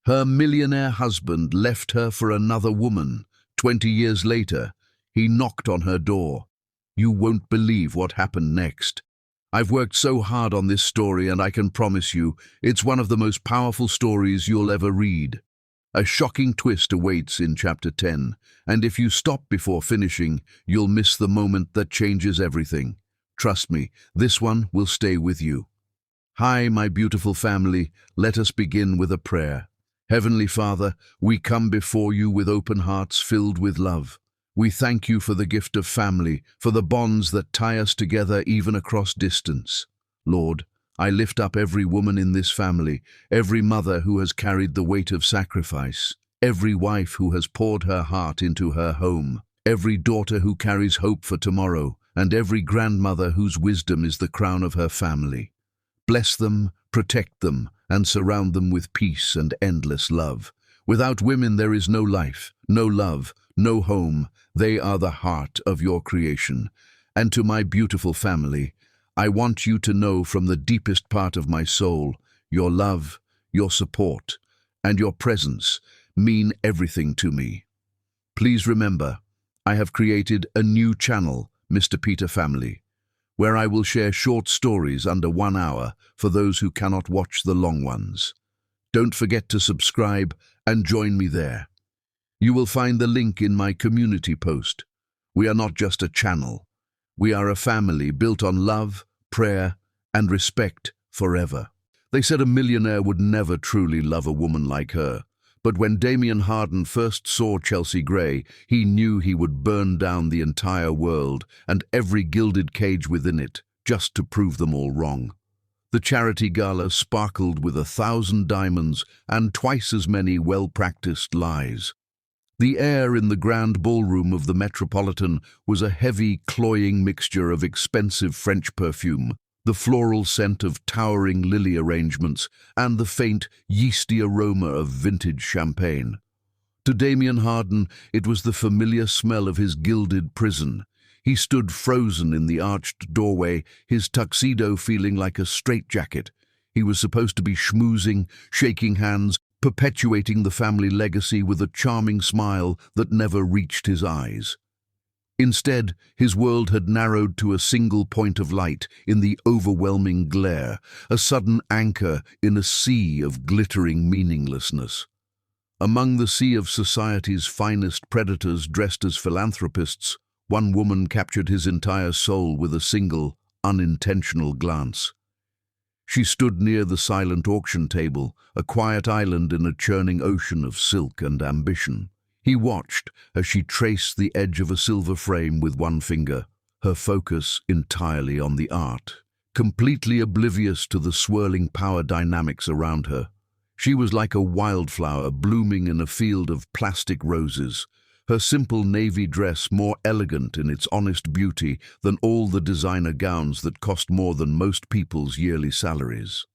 Her millionaire husband left her for another woman. 20 years later, he knocked on her door. You won't believe what happened next. I've worked so hard on this story, and I can promise you, it's one of the most powerful stories you'll ever read. A shocking twist awaits in Chapter 10, and if you stop before finishing, you'll miss the moment that changes everything. Trust me, this one will stay with you. Hi, my beautiful family, let us begin with a prayer. Heavenly Father, we come before you with open hearts filled with love. We thank you for the gift of family, for the bonds that tie us together even across distance. Lord, I lift up every woman in this family, every mother who has carried the weight of sacrifice, every wife who has poured her heart into her home, every daughter who carries hope for tomorrow, and every grandmother whose wisdom is the crown of her family. Bless them, protect them, and surround them with peace and endless love. Without women there is no life, no love, no home. They are the heart of your creation. And to my beautiful family, I want you to know from the deepest part of my soul, your love, your support, and your presence mean everything to me. Please remember, I have created a new channel, Mr. Peter Family, where I will share short stories under 1 hour for those who cannot watch the long ones. Don't forget to subscribe and join me there. You will find the link in my community post. We are not just a channel. We are a family built on love, prayer, and respect forever. They said a millionaire would never truly love a woman like her. But when Damien Hardin first saw Chelsea Gray, he knew he would burn down the entire world and every gilded cage within it, just to prove them all wrong. The charity gala sparkled with 1,000 diamonds and twice as many well-practiced lies. The air in the grand ballroom of the Metropolitan was a heavy, cloying mixture of expensive French perfume, the floral scent of towering lily arrangements, and the faint, yeasty aroma of vintage champagne. To Damien Hardin, it was the familiar smell of his gilded prison. He stood frozen in the arched doorway, his tuxedo feeling like a straitjacket. He was supposed to be schmoozing, shaking hands, perpetuating the family legacy with a charming smile that never reached his eyes. Instead, his world had narrowed to a single point of light in the overwhelming glare, a sudden anchor in a sea of glittering meaninglessness. Among the sea of society's finest predators dressed as philanthropists, one woman captured his entire soul with a single, unintentional glance. She stood near the silent auction table, a quiet island in a churning ocean of silk and ambition. He watched as she traced the edge of a silver frame with one finger, her focus entirely on the art, completely oblivious to the swirling power dynamics around her. She was like a wildflower blooming in a field of plastic roses, her simple navy dress more elegant in its honest beauty than all the designer gowns that cost more than most people's yearly salaries.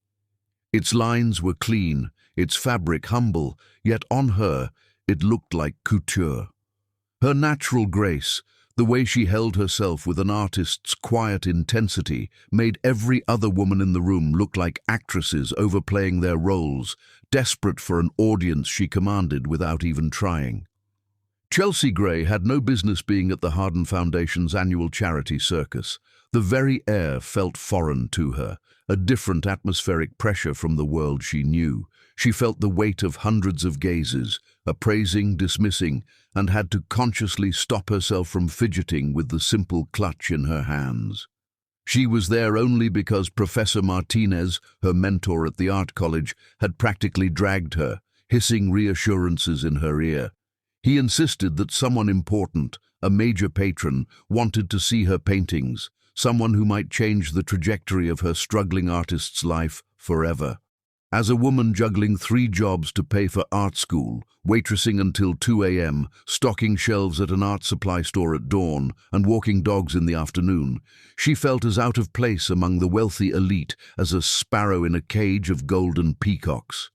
Its lines were clean, its fabric humble, yet on her it looked like couture. Her natural grace, the way she held herself with an artist's quiet intensity, made every other woman in the room look like actresses overplaying their roles, desperate for an audience she commanded without even trying. Chelsea Gray had no business being at the Hardin Foundation's annual charity circus. The very air felt foreign to her, a different atmospheric pressure from the world she knew. She felt the weight of hundreds of gazes, appraising, dismissing, and had to consciously stop herself from fidgeting with the simple clutch in her hands. She was there only because Professor Martinez, her mentor at the art college, had practically dragged her, hissing reassurances in her ear. He insisted that someone important, a major patron, wanted to see her paintings, someone who might change the trajectory of her struggling artist's life forever. As a woman juggling 3 jobs to pay for art school, waitressing until 2 a.m., stocking shelves at an art supply store at dawn, and walking dogs in the afternoon, she felt as out of place among the wealthy elite as a sparrow in a cage of golden peacocks.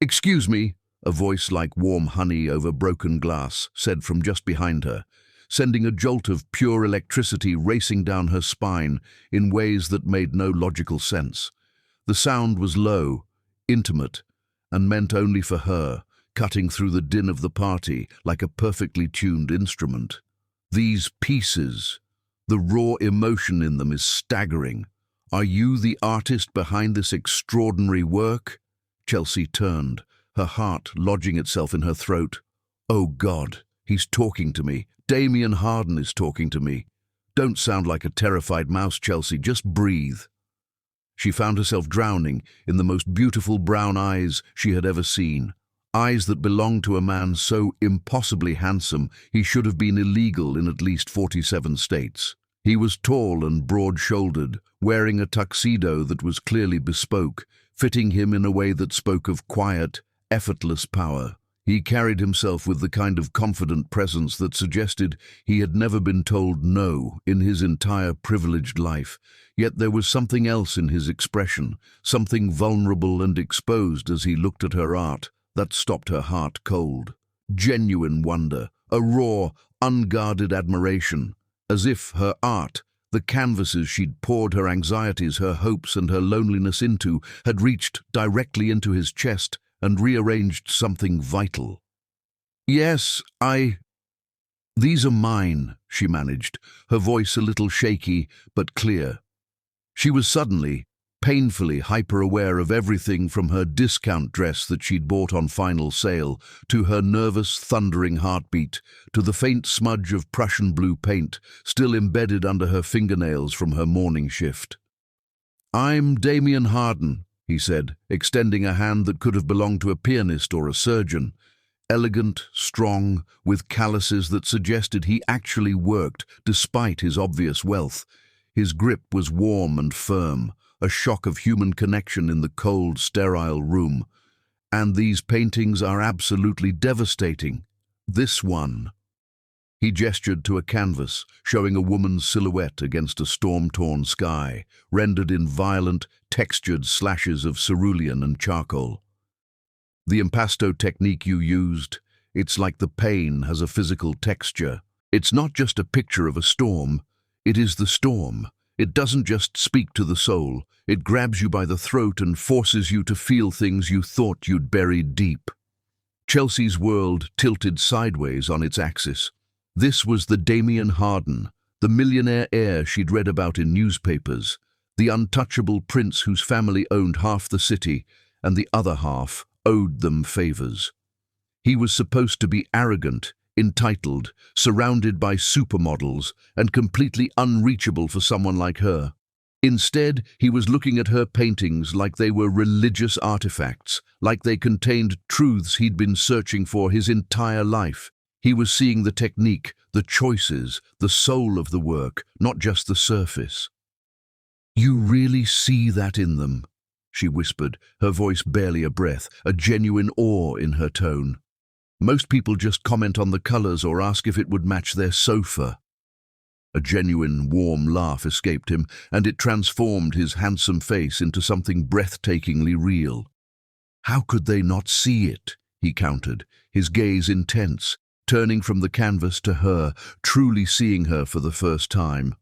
"Excuse me," a voice like warm honey over broken glass said from just behind her, sending a jolt of pure electricity racing down her spine in ways that made no logical sense. The sound was low, intimate, and meant only for her, cutting through the din of the party like a perfectly tuned instrument. These pieces, the raw emotion in them is staggering. Are you the artist behind this extraordinary work? Chelsea turned, her heart lodging itself in her throat. Oh God, he's talking to me. Damien Harden is talking to me. Don't sound like a terrified mouse, Chelsea, just breathe. She found herself drowning in the most beautiful brown eyes she had ever seen. Eyes that belonged to a man so impossibly handsome he should have been illegal in at least 47 states. He was tall and broad-shouldered, wearing a tuxedo that was clearly bespoke, fitting him in a way that spoke of quiet, effortless power. He carried himself with the kind of confident presence that suggested he had never been told no in his entire privileged life. Yet there was something else in his expression, something vulnerable and exposed as he looked at her art, that stopped her heart cold. Genuine wonder, a raw, unguarded admiration, as if her art, the canvases she'd poured her anxieties, her hopes and her loneliness into, had reached directly into his chest and rearranged something vital. Yes, These are mine, she managed, her voice a little shaky but clear. She was suddenly, painfully hyper-aware of everything from her discount dress that she'd bought on final sale, to her nervous, thundering heartbeat, to the faint smudge of Prussian blue paint still embedded under her fingernails from her morning shift. I'm Damien Harden, he said, extending a hand that could have belonged to a pianist or a surgeon. Elegant, strong, with calluses that suggested he actually worked despite his obvious wealth. His grip was warm and firm, a shock of human connection in the cold, sterile room. And these paintings are absolutely devastating. This one. He gestured to a canvas, showing a woman's silhouette against a storm-torn sky, rendered in violent, textured slashes of cerulean and charcoal. The impasto technique you used, it's like the pain has a physical texture. It's not just a picture of a storm, it is the storm. It doesn't just speak to the soul, it grabs you by the throat and forces you to feel things you thought you'd buried deep. Chelsea's world tilted sideways on its axis. This was the Damien Harden, the millionaire heir she'd read about in newspapers, the untouchable prince whose family owned half the city and the other half owed them favors. He was supposed to be arrogant, entitled, surrounded by supermodels, and completely unreachable for someone like her. Instead, he was looking at her paintings like they were religious artifacts, like they contained truths he'd been searching for his entire life. He was seeing the technique, the choices, the soul of the work, not just the surface. You really see that in them, she whispered, her voice barely a breath, a genuine awe in her tone. Most people just comment on the colors or ask if it would match their sofa. A genuine, warm laugh escaped him, and it transformed his handsome face into something breathtakingly real. How could they not see it? He countered, his gaze intense, turning from the canvas to her, truly seeing her for the first time.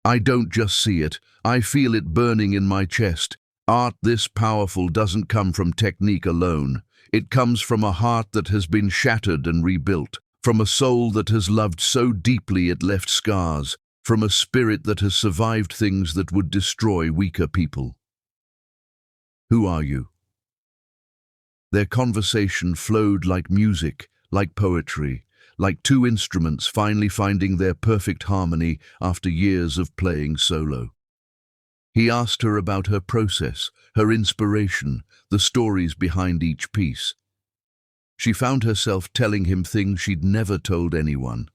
I don't just see it, I feel it burning in my chest. Art this powerful doesn't come from technique alone. It comes from a heart that has been shattered and rebuilt, from a soul that has loved so deeply it left scars, from a spirit that has survived things that would destroy weaker people. Who are you? Their conversation flowed like music, like poetry, like two instruments finally finding their perfect harmony after years of playing solo. He asked her about her process, her inspiration, the stories behind each piece. She found herself telling him things she'd never told anyone,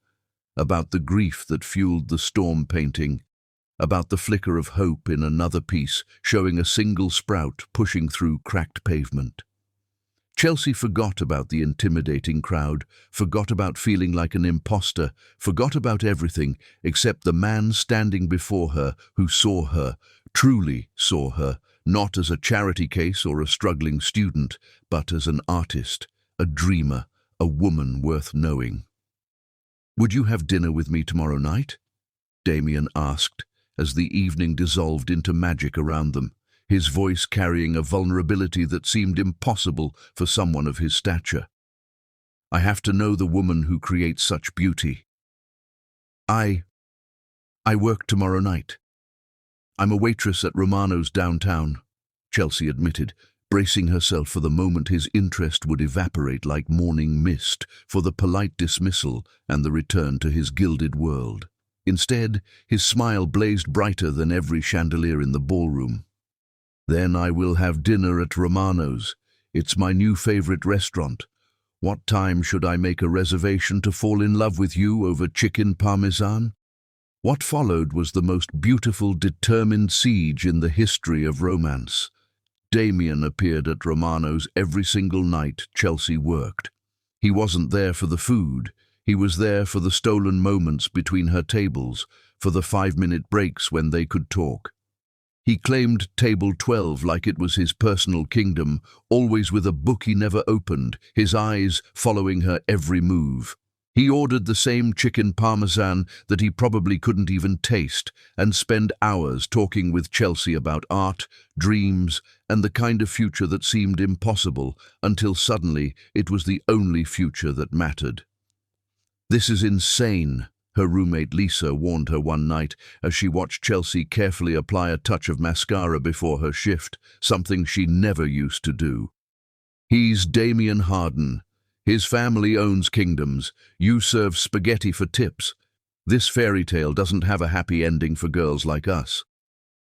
about the grief that fueled the storm painting, about the flicker of hope in another piece showing a single sprout pushing through cracked pavement. Chelsea forgot about the intimidating crowd, forgot about feeling like an imposter, forgot about everything except the man standing before her who saw her, truly saw her, not as a charity case or a struggling student, but as an artist, a dreamer, a woman worth knowing. Would you have dinner with me tomorrow night? Damien asked, as the evening dissolved into magic around them. his voice carrying a vulnerability that seemed impossible for someone of his stature. I have to know the woman who creates such beauty. I work tomorrow night. I'm a waitress at Romano's downtown, Chelsea admitted, bracing herself for the moment his interest would evaporate like morning mist, for the polite dismissal and the return to his gilded world. Instead, his smile blazed brighter than every chandelier in the ballroom. Then I will have dinner at Romano's. It's my new favorite restaurant. What time should I make a reservation to fall in love with you over chicken parmesan? What followed was the most beautiful, determined siege in the history of romance. Damien appeared at Romano's every single night Chelsea worked. He wasn't there for the food. He was there for the stolen moments between her tables, for the 5-minute breaks when they could talk. He claimed table 12 like it was his personal kingdom, always with a book he never opened, his eyes following her every move. He ordered the same chicken parmesan that he probably couldn't even taste, and spent hours talking with Chelsea about art, dreams, and the kind of future that seemed impossible, until suddenly it was the only future that mattered. "This is insane," her roommate Lisa warned her one night as she watched Chelsea carefully apply a touch of mascara before her shift, something she never used to do. "He's Damien Harden. His family owns kingdoms. You serve spaghetti for tips. This fairy tale doesn't have a happy ending for girls like us."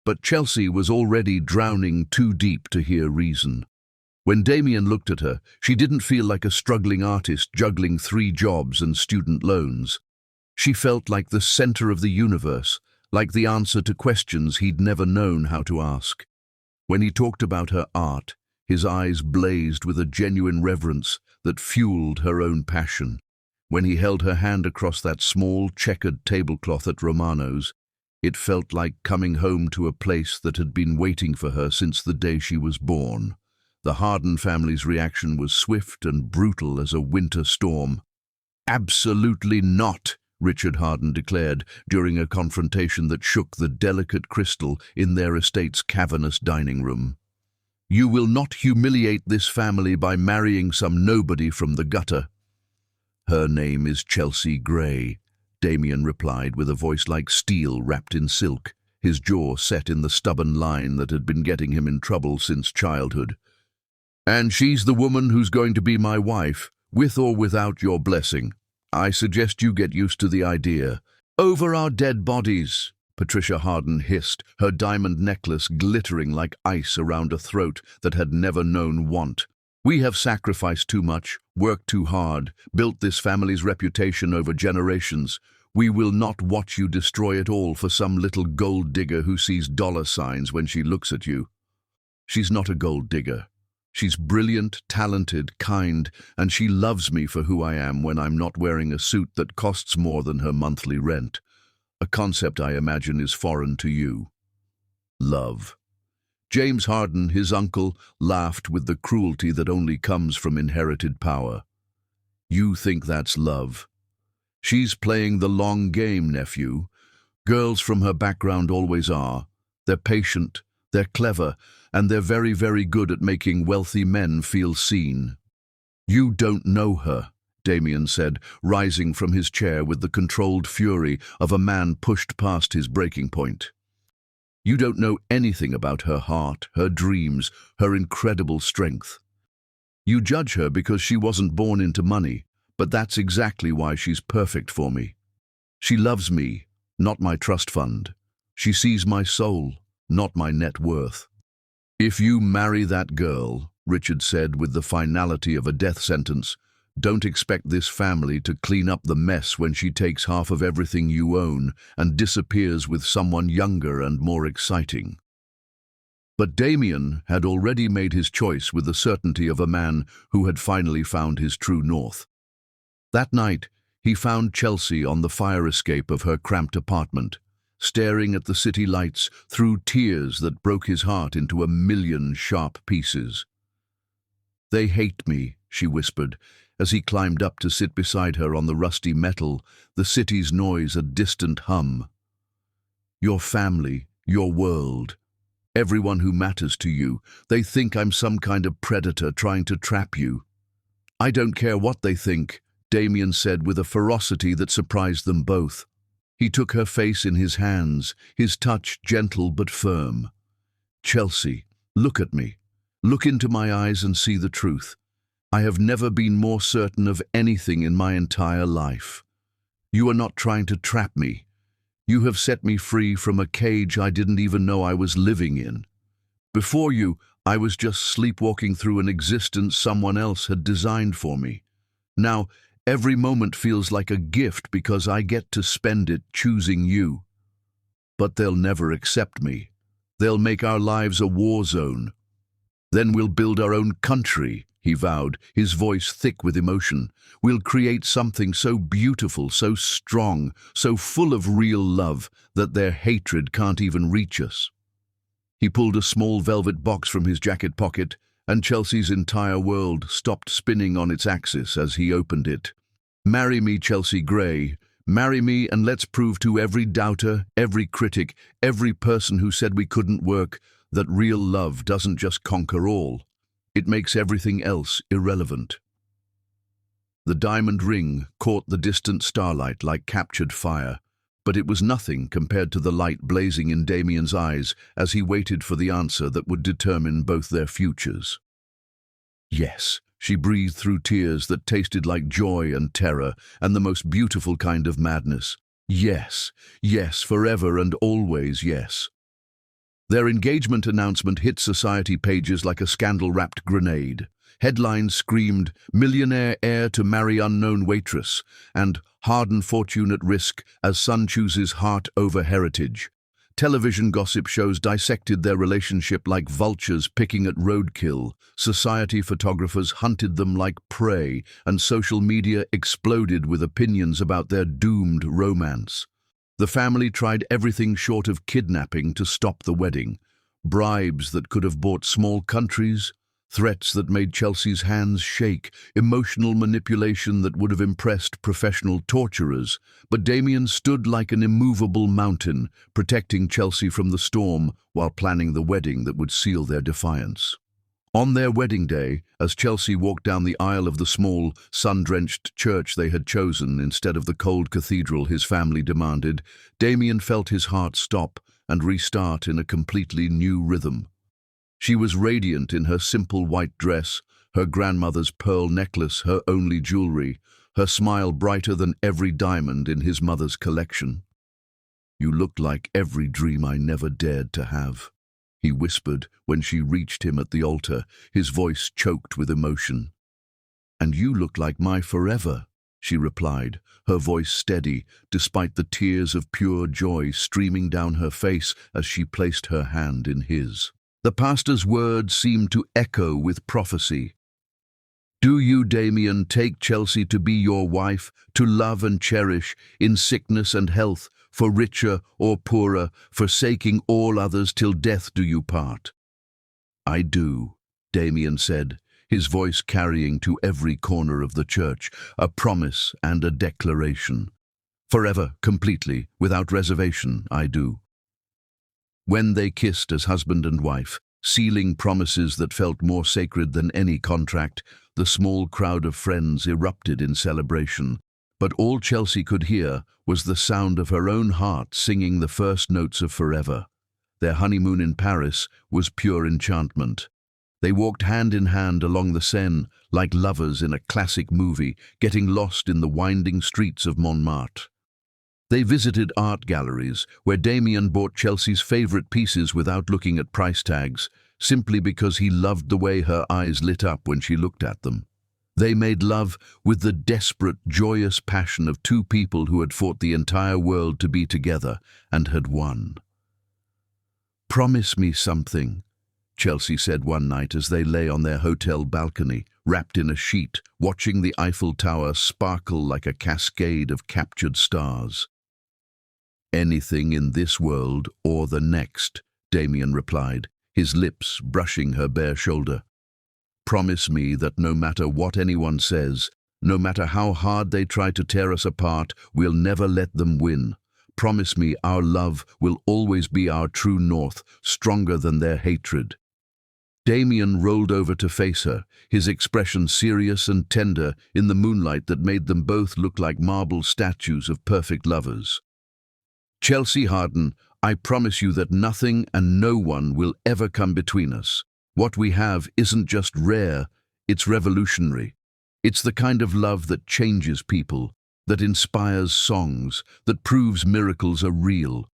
But Chelsea was already drowning too deep to hear reason. When Damien looked at her, she didn't feel like a struggling artist juggling 3 jobs and student loans. She felt like the center of the universe, like the answer to questions he'd never known how to ask. When he talked about her art, his eyes blazed with a genuine reverence that fueled her own passion. When he held her hand across that small, checkered tablecloth at Romano's, it felt like coming home to a place that had been waiting for her since the day she was born. The Harden family's reaction was swift and brutal as a winter storm. "Absolutely not," Richard Harden declared during a confrontation that shook the delicate crystal in their estate's cavernous dining room. "You will not humiliate this family by marrying some nobody from the gutter." "Her name is Chelsea Gray," Damien replied with a voice like steel wrapped in silk, his jaw set in the stubborn line that had been getting him in trouble since childhood. "And she's the woman who's going to be my wife, with or without your blessing. I suggest you get used to the idea." "Over our dead bodies," Patricia Harden hissed, her diamond necklace glittering like ice around a throat that had never known want. "We have sacrificed too much, worked too hard, built this family's reputation over generations. We will not watch you destroy it all for some little gold digger who sees dollar signs when she looks at you." "She's not a gold digger. She's brilliant, talented, kind, and she loves me for who I am when I'm not wearing a suit that costs more than her monthly rent. A concept I imagine is foreign to you." Love. James Harden, his uncle, laughed with the cruelty that only comes from inherited power. "You think that's love? She's playing the long game, nephew. Girls from her background always are. They're patient, they're clever, and they're very, very good at making wealthy men feel seen." "You don't know her," Damien said, rising from his chair with the controlled fury of a man pushed past his breaking point. "You don't know anything about her heart, her dreams, her incredible strength. You judge her because she wasn't born into money, but that's exactly why she's perfect for me. She loves me, not my trust fund. She sees my soul, not my net worth." "If you marry that girl," Richard said with the finality of a death sentence, "don't expect this family to clean up the mess when she takes half of everything you own and disappears with someone younger and more exciting." But Damien had already made his choice with the certainty of a man who had finally found his true north. That night, he found Chelsea on the fire escape of her cramped apartment, staring at the city lights through tears that broke his heart into a million sharp pieces. "They hate me," she whispered, as he climbed up to sit beside her on the rusty metal, the city's noise a distant hum. "Your family, your world, everyone who matters to you. They think I'm some kind of predator trying to trap you." "I don't care what they think," Damien said with a ferocity that surprised them both. He took her face in his hands, his touch gentle but firm. "Chelsea, look at me. Look into my eyes and see the truth. I have never been more certain of anything in my entire life. You are not trying to trap me. You have set me free from a cage I didn't even know I was living in. Before you, I was just sleepwalking through an existence someone else had designed for me. Now, every moment feels like a gift because I get to spend it choosing you. But they'll never accept me. They'll make our lives a war zone. Then we'll build our own country," he vowed, his voice thick with emotion. "We'll create something so beautiful, so strong, so full of real love that their hatred can't even reach us." He pulled a small velvet box from his jacket pocket, and Chelsea's entire world stopped spinning on its axis as he opened it. "Marry me, Chelsea Gray. Marry me, and let's prove to every doubter, every critic, every person who said we couldn't work, that real love doesn't just conquer all. It makes everything else irrelevant." The diamond ring caught the distant starlight like captured fire, but it was nothing compared to the light blazing in Damien's eyes as he waited for the answer that would determine both their futures. "Yes," she breathed through tears that tasted like joy and terror and the most beautiful kind of madness. "Yes, yes, forever and always yes." Their engagement announcement hit society pages like a scandal-wrapped grenade. Headlines screamed, "Millionaire heir to marry unknown waitress," and "Harden fortune at risk as son chooses heart over heritage." Television gossip shows dissected their relationship like vultures picking at roadkill. Society photographers hunted them like prey, and social media exploded with opinions about their doomed romance. The family tried everything short of kidnapping to stop the wedding. Bribes that could have bought small countries, threats that made Chelsea's hands shake, emotional manipulation that would have impressed professional torturers. But Damien stood like an immovable mountain, protecting Chelsea from the storm while planning the wedding that would seal their defiance. On their wedding day, as Chelsea walked down the aisle of the small, sun-drenched church they had chosen instead of the cold cathedral his family demanded, Damien felt his heart stop and restart in a completely new rhythm. She was radiant in her simple white dress, her grandmother's pearl necklace her only jewelry, her smile brighter than every diamond in his mother's collection. "You look like every dream I never dared to have," he whispered when she reached him at the altar, his voice choked with emotion. "And you look like my forever," she replied, her voice steady, despite the tears of pure joy streaming down her face as she placed her hand in his. The pastor's words seemed to echo with prophecy. "Do you, Damien, take Chelsea to be your wife, to love and cherish, in sickness and health, for richer or poorer, forsaking all others till death do you part?" "I do," Damien said, his voice carrying to every corner of the church, a promise and a declaration. "Forever, completely, without reservation, I do." When they kissed as husband and wife, sealing promises that felt more sacred than any contract, the small crowd of friends erupted in celebration. But all Chelsea could hear was the sound of her own heart singing the first notes of forever. Their honeymoon in Paris was pure enchantment. They walked hand in hand along the Seine like lovers in a classic movie, getting lost in the winding streets of Montmartre. They visited art galleries, where Damien bought Chelsea's favorite pieces without looking at price tags, simply because he loved the way her eyes lit up when she looked at them. They made love with the desperate, joyous passion of two people who had fought the entire world to be together and had won. "Promise me something," Chelsea said one night as they lay on their hotel balcony, wrapped in a sheet, watching the Eiffel Tower sparkle like a cascade of captured stars. "Anything in this world or the next," Damien replied, his lips brushing her bare shoulder. "Promise me that no matter what anyone says, no matter how hard they try to tear us apart, we'll never let them win. promise me our love will always be our true north, stronger than their hatred." Damien rolled over to face her, his expression serious and tender in the moonlight that made them both look like marble statues of perfect lovers. "Chelsea Harden, I promise you that nothing and no one will ever come between us. What we have isn't just rare, it's revolutionary. It's the kind of love that changes people, that inspires songs, that proves miracles are real.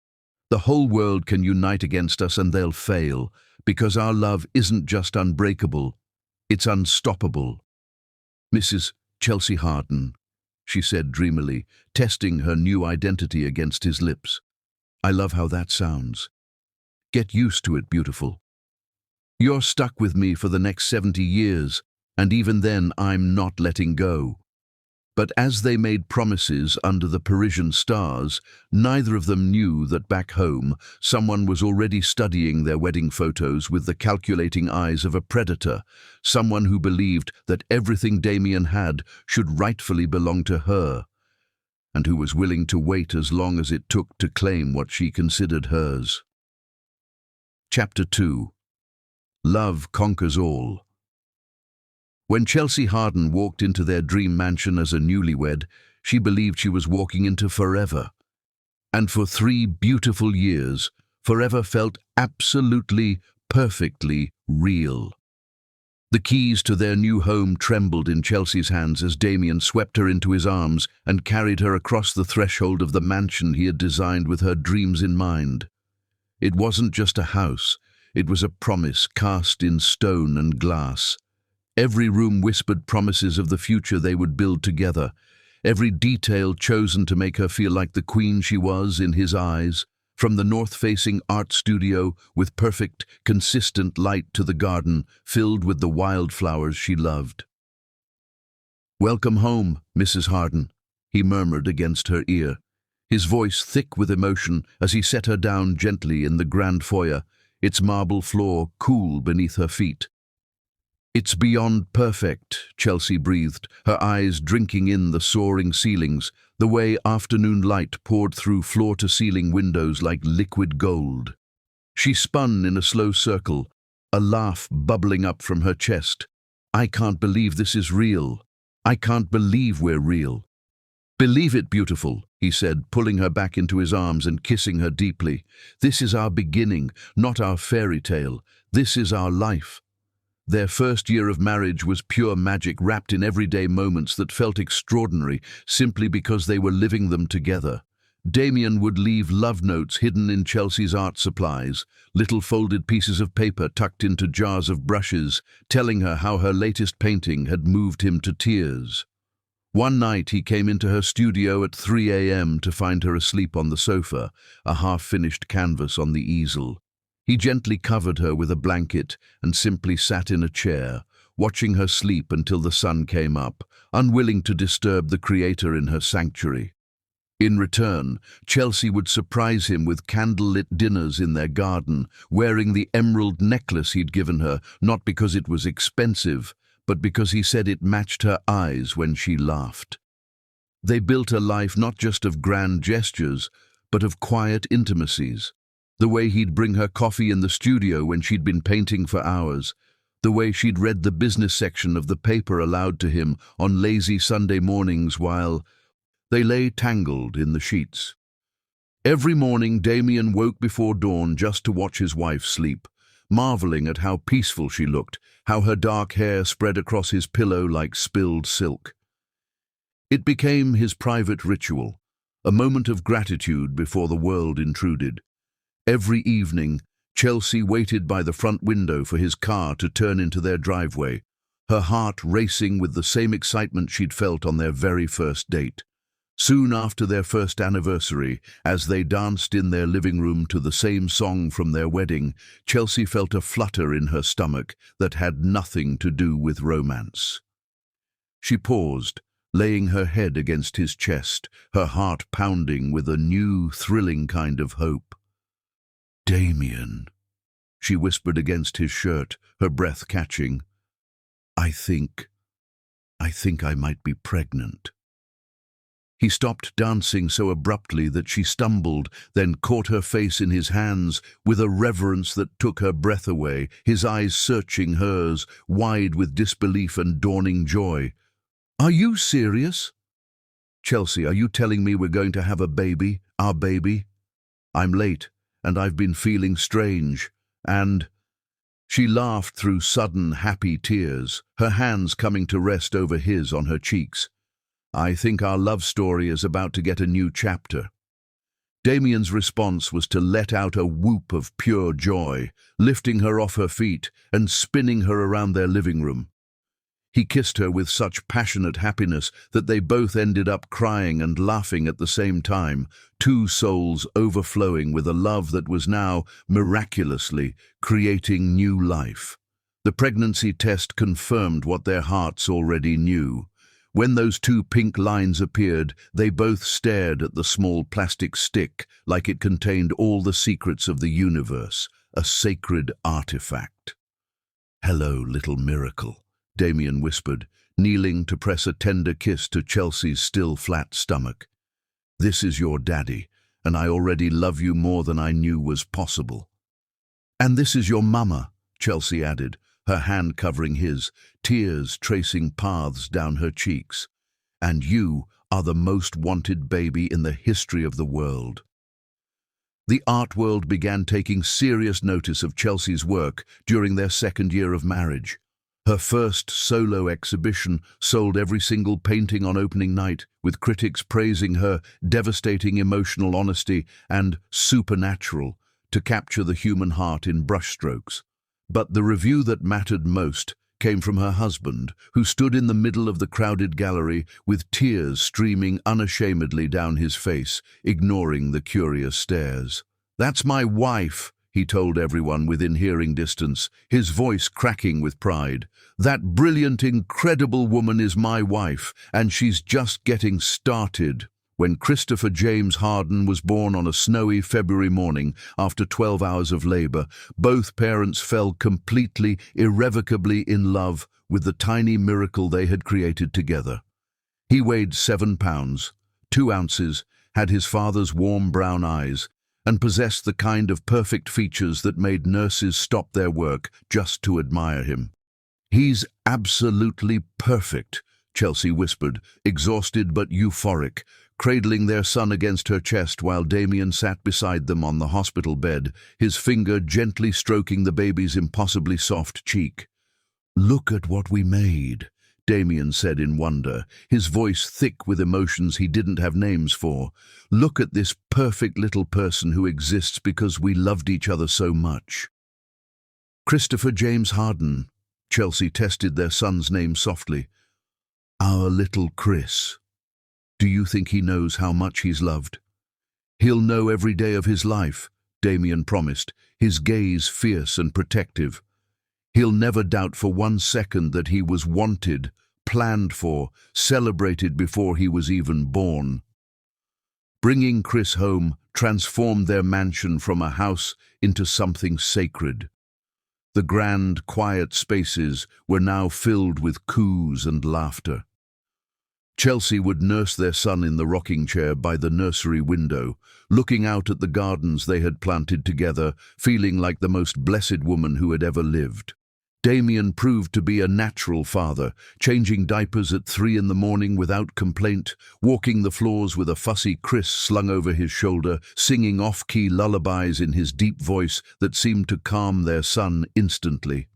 The whole world can unite against us and they'll fail, because our love isn't just unbreakable, it's unstoppable." "Mrs. Chelsea Harden," she said dreamily, testing her new identity against his lips. "I love how that sounds. Get used to it, beautiful. You're stuck with me for the next 70 years, and even then I'm not letting go." But as they made promises under the Parisian stars, neither of them knew that back home someone was already studying their wedding photos with the calculating eyes of a predator, someone who believed that everything Damien had should rightfully belong to her, and who was willing to wait as long as it took to claim what she considered hers. Chapter 2. Love Conquers All. When Chelsea Harden walked into their dream mansion as a newlywed, she believed she was walking into forever. And for 3 beautiful years, forever felt absolutely, perfectly real. The keys to their new home trembled in Chelsea's hands as Damien swept her into his arms and carried her across the threshold of the mansion he had designed with her dreams in mind. It wasn't just a house, it was a promise cast in stone and glass. Every room whispered promises of the future they would build together, every detail chosen to make her feel like the queen she was in his eyes, from the north-facing art studio with perfect, consistent light to the garden filled with the wildflowers she loved. "Welcome home, Mrs. Harden," he murmured against her ear, his voice thick with emotion as he set her down gently in the grand foyer, its marble floor cool beneath her feet. "It's beyond perfect," Chelsea breathed, her eyes drinking in the soaring ceilings, the way afternoon light poured through floor-to-ceiling windows like liquid gold. She spun in a slow circle, a laugh bubbling up from her chest. "I can't believe this is real. I can't believe we're real." "Believe it, beautiful," he said, pulling her back into his arms and kissing her deeply. "This is our beginning, not our fairy tale. This is our life." Their first year of marriage was pure magic wrapped in everyday moments that felt extraordinary simply because they were living them together. Damien would leave love notes hidden in Chelsea's art supplies, little folded pieces of paper tucked into jars of brushes, telling her how her latest painting had moved him to tears. One night he came into her studio at 3 a.m. to find her asleep on the sofa, a half-finished canvas on the easel. He gently covered her with a blanket and simply sat in a chair, watching her sleep until the sun came up, unwilling to disturb the creator in her sanctuary. In return, Chelsea would surprise him with candlelit dinners in their garden, wearing the emerald necklace he'd given her, not because it was expensive, but because he said it matched her eyes when she laughed. They built a life not just of grand gestures, but of quiet intimacies. The way he'd bring her coffee in the studio when she'd been painting for hours, the way she'd read the business section of the paper aloud to him on lazy Sunday mornings while they lay tangled in the sheets. Every morning Damien woke before dawn just to watch his wife sleep, marveling at how peaceful she looked, how her dark hair spread across his pillow like spilled silk. It became his private ritual, a moment of gratitude before the world intruded. Every evening, Chelsea waited by the front window for his car to turn into their driveway, her heart racing with the same excitement she'd felt on their very first date. Soon after their first anniversary, as they danced in their living room to the same song from their wedding, Chelsea felt a flutter in her stomach that had nothing to do with romance. She paused, laying her head against his chest, her heart pounding with a new, thrilling kind of hope. "Damien," she whispered against his shirt, her breath catching. I think I might be pregnant." He stopped dancing so abruptly that she stumbled, then caught her face in his hands with a reverence that took her breath away, his eyes searching hers, wide with disbelief and dawning joy. "Are you serious? Chelsea, are you telling me we're going to have a baby, our baby? I'm late, and I've been feeling strange, and—" She laughed through sudden, happy tears, her hands coming to rest over his on her cheeks. "I think our love story is about to get a new chapter." Damien's response was to let out a whoop of pure joy, lifting her off her feet and spinning her around their living room. He kissed her with such passionate happiness that they both ended up crying and laughing at the same time, two souls overflowing with a love that was now, miraculously, creating new life. The pregnancy test confirmed what their hearts already knew. When those two pink lines appeared, they both stared at the small plastic stick like it contained all the secrets of the universe, a sacred artifact. "Hello, little miracle," Damien whispered, kneeling to press a tender kiss to Chelsea's still flat stomach. "This is your daddy, and I already love you more than I knew was possible." "And this is your mama," Chelsea added, her hand covering his, tears tracing paths down her cheeks. "And you are the most wanted baby in the history of the world." The art world began taking serious notice of Chelsea's work during their second year of marriage. Her first solo exhibition sold every single painting on opening night, with critics praising her devastating emotional honesty and supernatural to capture the human heart in brushstrokes. But the review that mattered most came from her husband, who stood in the middle of the crowded gallery with tears streaming unashamedly down his face, ignoring the curious stares. "That's my wife," he told everyone within hearing distance, his voice cracking with pride. "That brilliant, incredible woman is my wife, and she's just getting started." When Christopher James Harden was born on a snowy February morning after 12 hours of labor, both parents fell completely, irrevocably in love with the tiny miracle they had created together. He weighed 7 pounds, 2 ounces, had his father's warm brown eyes, and possessed the kind of perfect features that made nurses stop their work just to admire him. "He's absolutely perfect," Chelsea whispered, exhausted but euphoric, cradling their son against her chest while Damien sat beside them on the hospital bed, his finger gently stroking the baby's impossibly soft cheek. "Look at what we made," Damien said in wonder, his voice thick with emotions he didn't have names for. "Look at this perfect little person who exists because we loved each other so much." "Christopher James Harden," Chelsea tested their son's name softly. "Our little Chris. Do you think he knows how much he's loved?" "He'll know every day of his life," Damien promised, his gaze fierce and protective. "He'll never doubt for 1 second that he was wanted, planned for, celebrated before he was even born." Bringing Chris home transformed their mansion from a house into something sacred. The grand, quiet spaces were now filled with coos and laughter. Chelsea would nurse their son in the rocking chair by the nursery window, looking out at the gardens they had planted together, feeling like the most blessed woman who had ever lived. Damien proved to be a natural father, changing diapers at 3 in the morning without complaint, walking the floors with a fussy Chris slung over his shoulder, singing off-key lullabies in his deep voice that seemed to calm their son instantly.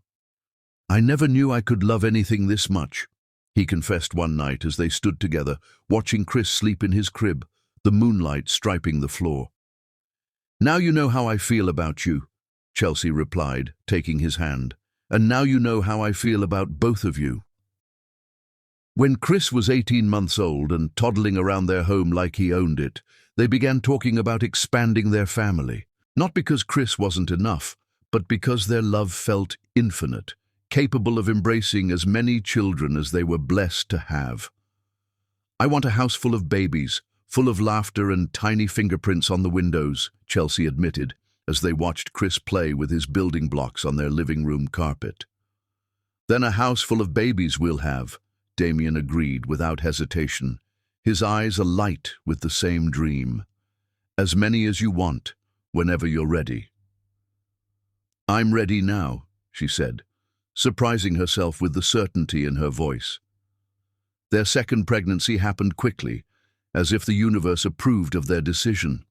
"I never knew I could love anything this much," he confessed one night as they stood together, watching Chris sleep in his crib, the moonlight striping the floor. "Now you know how I feel about you," Chelsea replied, taking his hand. "And now you know how I feel about both of you." When Chris was 18 months old and toddling around their home like he owned it, they began talking about expanding their family. Not because Chris wasn't enough, but because their love felt infinite, capable of embracing as many children as they were blessed to have. "I want a house full of babies, full of laughter and tiny fingerprints on the windows," Chelsea admitted, as they watched Chris play with his building blocks on their living room carpet. "Then a house full of babies we'll have," Damien agreed without hesitation, his eyes alight with the same dream. As many as you want, whenever you're ready. I'm ready now, she said, surprising herself with the certainty in her voice. Their second pregnancy happened quickly, as if the universe approved of their decision.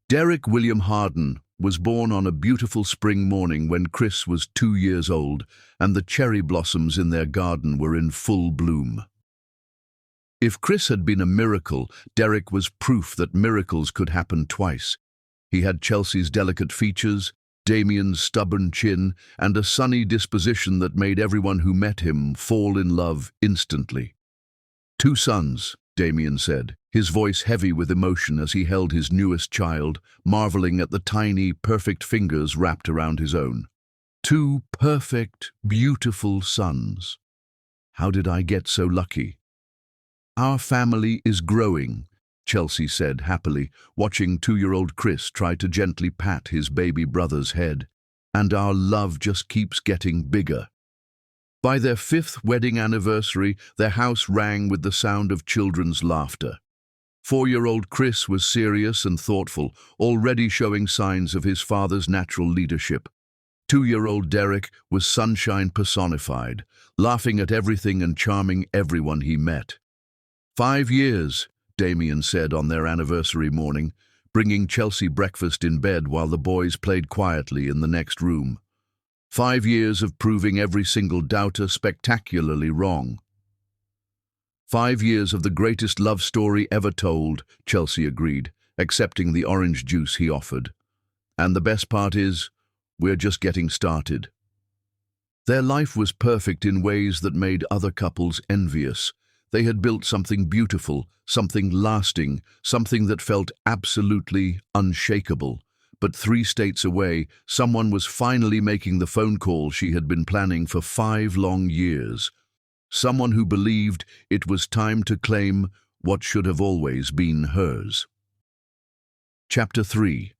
Derek William Harden was born on a beautiful spring morning when Chris was 2 years old and the cherry blossoms in their garden were in full bloom. If Chris had been a miracle, Derek was proof that miracles could happen twice. He had Chelsea's delicate features, Damien's stubborn chin, and a sunny disposition that made everyone who met him fall in love instantly. 2 sons, Damien said, his voice heavy with emotion as he held his newest child, marveling at the tiny, perfect fingers wrapped around his own. 2 perfect, beautiful sons. How did I get so lucky? Our family is growing, Chelsea said happily, watching 2-year-old Chris try to gently pat his baby brother's head. And our love just keeps getting bigger. By their 5th wedding anniversary, their house rang with the sound of children's laughter. 4-year-old Chris was serious and thoughtful, already showing signs of his father's natural leadership. 2-year-old Derek was sunshine personified, laughing at everything and charming everyone he met. 5 years, Damien said on their anniversary morning, bringing Chelsea breakfast in bed while the boys played quietly in the next room. 5 years of proving every single doubter spectacularly wrong. 5 years of the greatest love story ever told, Chelsea agreed, accepting the orange juice he offered. And the best part is, we're just getting started. Their life was perfect in ways that made other couples envious. They had built something beautiful, something lasting, something that felt absolutely unshakable. But 3 states away, someone was finally making the phone call she had been planning for 5 long years. Someone who believed it was time to claim what should have always been hers. Chapter 3.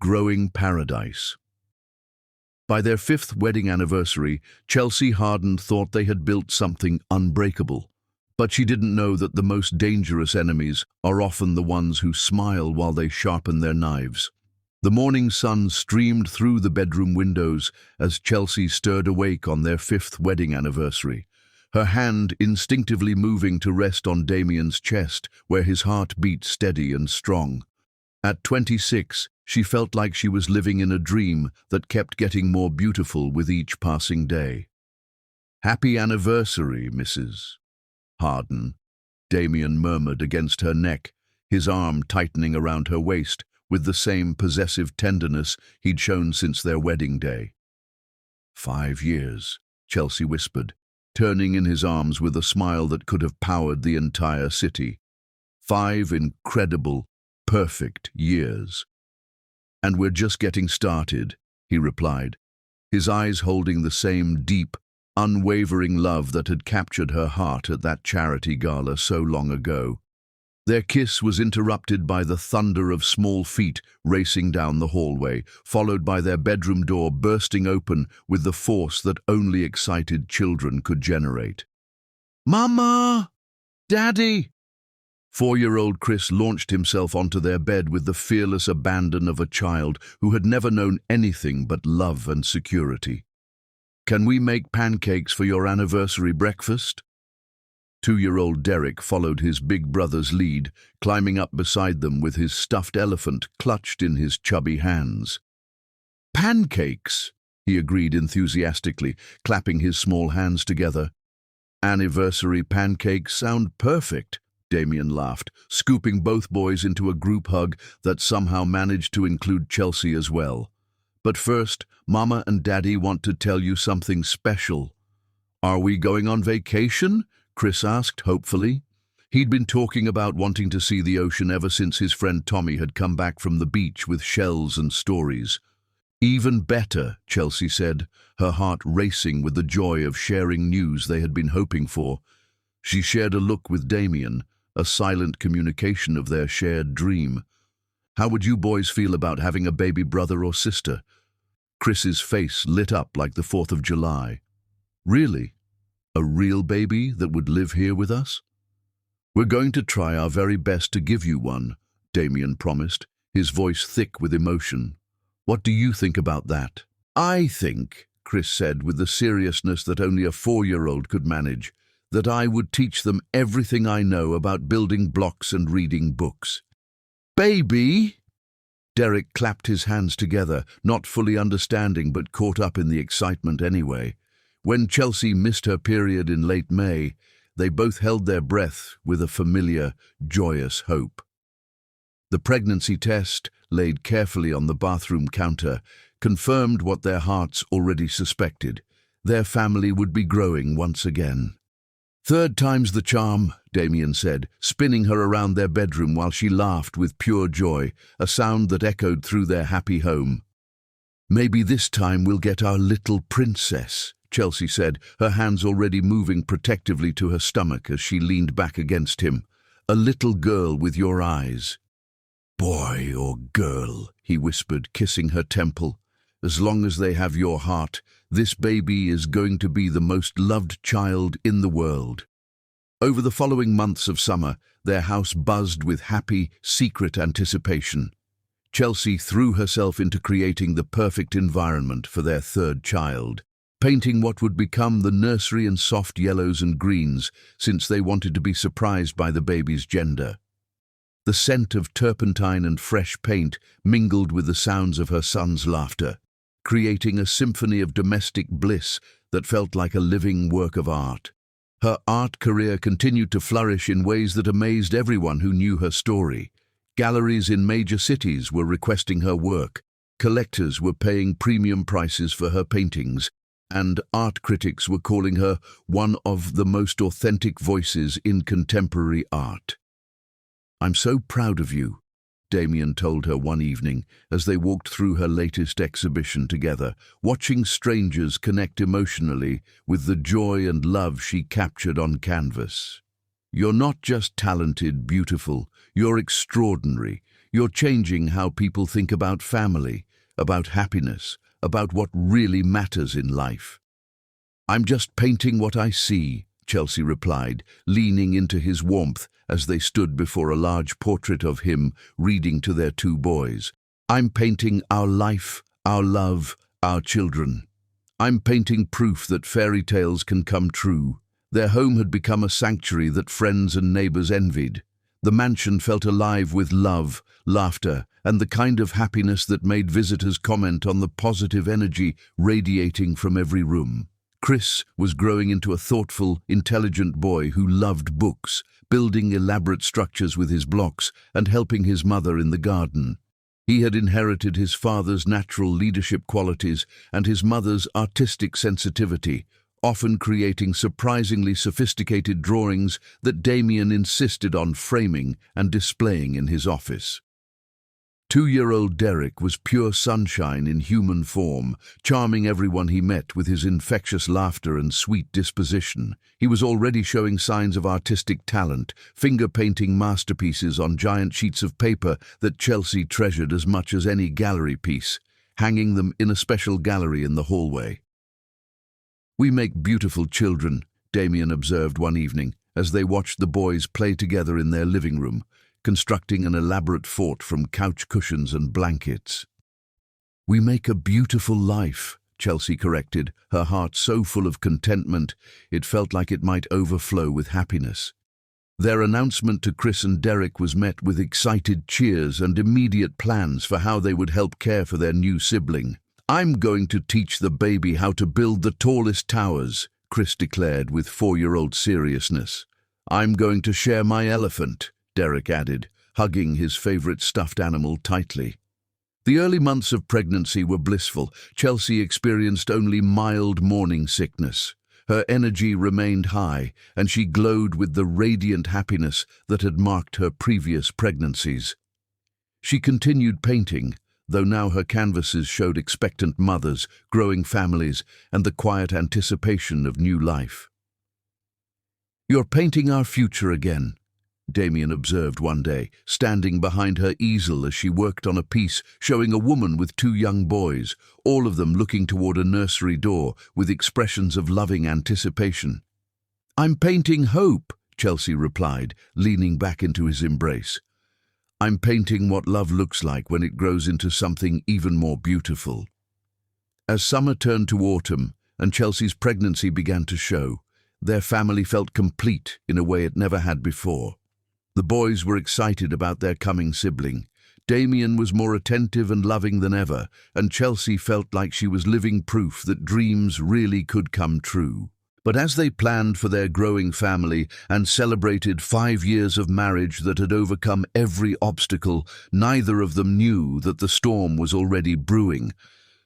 Growing Paradise. By their 5th wedding anniversary, Chelsea Harden thought they had built something unbreakable. But she didn't know that the most dangerous enemies are often the ones who smile while they sharpen their knives. The morning sun streamed through the bedroom windows as Chelsea stirred awake on their 5th wedding anniversary, her hand instinctively moving to rest on Damien's chest, where his heart beat steady and strong. At 26, she felt like she was living in a dream that kept getting more beautiful with each passing day. "Happy anniversary, Mrs. Harden," Damien murmured against her neck, his arm tightening around her waist with the same possessive tenderness he'd shown since their wedding day. 5 years, Chelsea whispered, turning in his arms with a smile that could have powered the entire city. 5 incredible, perfect years. "And we're just getting started," he replied, his eyes holding the same deep, unwavering love that had captured her heart at that charity gala so long ago. Their kiss was interrupted by the thunder of small feet racing down the hallway, followed by their bedroom door bursting open with the force that only excited children could generate. "Mama! Daddy!" 4-year-old Chris launched himself onto their bed with the fearless abandon of a child who had never known anything but love and security. "Can we make pancakes for your anniversary breakfast?" 2-year-old Derek followed his big brother's lead, climbing up beside them with his stuffed elephant clutched in his chubby hands. "Pancakes," he agreed enthusiastically, clapping his small hands together. "Anniversary pancakes sound perfect," Damien laughed, scooping both boys into a group hug that somehow managed to include Chelsea as well. "But first, Mama and Daddy want to tell you something special." "Are we going on vacation?" Chris asked, hopefully. He'd been talking about wanting to see the ocean ever since his friend Tommy had come back from the beach with shells and stories. "Even better," Chelsea said, her heart racing with the joy of sharing news they had been hoping for. She shared a look with Damien, a silent communication of their shared dream. "How would you boys feel about having a baby brother or sister?" Chris's face lit up like the 4th of July. "Really? A real baby that would live here with us?" "We're going to try our very best to give you one," Damien promised, his voice thick with emotion. "What do you think about that?" "I think," Chris said with the seriousness that only a 4-year-old could manage, "that I would teach them everything I know about building blocks and reading books." "Baby!" Derek clapped his hands together, not fully understanding but caught up in the excitement anyway. When Chelsea missed her period in late May, they both held their breath with a familiar, joyous hope. The pregnancy test, laid carefully on the bathroom counter, confirmed what their hearts already suspected. Their family would be growing once again. "Third time's the charm," Damien said, spinning her around their bedroom while she laughed with pure joy, a sound that echoed through their happy home. "Maybe this time we'll get our little princess," Chelsea said, her hands already moving protectively to her stomach as she leaned back against him. "A little girl with your eyes." "Boy or girl," he whispered, kissing her temple. "As long as they have your heart, this baby is going to be the most loved child in the world." Over the following months of summer, their house buzzed with happy, secret anticipation. Chelsea threw herself into creating the perfect environment for their third child, painting what would become the nursery in soft yellows and greens, since they wanted to be surprised by the baby's gender. The scent of turpentine and fresh paint mingled with the sounds of her son's laughter, creating a symphony of domestic bliss that felt like a living work of art. Her art career continued to flourish in ways that amazed everyone who knew her story. Galleries in major cities were requesting her work, collectors were paying premium prices for her paintings, and art critics were calling her one of the most authentic voices in contemporary art. "I'm so proud of you," Damien told her one evening as they walked through her latest exhibition together, watching strangers connect emotionally with the joy and love she captured on canvas. "You're not just talented, beautiful, you're extraordinary. You're changing how people think about family, about happiness, about what really matters in life." "I'm just painting what I see," Chelsea replied, leaning into his warmth as they stood before a large portrait of him reading to their 2 boys. "I'm painting our life, our love, our children. I'm painting proof that fairy tales can come true." Their home had become a sanctuary that friends and neighbors envied. The mansion felt alive with love, laughter, and the kind of happiness that made visitors comment on the positive energy radiating from every room. Chris was growing into a thoughtful, intelligent boy who loved books, building elaborate structures with his blocks, and helping his mother in the garden. He had inherited his father's natural leadership qualities and his mother's artistic sensitivity, often creating surprisingly sophisticated drawings that Damien insisted on framing and displaying in his office. 2-year-old Derek was pure sunshine in human form, charming everyone he met with his infectious laughter and sweet disposition. He was already showing signs of artistic talent, finger-painting masterpieces on giant sheets of paper that Chelsea treasured as much as any gallery piece, hanging them in a special gallery in the hallway. "We make beautiful children," Damien observed one evening, as they watched the boys play together in their living room, constructing an elaborate fort from couch cushions and blankets. "We make a beautiful life," Chelsea corrected, her heart so full of contentment it felt like it might overflow with happiness. Their announcement to Chris and Derek was met with excited cheers and immediate plans for how they would help care for their new sibling. "I'm going to teach the baby how to build the tallest towers," Chris declared with 4-year-old seriousness. "I'm going to share my elephant," Derek added, hugging his favorite stuffed animal tightly. The early months of pregnancy were blissful. Chelsea experienced only mild morning sickness. Her energy remained high, and she glowed with the radiant happiness that had marked her previous pregnancies. She continued painting, though now her canvases showed expectant mothers, growing families, and the quiet anticipation of new life. "You're painting our future again," Damien observed one day, standing behind her easel as she worked on a piece showing a woman with 2 young boys, all of them looking toward a nursery door with expressions of loving anticipation. "I'm painting hope," Chelsea replied, leaning back into his embrace. I'm painting what love looks like when it grows into something even more beautiful. As summer turned to autumn and Chelsea's pregnancy began to show, their family felt complete in a way it never had before. The boys were excited about their coming sibling. Damien was more attentive and loving than ever, and Chelsea felt like she was living proof that dreams really could come true. But as they planned for their growing family and celebrated 5 years of marriage that had overcome every obstacle, neither of them knew that the storm was already brewing.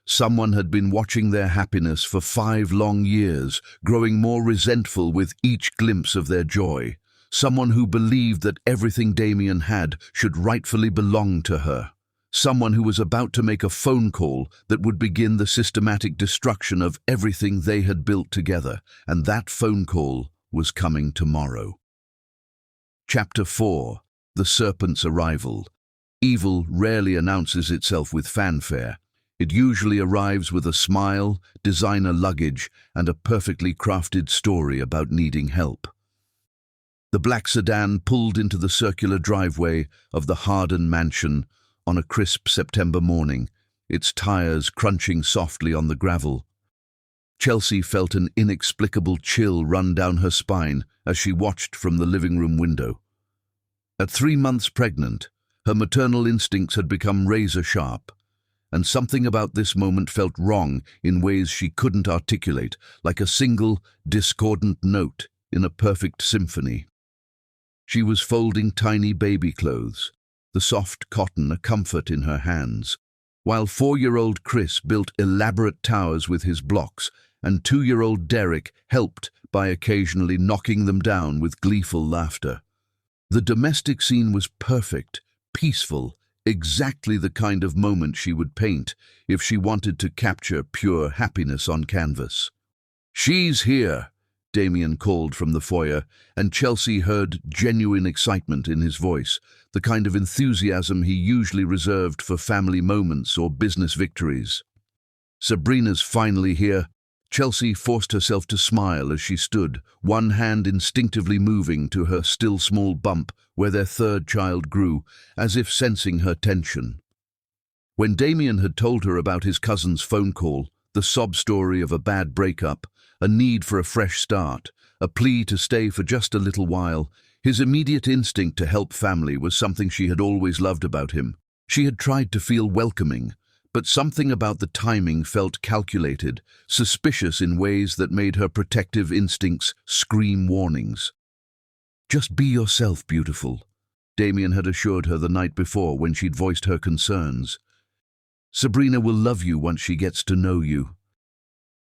Someone had been watching their happiness for 5 long years, growing more resentful with each glimpse of their joy. Someone who believed that everything Damien had should rightfully belong to her. Someone who was about to make a phone call that would begin the systematic destruction of everything they had built together, and that phone call was coming tomorrow. Chapter 4. The Serpent's Arrival. Evil rarely announces itself with fanfare. It usually arrives with a smile, designer luggage, and a perfectly crafted story about needing help. The black sedan pulled into the circular driveway of the Harden mansion on a crisp September morning, its tires crunching softly on the gravel. Chelsea felt an inexplicable chill run down her spine as she watched from the living room window. At 3 months pregnant, her maternal instincts had become razor sharp, and something about this moment felt wrong in ways she couldn't articulate, like a single, discordant note in a perfect symphony. She was folding tiny baby clothes, the soft cotton a comfort in her hands, while 4-year-old Chris built elaborate towers with his blocks, and 2-year-old Derek helped by occasionally knocking them down with gleeful laughter. The domestic scene was perfect, peaceful, exactly the kind of moment she would paint if she wanted to capture pure happiness on canvas. "She's here," Damien called from the foyer, and Chelsea heard genuine excitement in his voice, the kind of enthusiasm he usually reserved for family moments or business victories. "Sabrina's finally here." Chelsea forced herself to smile as she stood, one hand instinctively moving to her still small bump where their 3rd child grew, as if sensing her tension. When Damien had told her about his cousin's phone call, the sob story of a bad breakup, a need for a fresh start, a plea to stay for just a little while, his immediate instinct to help family was something she had always loved about him. She had tried to feel welcoming, but something about the timing felt calculated, suspicious in ways that made her protective instincts scream warnings. "Just be yourself, beautiful," Damien had assured her the night before when she'd voiced her concerns. "Sabrina will love you once she gets to know you.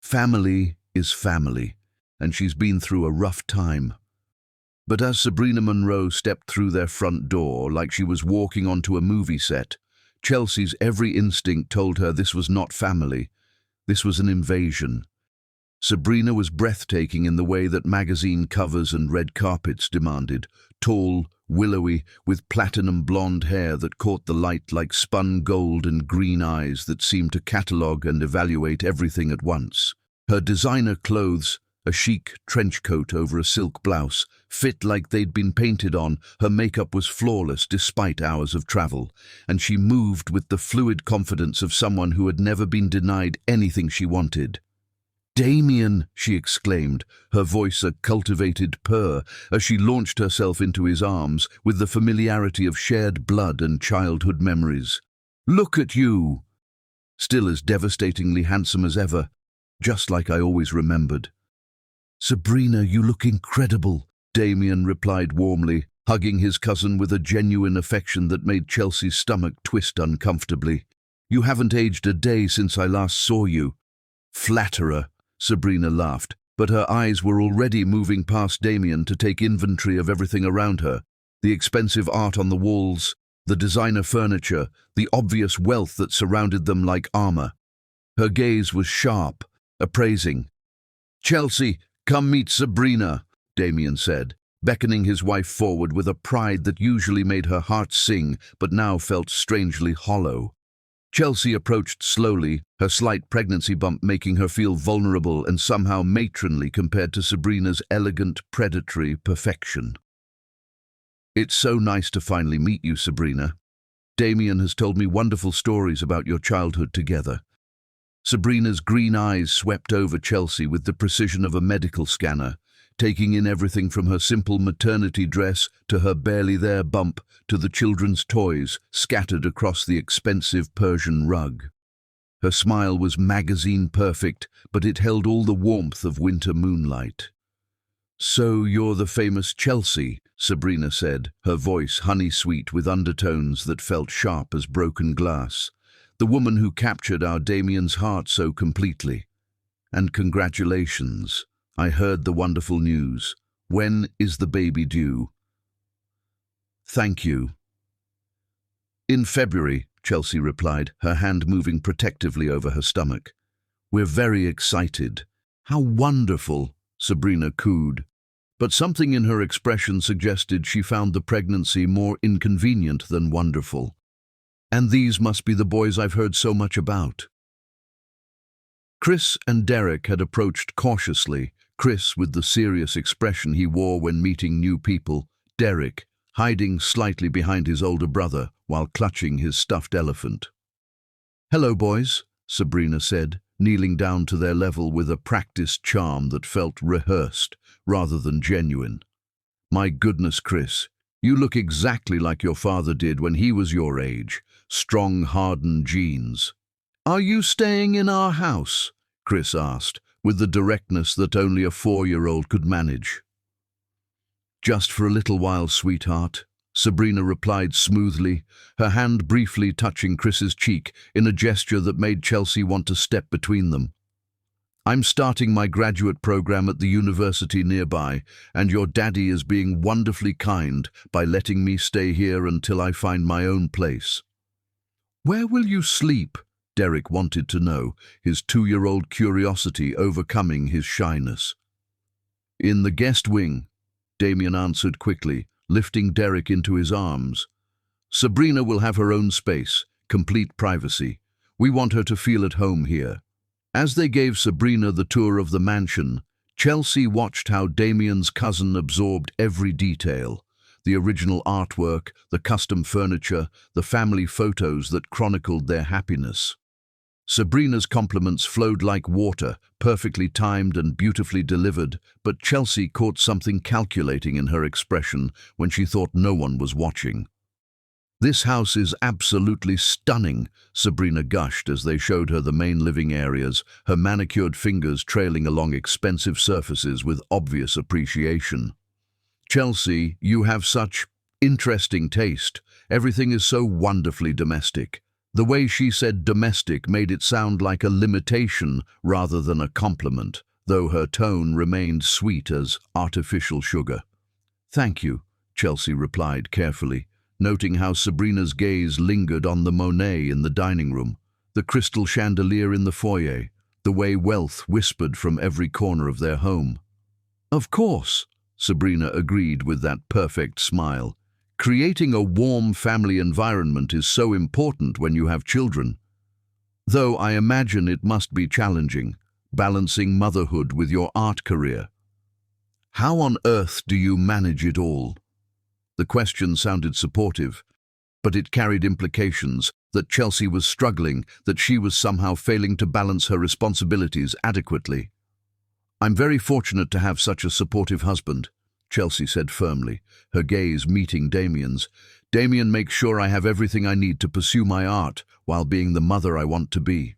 Family is family, and she's been through a rough time." But as Sabrina Monroe stepped through their front door like she was walking onto a movie set, Chelsea's every instinct told her this was not family. This was an invasion. Sabrina was breathtaking in the way that magazine covers and red carpets demanded, tall, willowy, with platinum blonde hair that caught the light like spun gold and green eyes that seemed to catalogue and evaluate everything at once. Her designer clothes, a chic trench coat over a silk blouse, fit like they'd been painted on. Her makeup was flawless despite hours of travel, and she moved with the fluid confidence of someone who had never been denied anything she wanted. "Damien!" she exclaimed, her voice a cultivated purr, as she launched herself into his arms with the familiarity of shared blood and childhood memories. "Look at you!" Still as devastatingly handsome as ever, just like I always remembered. "Sabrina, you look incredible," Damien replied warmly, hugging his cousin with a genuine affection that made Chelsea's stomach twist uncomfortably. "You haven't aged a day since I last saw you." "Flatterer," Sabrina laughed, but her eyes were already moving past Damien to take inventory of everything around her, the expensive art on the walls, the designer furniture, the obvious wealth that surrounded them like armor. Her gaze was sharp, appraising. "Chelsea, come meet Sabrina," Damien said, beckoning his wife forward with a pride that usually made her heart sing but now felt strangely hollow. Chelsea approached slowly, her slight pregnancy bump making her feel vulnerable and somehow matronly compared to Sabrina's elegant, predatory perfection. "It's so nice to finally meet you, Sabrina. Damien has told me wonderful stories about your childhood together." Sabrina's green eyes swept over Chelsea with the precision of a medical scanner, taking in everything from her simple maternity dress to her barely there bump to the children's toys scattered across the expensive Persian rug. Her smile was magazine perfect, but it held all the warmth of winter moonlight. "So you're the famous Chelsea," Sabrina said, her voice honey-sweet with undertones that felt sharp as broken glass. "The woman who captured our Damien's heart so completely. And congratulations. I heard the wonderful news. When is the baby due?" "Thank you." "In February," Chelsea replied, her hand moving protectively over her stomach. "We're very excited." "How wonderful," Sabrina cooed. But something in her expression suggested she found the pregnancy more inconvenient than wonderful. "And these must be the boys I've heard so much about." Chris and Derek had approached cautiously, Chris with the serious expression he wore when meeting new people, Derek hiding slightly behind his older brother while clutching his stuffed elephant. "Hello, boys," Sabrina said, kneeling down to their level with a practiced charm that felt rehearsed rather than genuine. "My goodness, Chris, you look exactly like your father did when he was your age. Strong, hardened genes." "Are you staying in our house?" Chris asked, with the directness that only a 4-year-old could manage. "Just for a little while, sweetheart," Sabrina replied smoothly, her hand briefly touching Chris's cheek in a gesture that made Chelsea want to step between them. "I'm starting my graduate program at the university nearby, and your daddy is being wonderfully kind by letting me stay here until I find my own place." "Where will you sleep?" Derek wanted to know, his 2-year-old curiosity overcoming his shyness. "In the guest wing," Damien answered quickly, lifting Derek into his arms. "Sabrina will have her own space, complete privacy. We want her to feel at home here." As they gave Sabrina the tour of the mansion, Chelsea watched how Damien's cousin absorbed every detail. The original artwork, the custom furniture, the family photos that chronicled their happiness. Sabrina's compliments flowed like water, perfectly timed and beautifully delivered, but Chelsea caught something calculating in her expression when she thought no one was watching. "This house is absolutely stunning," Sabrina gushed as they showed her the main living areas, her manicured fingers trailing along expensive surfaces with obvious appreciation. "Chelsea, you have such interesting taste. Everything is so wonderfully domestic." The way she said domestic made it sound like a limitation rather than a compliment, though her tone remained sweet as artificial sugar. "Thank you," Chelsea replied carefully, noting how Sabrina's gaze lingered on the Monet in the dining room, the crystal chandelier in the foyer, the way wealth whispered from every corner of their home. "Of course," Sabrina agreed with that perfect smile. "Creating a warm family environment is so important when you have children. Though I imagine it must be challenging, balancing motherhood with your art career. How on earth do you manage it all?" The question sounded supportive, but it carried implications that Chelsea was struggling, that she was somehow failing to balance her responsibilities adequately. "I'm very fortunate to have such a supportive husband," Chelsea said firmly, her gaze meeting Damien's. "Damien makes sure I have everything I need to pursue my art while being the mother I want to be."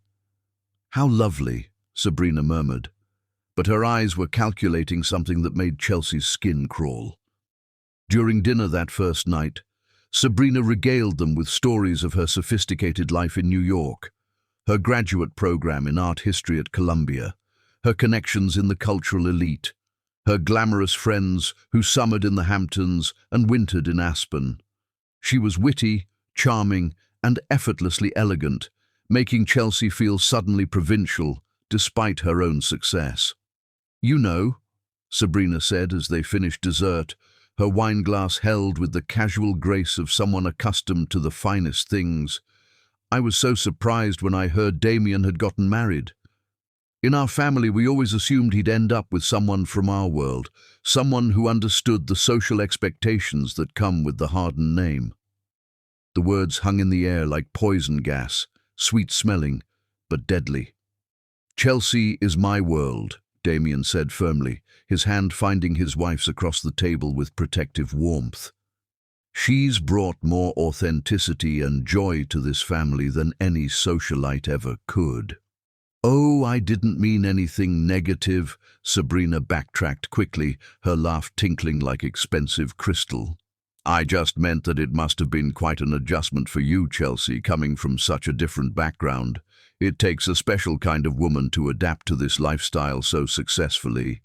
"How lovely," Sabrina murmured, but her eyes were calculating something that made Chelsea's skin crawl. During dinner that first night, Sabrina regaled them with stories of her sophisticated life in New York, her graduate program in art history at Columbia, her connections in the cultural elite, her glamorous friends who summered in the Hamptons and wintered in Aspen. She was witty, charming, and effortlessly elegant, making Chelsea feel suddenly provincial despite her own success. "You know," Sabrina said as they finished dessert, her wineglass held with the casual grace of someone accustomed to the finest things, I was so surprised when I heard Damien had gotten married. In our family, we always assumed he'd end up with someone from our world, someone who understood the social expectations that come with the Harden name." The words hung in the air like poison gas, sweet-smelling, but deadly. "Chelsea is my world," Damien said firmly, his hand finding his wife's across the table with protective warmth. "She's brought more authenticity and joy to this family than any socialite ever could." "Oh, I didn't mean anything negative," Sabrina backtracked quickly, her laugh tinkling like expensive crystal. "I just meant that it must have been quite an adjustment for you, Chelsea, coming from such a different background. It takes a special kind of woman to adapt to this lifestyle so successfully."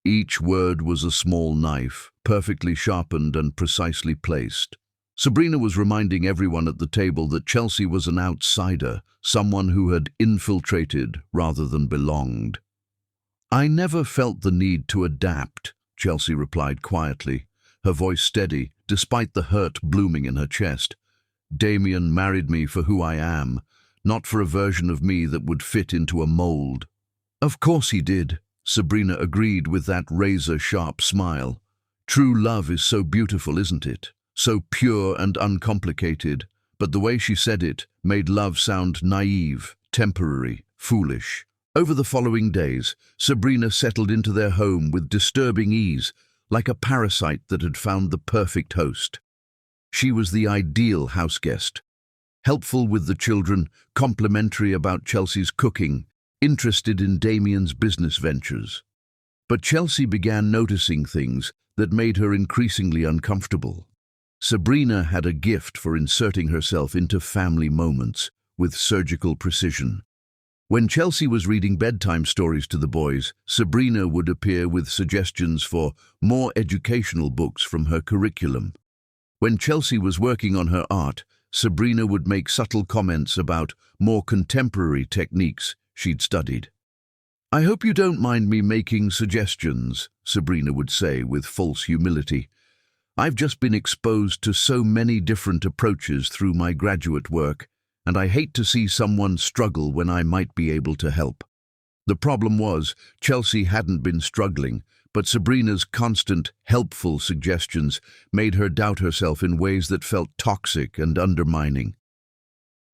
Each word was a small knife, perfectly sharpened and precisely placed. Sabrina was reminding everyone at the table that Chelsea was an outsider, someone who had infiltrated rather than belonged. "I never felt the need to adapt," Chelsea replied quietly, her voice steady, despite the hurt blooming in her chest. "Damien married me for who I am, not for a version of me that would fit into a mold." "Of course he did," Sabrina agreed with that razor-sharp smile. "True love is so beautiful, isn't it? So pure and uncomplicated." But the way she said it made love sound naive, temporary, foolish. Over the following days, Sabrina settled into their home with disturbing ease, like a parasite that had found the perfect host. She was the ideal houseguest, helpful with the children, complimentary about Chelsea's cooking, interested in Damien's business ventures. But Chelsea began noticing things that made her increasingly uncomfortable. Sabrina had a gift for inserting herself into family moments with surgical precision. When Chelsea was reading bedtime stories to the boys, Sabrina would appear with suggestions for more educational books from her curriculum. When Chelsea was working on her art, Sabrina would make subtle comments about more contemporary techniques she'd studied. "I hope you don't mind me making suggestions," Sabrina would say with false humility. "I've just been exposed to so many different approaches through my graduate work, and I hate to see someone struggle when I might be able to help." The problem was, Chelsea hadn't been struggling, but Sabrina's constant, helpful suggestions made her doubt herself in ways that felt toxic and undermining.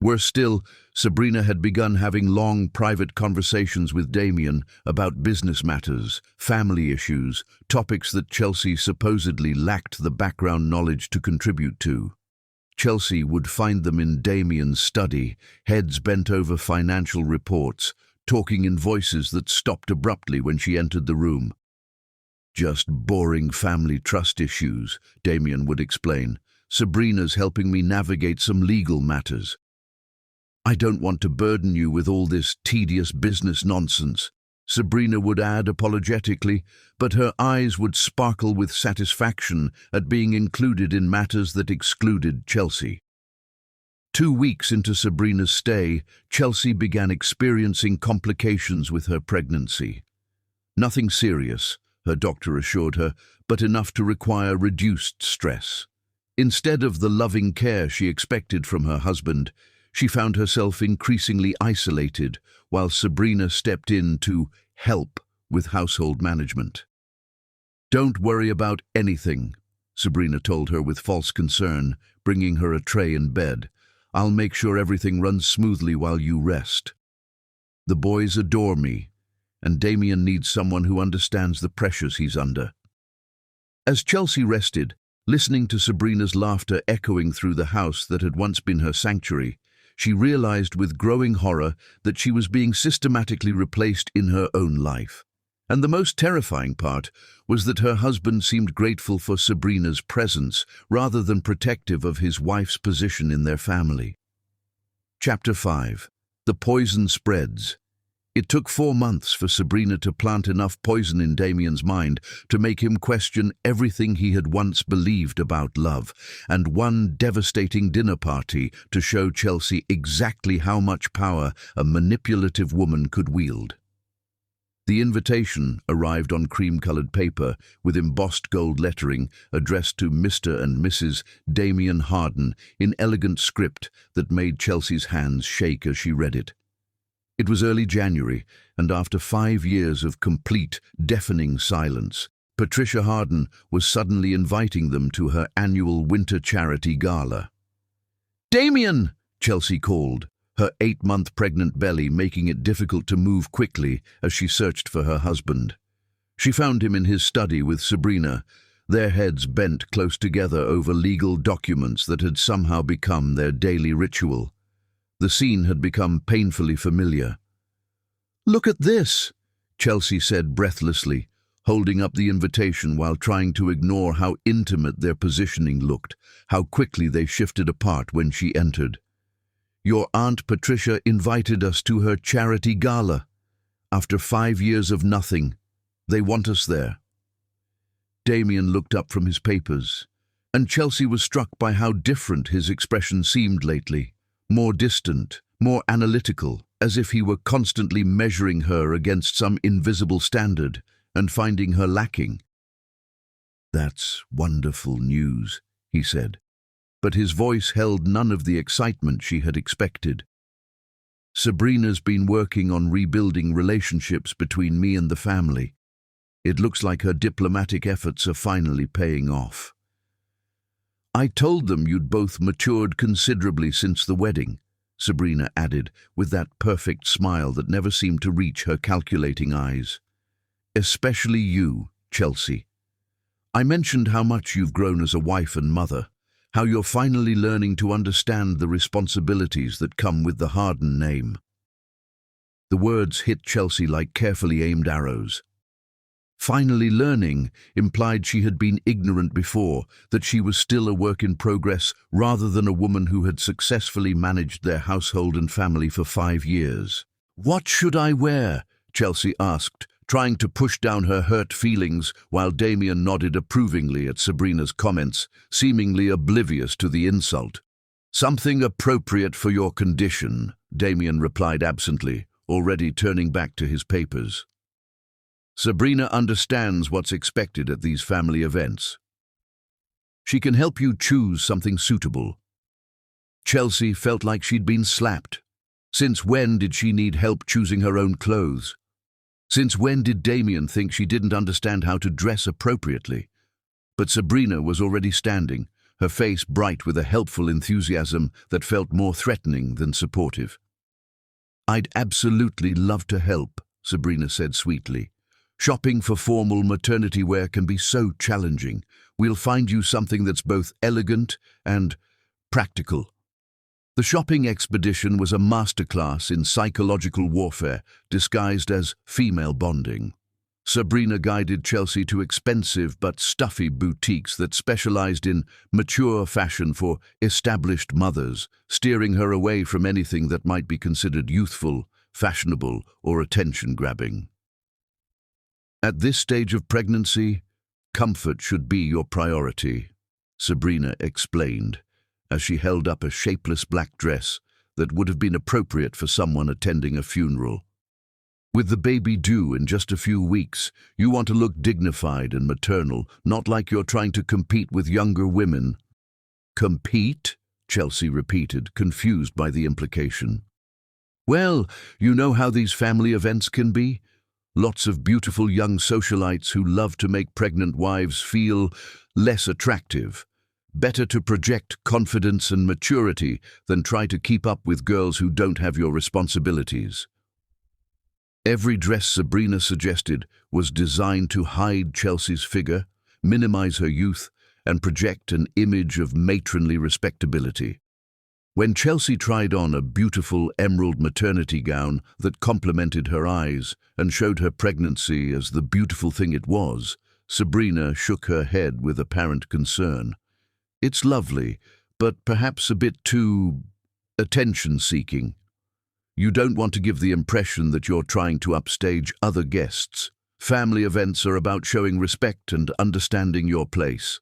Worse still, Sabrina had begun having long, private conversations with Damien about business matters, family issues, topics that Chelsea supposedly lacked the background knowledge to contribute to. Chelsea would find them in Damien's study, heads bent over financial reports, talking in voices that stopped abruptly when she entered the room. "Just boring family trust issues," Damien would explain. "Sabrina's helping me navigate some legal matters." "I don't want to burden you with all this tedious business nonsense," Sabrina would add apologetically, but her eyes would sparkle with satisfaction at being included in matters that excluded Chelsea. 2 weeks into Sabrina's stay, Chelsea began experiencing complications with her pregnancy. Nothing serious, her doctor assured her, but enough to require reduced stress. Instead of the loving care she expected from her husband, she found herself increasingly isolated while Sabrina stepped in to help with household management. "Don't worry about anything," Sabrina told her with false concern, bringing her a tray in bed. "I'll make sure everything runs smoothly while you rest. The boys adore me, and Damien needs someone who understands the pressures he's under." As Chelsea rested, listening to Sabrina's laughter echoing through the house that had once been her sanctuary, she realized with growing horror that she was being systematically replaced in her own life. And the most terrifying part was that her husband seemed grateful for Sabrina's presence rather than protective of his wife's position in their family. Chapter 5. The Poison Spreads. It took 4 months for Sabrina to plant enough poison in Damien's mind to make him question everything he had once believed about love, and one devastating dinner party to show Chelsea exactly how much power a manipulative woman could wield. The invitation arrived on cream-colored paper with embossed gold lettering addressed to Mr. and Mrs. Damien Harden in elegant script that made Chelsea's hands shake as she read it. It was early January, and after 5 years of complete, deafening silence, Patricia Harden was suddenly inviting them to her annual winter charity gala. "Damien!" Chelsea called, her 8-month pregnant belly making it difficult to move quickly as she searched for her husband. She found him in his study with Sabrina, their heads bent close together over legal documents that had somehow become their daily ritual. The scene had become painfully familiar. "Look at this," Chelsea said breathlessly, holding up the invitation while trying to ignore how intimate their positioning looked, how quickly they shifted apart when she entered. "Your Aunt Patricia invited us to her charity gala. After 5 years of nothing, they want us there." Damien looked up from his papers, and Chelsea was struck by how different his expression seemed lately, more distant, more analytical, as if he were constantly measuring her against some invisible standard and finding her lacking. "That's wonderful news," he said, but his voice held none of the excitement she had expected. "Sabrina's been working on rebuilding relationships between me and the family. It looks like her diplomatic efforts are finally paying off. I told them you'd both matured considerably since the wedding," Sabrina added, with that perfect smile that never seemed to reach her calculating eyes. "Especially you, Chelsea. I mentioned how much you've grown as a wife and mother, how you're finally learning to understand the responsibilities that come with the Harden name." The words hit Chelsea like carefully aimed arrows. Finally learning implied she had been ignorant before, that she was still a work in progress rather than a woman who had successfully managed their household and family for 5 years. "What should I wear?" Chelsea asked, trying to push down her hurt feelings while Damien nodded approvingly at Sabrina's comments, seemingly oblivious to the insult. "Something appropriate for your condition," Damien replied absently, already turning back to his papers. "Sabrina understands what's expected at these family events. She can help you choose something suitable." Chelsea felt like she'd been slapped. Since when did she need help choosing her own clothes? Since when did Damien think she didn't understand how to dress appropriately? But Sabrina was already standing, her face bright with a helpful enthusiasm that felt more threatening than supportive. "I'd absolutely love to help," Sabrina said sweetly. "Shopping for formal maternity wear can be so challenging. We'll find you something that's both elegant and practical." The shopping expedition was a masterclass in psychological warfare disguised as female bonding. Sabrina guided Chelsea to expensive but stuffy boutiques that specialized in mature fashion for established mothers, steering her away from anything that might be considered youthful, fashionable, or attention-grabbing. "At this stage of pregnancy, comfort should be your priority," Sabrina explained, as she held up a shapeless black dress that would have been appropriate for someone attending a funeral. "With the baby due in just a few weeks, you want to look dignified and maternal, not like you're trying to compete with younger women." "Compete?" Chelsea repeated, confused by the implication. "Well, you know how these family events can be. Lots of beautiful young socialites who love to make pregnant wives feel less attractive. Better to project confidence and maturity than try to keep up with girls who don't have your responsibilities." Every dress Sabrina suggested was designed to hide Chelsea's figure, minimize her youth, and project an image of matronly respectability. When Chelsea tried on a beautiful emerald maternity gown that complemented her eyes and showed her pregnancy as the beautiful thing it was, Sabrina shook her head with apparent concern. "It's lovely, but perhaps a bit too attention-seeking. You don't want to give the impression that you're trying to upstage other guests. Family events are about showing respect and understanding your place."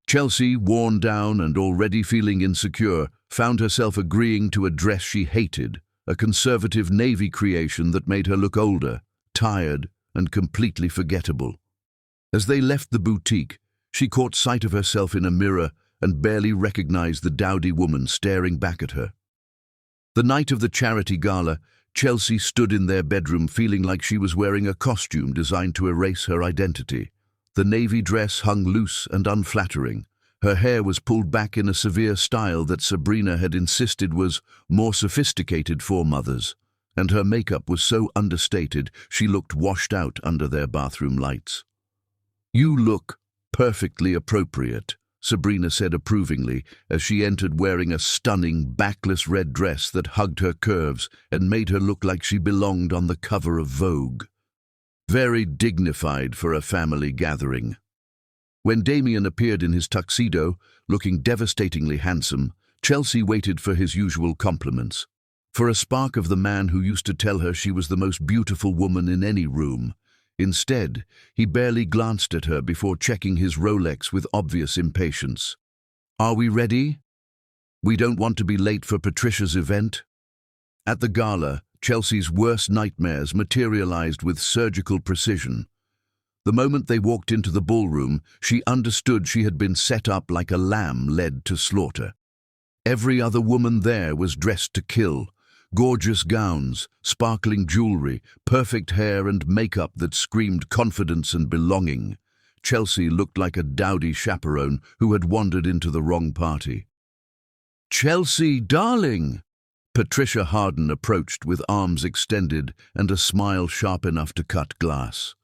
Chelsea, worn down and already feeling insecure, found herself agreeing to a dress she hated, a conservative navy creation that made her look older, tired, and completely forgettable. As they left the boutique, she caught sight of herself in a mirror and barely recognized the dowdy woman staring back at her. The night of the charity gala, Chelsea stood in their bedroom feeling like she was wearing a costume designed to erase her identity. The navy dress hung loose and unflattering. Her hair was pulled back in a severe style that Sabrina had insisted was more sophisticated for mothers, and her makeup was so understated she looked washed out under their bathroom lights. "You look perfectly appropriate," Sabrina said approvingly as she entered wearing a stunning backless red dress that hugged her curves and made her look like she belonged on the cover of Vogue. Very dignified for a family gathering. When Damien appeared in his tuxedo, looking devastatingly handsome, Chelsea waited for his usual compliments. For a spark of the man who used to tell her she was the most beautiful woman in any room. Instead, he barely glanced at her before checking his Rolex with obvious impatience. "Are we ready? We don't want to be late for Patricia's event." At the gala, Chelsea's worst nightmares materialized with surgical precision. The moment they walked into the ballroom, she understood she had been set up like a lamb led to slaughter. Every other woman there was dressed to kill. Gorgeous gowns, sparkling jewelry, perfect hair and makeup that screamed confidence and belonging. Chelsea looked like a dowdy chaperone who had wandered into the wrong party. "Chelsea, darling!" Patricia Harden approached with arms extended and a smile sharp enough to cut glass.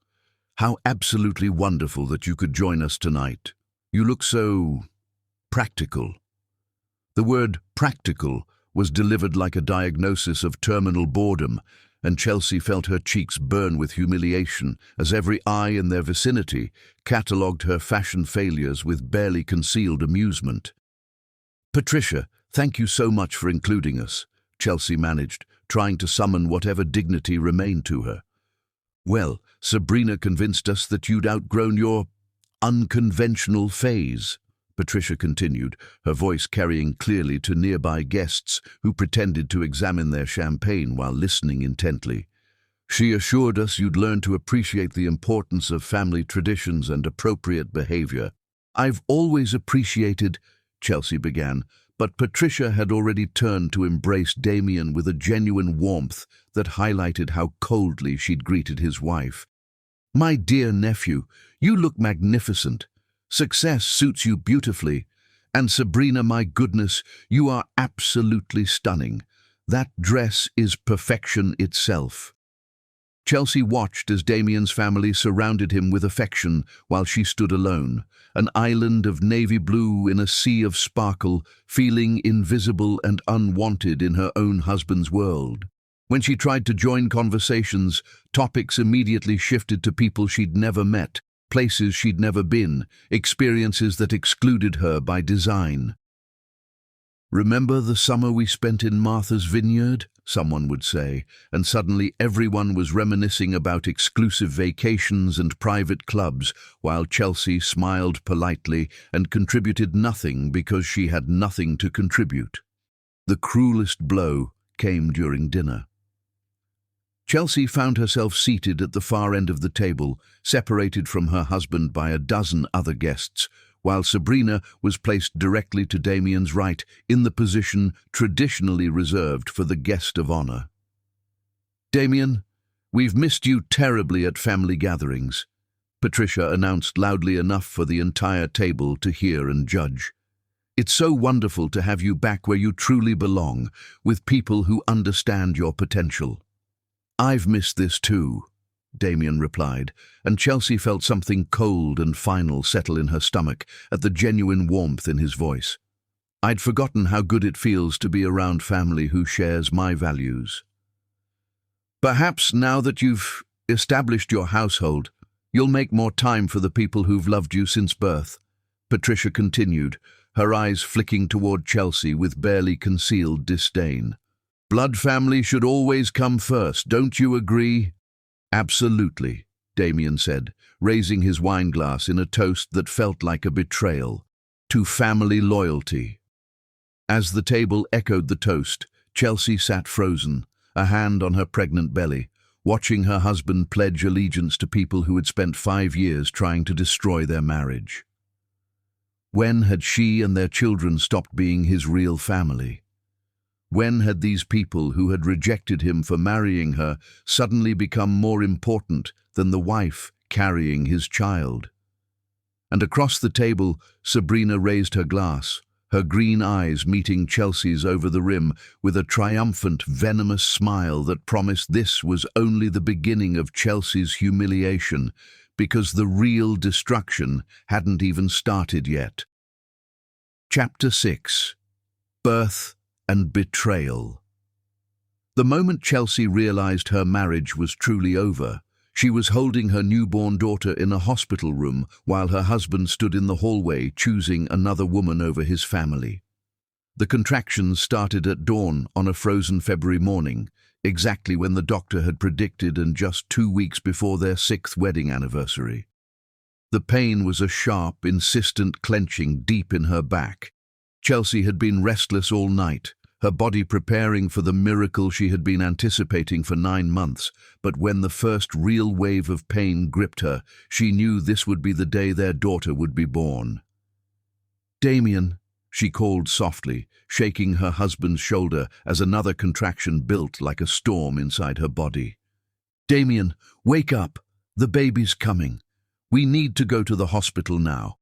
"How absolutely wonderful that you could join us tonight. You look so practical." The word practical was delivered like a diagnosis of terminal boredom, and Chelsea felt her cheeks burn with humiliation as every eye in their vicinity catalogued her fashion failures with barely concealed amusement. "Patricia, thank you so much for including us," Chelsea managed, trying to summon whatever dignity remained to her. "Well, Sabrina convinced us that you'd outgrown your unconventional phase," Patricia continued, her voice carrying clearly to nearby guests who pretended to examine their champagne while listening intently. "She assured us you'd learn to appreciate the importance of family traditions and appropriate behavior." "I've always appreciated," Chelsea began, but Patricia had already turned to embrace Damien with a genuine warmth that highlighted how coldly she'd greeted his wife. "My dear nephew, you look magnificent. Success suits you beautifully. And Sabrina, my goodness, you are absolutely stunning. That dress is perfection itself." Chelsea watched as Damien's family surrounded him with affection while she stood alone, an island of navy blue in a sea of sparkle, feeling invisible and unwanted in her own husband's world. When she tried to join conversations, topics immediately shifted to people she'd never met, places she'd never been, experiences that excluded her by design. "Remember the summer we spent in Martha's Vineyard?" someone would say, and suddenly everyone was reminiscing about exclusive vacations and private clubs, while Chelsea smiled politely and contributed nothing because she had nothing to contribute. The cruelest blow came during dinner. Chelsea found herself seated at the far end of the table, separated from her husband by a dozen other guests, while Sabrina was placed directly to Damien's right in the position traditionally reserved for the guest of honor. "Damien, we've missed you terribly at family gatherings," Patricia announced loudly enough for the entire table to hear and judge. "It's so wonderful to have you back where you truly belong, with people who understand your potential." "I've missed this too," Damien replied, and Chelsea felt something cold and final settle in her stomach at the genuine warmth in his voice. "I'd forgotten how good it feels to be around family who shares my values." "Perhaps now that you've established your household, you'll make more time for the people who've loved you since birth," Patricia continued, her eyes flicking toward Chelsea with barely concealed disdain. "Blood family should always come first, don't you agree?" "Absolutely," Damien said, raising his wineglass in a toast that felt like a betrayal. "To family loyalty." As the table echoed the toast, Chelsea sat frozen, a hand on her pregnant belly, watching her husband pledge allegiance to people who had spent 5 years trying to destroy their marriage. When had she and their children stopped being his real family? When had these people who had rejected him for marrying her suddenly become more important than the wife carrying his child? And across the table, Sabrina raised her glass, her green eyes meeting Chelsea's over the rim with a triumphant, venomous smile that promised this was only the beginning of Chelsea's humiliation, because the real destruction hadn't even started yet. Chapter 6. Birth and Betrayal. The moment Chelsea realized her marriage was truly over, she was holding her newborn daughter in a hospital room while her husband stood in the hallway choosing another woman over his family. The contractions started at dawn on a frozen February morning, exactly when the doctor had predicted, and just 2 weeks before their 6th wedding anniversary. The pain was a sharp, insistent clenching deep in her back. Chelsea had been restless all night, her body preparing for the miracle she had been anticipating for 9 months, but when the first real wave of pain gripped her, she knew this would be the day their daughter would be born. "Damien," she called softly, shaking her husband's shoulder as another contraction built like a storm inside her body. "Damien, wake up. The baby's coming. We need to go to the hospital now."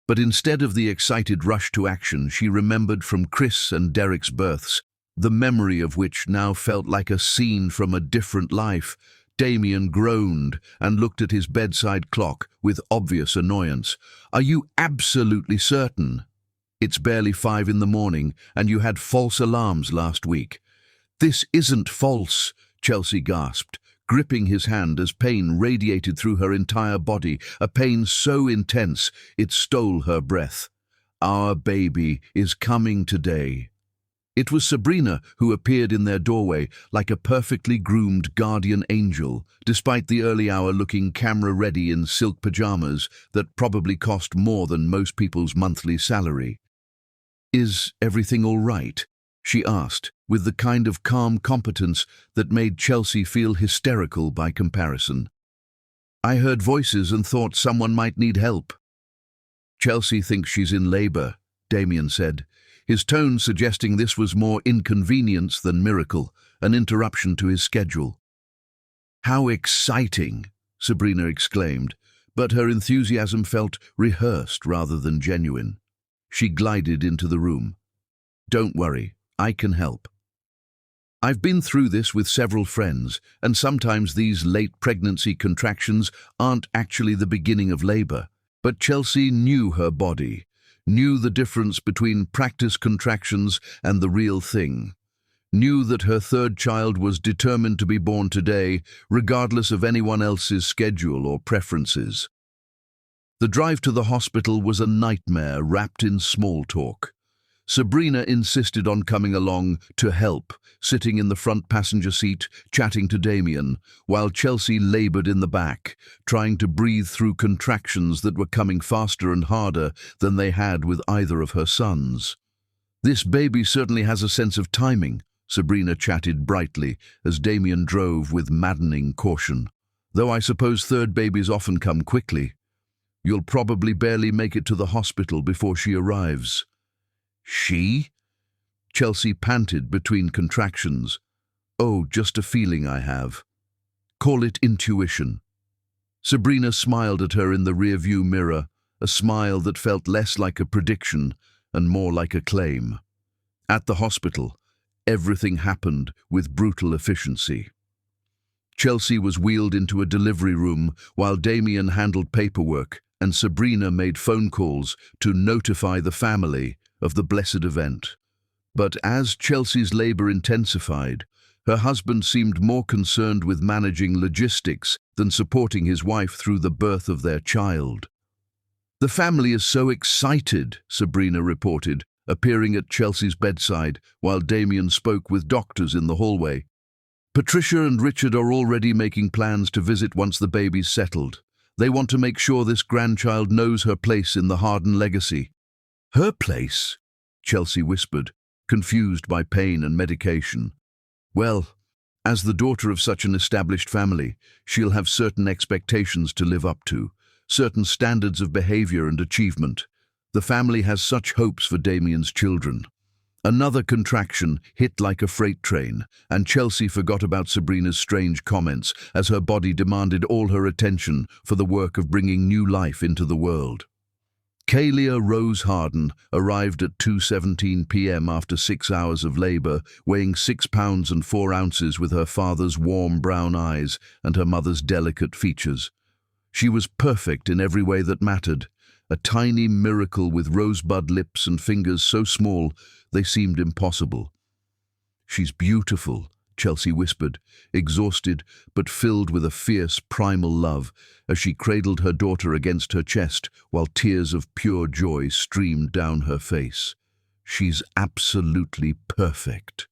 But instead of the excited rush to action she remembered from Chris and Derek's births, the memory of which now felt like a scene from a different life, Damien groaned and looked at his bedside clock with obvious annoyance. "Are you absolutely certain? It's barely 5 in the morning, and you had false alarms last week." "This isn't false," Chelsea gasped, gripping his hand as pain radiated through her entire body, a pain so intense it stole her breath. "Our baby is coming today." It was Sabrina who appeared in their doorway like a perfectly groomed guardian angel, despite the early hour looking camera-ready in silk pajamas that probably cost more than most people's monthly salary. "Is everything all right?" she asked, with the kind of calm competence that made Chelsea feel hysterical by comparison. "I heard voices and thought someone might need help." "Chelsea thinks she's in labor," Damien said, his tone suggesting this was more inconvenience than miracle, an interruption to his schedule. "How exciting!" Sabrina exclaimed, but her enthusiasm felt rehearsed rather than genuine. She glided into the room. "Don't worry, I can help. I've been through this with several friends, and sometimes these late pregnancy contractions aren't actually the beginning of labor." But Chelsea knew her body, knew the difference between practice contractions and the real thing, knew that her 3rd child was determined to be born today, regardless of anyone else's schedule or preferences. The drive to the hospital was a nightmare wrapped in small talk. Sabrina insisted on coming along to help, sitting in the front passenger seat, chatting to Damien, while Chelsea labored in the back, trying to breathe through contractions that were coming faster and harder than they had with either of her sons. "This baby certainly has a sense of timing," Sabrina chatted brightly as Damien drove with maddening caution. "Though I suppose 3rd babies often come quickly. You'll probably barely make it to the hospital before she arrives." "She?" Chelsea panted between contractions. "Oh, just a feeling I have. Call it intuition." Sabrina smiled at her in the rearview mirror, a smile that felt less like a prediction and more like a claim. At the hospital, everything happened with brutal efficiency. Chelsea was wheeled into a delivery room while Damien handled paperwork and Sabrina made phone calls to notify the family of the blessed event. But as Chelsea's labor intensified, her husband seemed more concerned with managing logistics than supporting his wife through the birth of their child. "The family is so excited," Sabrina reported, appearing at Chelsea's bedside while Damien spoke with doctors in the hallway. "Patricia and Richard are already making plans to visit once the baby's settled. They want to make sure this grandchild knows her place in the Harden legacy." "Her place?" Chelsea whispered, confused by pain and medication. "Well, As the daughter of such an established family, she'll have certain expectations to live up to, certain standards of behavior and achievement. The family has such hopes for Damien's children. Another contraction hit like a freight train, and Chelsea forgot about Sabrina's strange comments as her body demanded all her attention for the work of bringing new life into the world. Kalia Rose Harden arrived at 2:17 p.m. after 6 hours of labor, weighing 6 pounds and 4 ounces with her father's warm brown eyes and her mother's delicate features. She was perfect in every way that mattered, a tiny miracle with rosebud lips and fingers so small they seemed impossible. "She's beautiful," Chelsea whispered, exhausted but filled with a fierce primal love as she cradled her daughter against her chest while tears of pure joy streamed down her face. "She's absolutely perfect."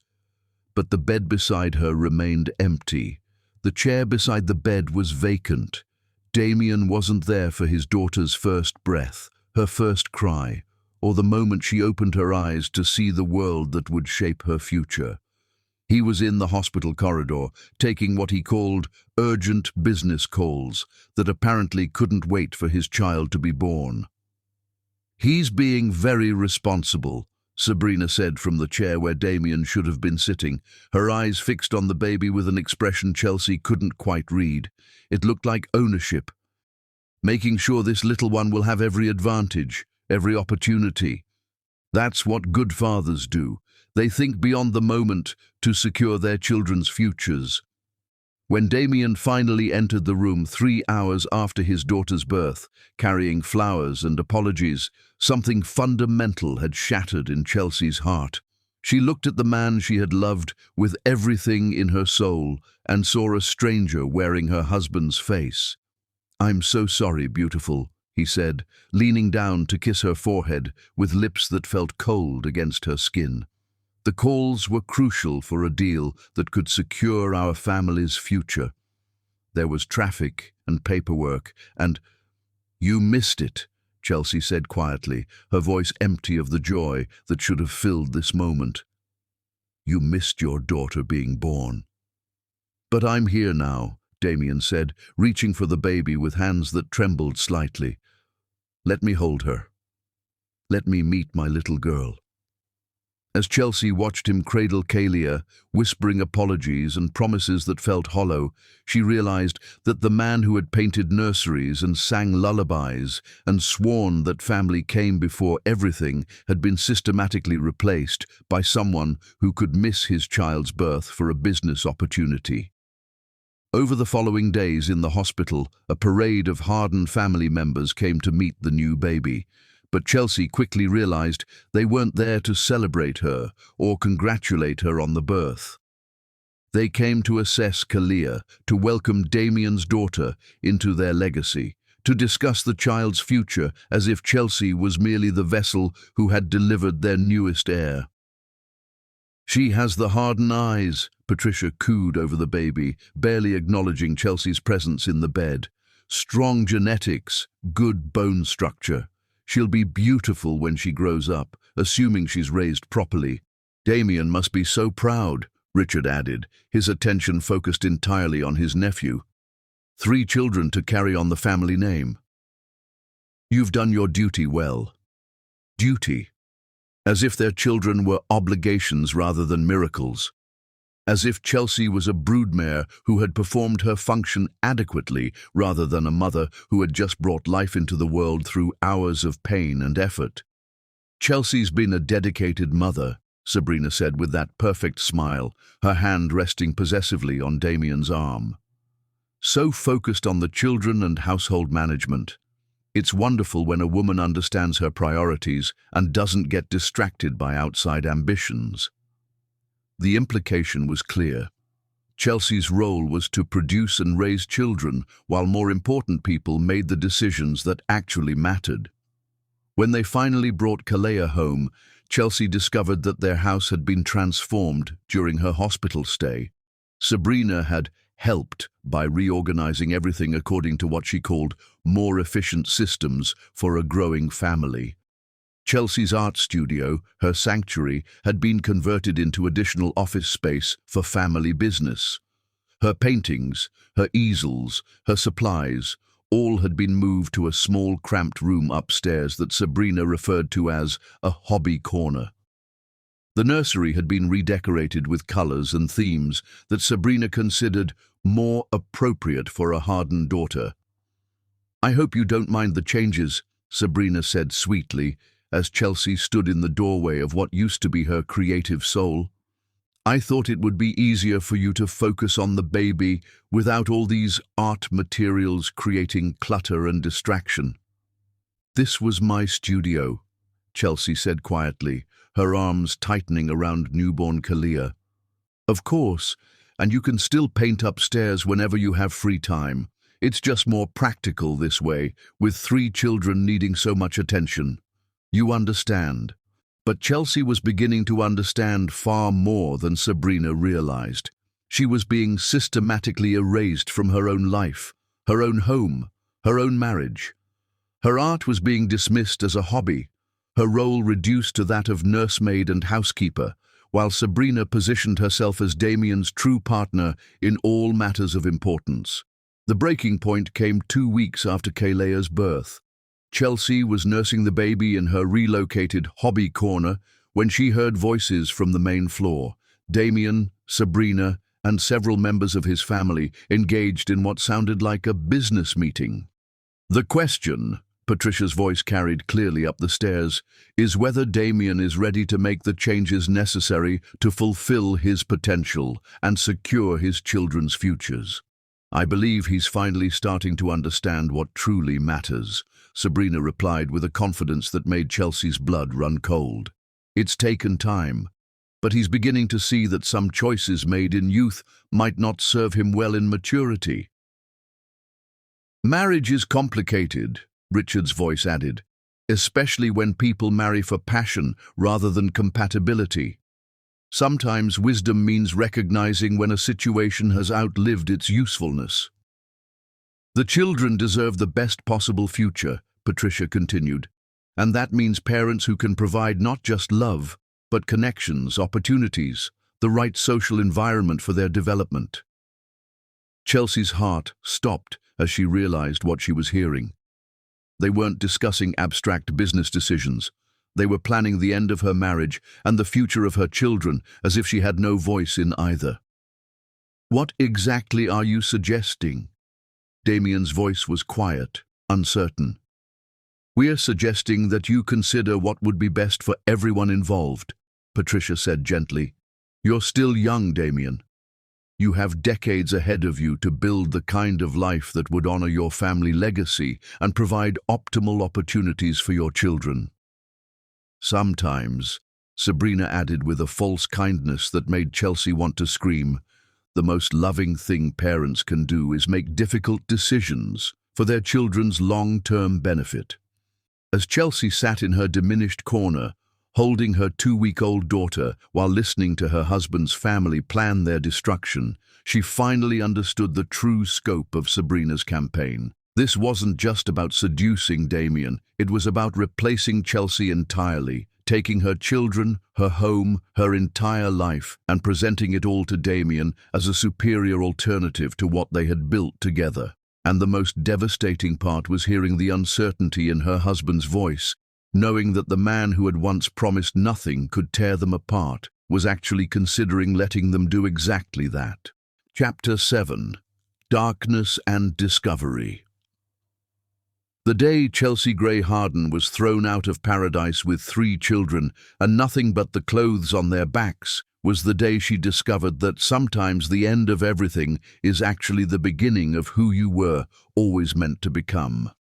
But the bed beside her remained empty. The chair beside the bed was vacant. Damien wasn't there for his daughter's first breath, her first cry, or the moment she opened her eyes to see the world that would shape her future. He was in the hospital corridor, taking what he called urgent business calls that apparently couldn't wait for his child to be born. "He's being very responsible," Sabrina said from the chair where Damien should have been sitting, her eyes fixed on the baby with an expression Chelsea couldn't quite read. It looked like ownership. "Making sure this little one will have every advantage, every opportunity. That's what good fathers do. They think beyond the moment to secure their children's futures." When Damien finally entered the room 3 hours after his daughter's birth, carrying flowers and apologies, something fundamental had shattered in Chelsea's heart. She looked at the man she had loved with everything in her soul and saw a stranger wearing her husband's face. "I'm so sorry, beautiful," he said, leaning down to kiss her forehead with lips that felt cold against her skin. The calls were crucial for a deal that could secure our family's future. There was traffic and paperwork and— "You missed it," Chelsea said quietly, her voice empty of the joy that should have filled this moment. "You missed your daughter being born." "But I'm here now," Damien said, reaching for the baby with hands that trembled slightly. "Let me hold her. Let me meet my little girl." As Chelsea watched him cradle Kalia, whispering apologies and promises that felt hollow, she realized that the man who had painted nurseries and sang lullabies and sworn that family came before everything had been systematically replaced by someone who could miss his child's birth for a business opportunity. Over the following days in the hospital, a parade of hardened family members came to meet the new baby. But Chelsea quickly realized they weren't there to celebrate her or congratulate her on the birth. They came to assess Kalia, to welcome Damien's daughter into their legacy, to discuss the child's future as if Chelsea was merely the vessel who had delivered their newest heir. "She has the Harden eyes," Patricia cooed over the baby, barely acknowledging Chelsea's presence in the bed. "Strong genetics, good bone structure. She'll be beautiful when she grows up, assuming she's raised properly." "Damien must be so proud," Richard added, his attention focused entirely on his nephew. 3 children to carry on the family name. "You've done your duty well." Duty. As if their children were obligations rather than miracles. As if Chelsea was a broodmare who had performed her function adequately rather than a mother who had just brought life into the world through hours of pain and effort. "Chelsea's been a dedicated mother," Sabrina said with that perfect smile, her hand resting possessively on Damien's arm. "So focused on the children and household management. It's wonderful when a woman understands her priorities and doesn't get distracted by outside ambitions." The implication was clear. Chelsea's role was to produce and raise children, while more important people made the decisions that actually mattered. When they finally brought Kalia home, Chelsea discovered that their house had been transformed during her hospital stay. Sabrina had helped by reorganizing everything according to what she called more efficient systems for a growing family. Chelsea's art studio, her sanctuary, had been converted into additional office space for family business. Her paintings, her easels, her supplies, all had been moved to a small cramped room upstairs that Sabrina referred to as a hobby corner. The nursery had been redecorated with colors and themes that Sabrina considered more appropriate for a hardened daughter. "I hope you don't mind the changes," Sabrina said sweetly, as Chelsea stood in the doorway of what used to be her creative soul. "I thought it would be easier for you to focus on the baby without all these art materials creating clutter and distraction." "This was my studio," Chelsea said quietly, her arms tightening around newborn Kalia. "Of course, and you can still paint upstairs whenever you have free time. It's just more practical this way, with 3 children needing so much attention. You understand." But Chelsea was beginning to understand far more than Sabrina realized. She was being systematically erased from her own life, her own home, her own marriage. Her art was being dismissed as a hobby, her role reduced to that of nursemaid and housekeeper, while Sabrina positioned herself as Damien's true partner in all matters of importance. The breaking point came 2 weeks after Kalea's birth. Chelsea was nursing the baby in her relocated hobby corner when she heard voices from the main floor. Damien, Sabrina, and several members of his family engaged in what sounded like a business meeting. "The question," Patricia's voice carried clearly up the stairs, "is whether Damien is ready to make the changes necessary to fulfill his potential and secure his children's futures. I believe he's finally starting to understand what truly matters," Sabrina replied with a confidence that made Chelsea's blood run cold. "It's taken time, but he's beginning to see that some choices made in youth might not serve him well in maturity." "Marriage is complicated," Richard's voice added, "especially when people marry for passion rather than compatibility. Sometimes wisdom means recognizing when a situation has outlived its usefulness." "The children deserve the best possible future," Patricia continued, "and that means parents who can provide not just love, but connections, opportunities, the right social environment for their development." Chelsea's heart stopped as she realized what she was hearing. They weren't discussing abstract business decisions. They were planning the end of her marriage and the future of her children as if she had no voice in either. "What exactly are you suggesting?" Damien's voice was quiet, uncertain. "We're suggesting that you consider what would be best for everyone involved," Patricia said gently. "You're still young, Damien. You have decades ahead of you to build the kind of life that would honor your family legacy and provide optimal opportunities for your children." "Sometimes," Sabrina added with a false kindness that made Chelsea want to scream, "the most loving thing parents can do is make difficult decisions for their children's long-term benefit." As Chelsea sat in her diminished corner, holding her 2-week-old daughter while listening to her husband's family plan their destruction, she finally understood the true scope of Sabrina's campaign. This wasn't just about seducing Damien, it was about replacing Chelsea entirely, taking her children, her home, her entire life, and presenting it all to Damien as a superior alternative to what they had built together. And the most devastating part was hearing the uncertainty in her husband's voice, knowing that the man who had once promised nothing could tear them apart was actually considering letting them do exactly that. Chapter 7. Darkness and Discovery. The day Chelsea Gray Harden was thrown out of paradise with 3 children and nothing but the clothes on their backs was the day she discovered that sometimes the end of everything is actually the beginning of who you were always meant to become.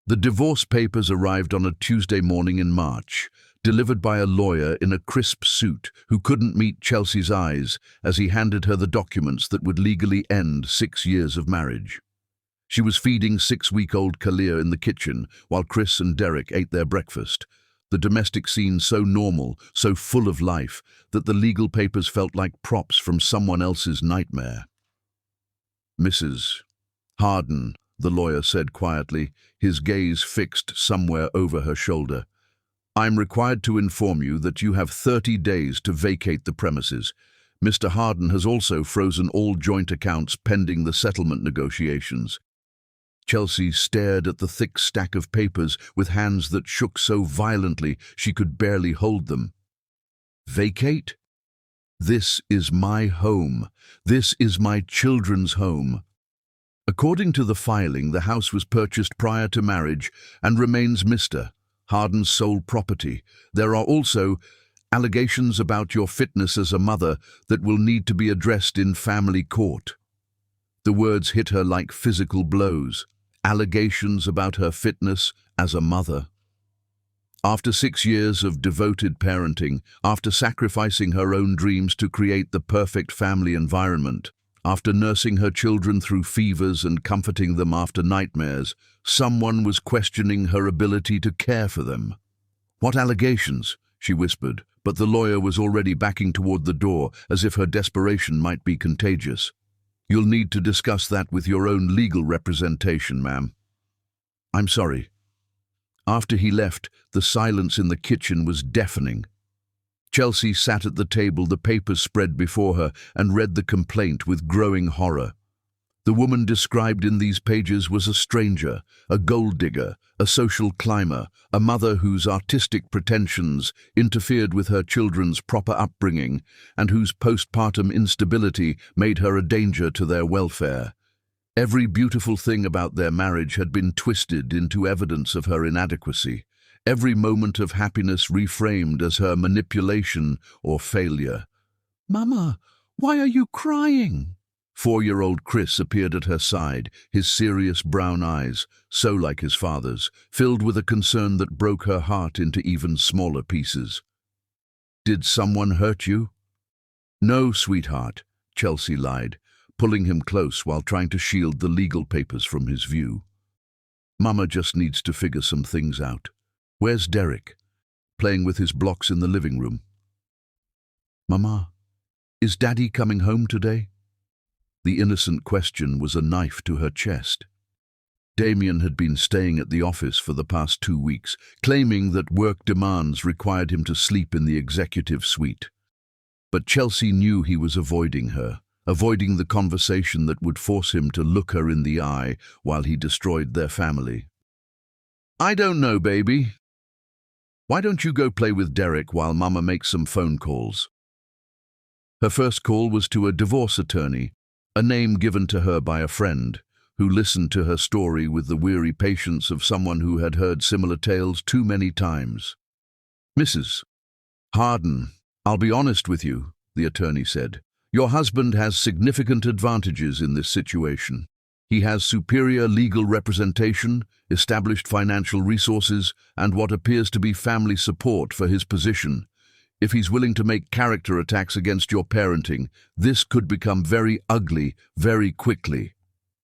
The divorce papers arrived on a Tuesday morning in March, delivered by a lawyer in a crisp suit who couldn't meet Chelsea's eyes as he handed her the documents that would legally end 6 years of marriage. She was feeding 6-week-old Kalia in the kitchen while Chris and Derek ate their breakfast, the domestic scene so normal, so full of life, that the legal papers felt like props from someone else's nightmare. "Mrs. Harden," the lawyer said quietly, his gaze fixed somewhere over her shoulder, "I'm required to inform you that you have 30 days to vacate the premises. Mr. Harden has also frozen all joint accounts pending the settlement negotiations. Chelsea stared at the thick stack of papers with hands that shook so violently she could barely hold them. Vacate? This is my home. This is my children's home. According to the filing, the house was purchased prior to marriage and remains Mr. Harden's sole property. There are also allegations about your fitness as a mother that will need to be addressed in family court. The words hit her like physical blows. Allegations about her fitness as a mother. After 6 years of devoted parenting, after sacrificing her own dreams to create the perfect family environment, after nursing her children through fevers and comforting them after nightmares, someone was questioning her ability to care for them. "What allegations?" she whispered, but the lawyer was already backing toward the door as if her desperation might be contagious. "You'll need to discuss that with your own legal representation, ma'am." "I'm sorry." After he left, the silence in the kitchen was deafening. Chelsea sat at the table, the papers spread before her, and read the complaint with growing horror. The woman described in these pages was a stranger, a gold digger, a social climber, a mother whose artistic pretensions interfered with her children's proper upbringing and whose postpartum instability made her a danger to their welfare. Every beautiful thing about their marriage had been twisted into evidence of her inadequacy, every moment of happiness reframed as her manipulation or failure. "Mama, why are you crying?" 4-year-old Chris appeared at her side, his serious brown eyes, so like his father's, filled with a concern that broke her heart into even smaller pieces. "Did someone hurt you?" "No, sweetheart," Chelsea lied, pulling him close while trying to shield the legal papers from his view. "Mama just needs to figure some things out. Where's Derek?" "Playing with his blocks in the living room." "Mama, is Daddy coming home today?" The innocent question was a knife to her chest. Damien had been staying at the office for the past 2 weeks, claiming that work demands required him to sleep in the executive suite. But Chelsea knew he was avoiding her, avoiding the conversation that would force him to look her in the eye while he destroyed their family. "I don't know, baby. Why don't you go play with Derek while Mama makes some phone calls?" Her first call was to a divorce attorney, a name given to her by a friend, who listened to her story with the weary patience of someone who had heard similar tales too many times. "Mrs. Harden, I'll be honest with you," the attorney said. "Your husband has significant advantages in this situation. He has superior legal representation, established financial resources, and what appears to be family support for his position. If he's willing to make character attacks against your parenting, this could become very ugly very quickly."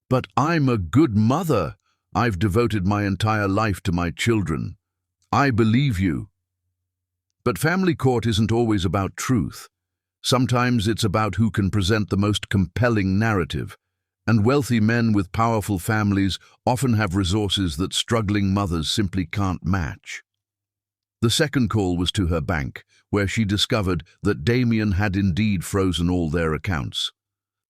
"But I'm a good mother. I've devoted my entire life to my children." "I believe you." But family court isn't always about truth. Sometimes it's about who can present the most compelling narrative. And wealthy men with powerful families often have resources that struggling mothers simply can't match. The second call was to her bank, where she discovered that Damien had indeed frozen all their accounts.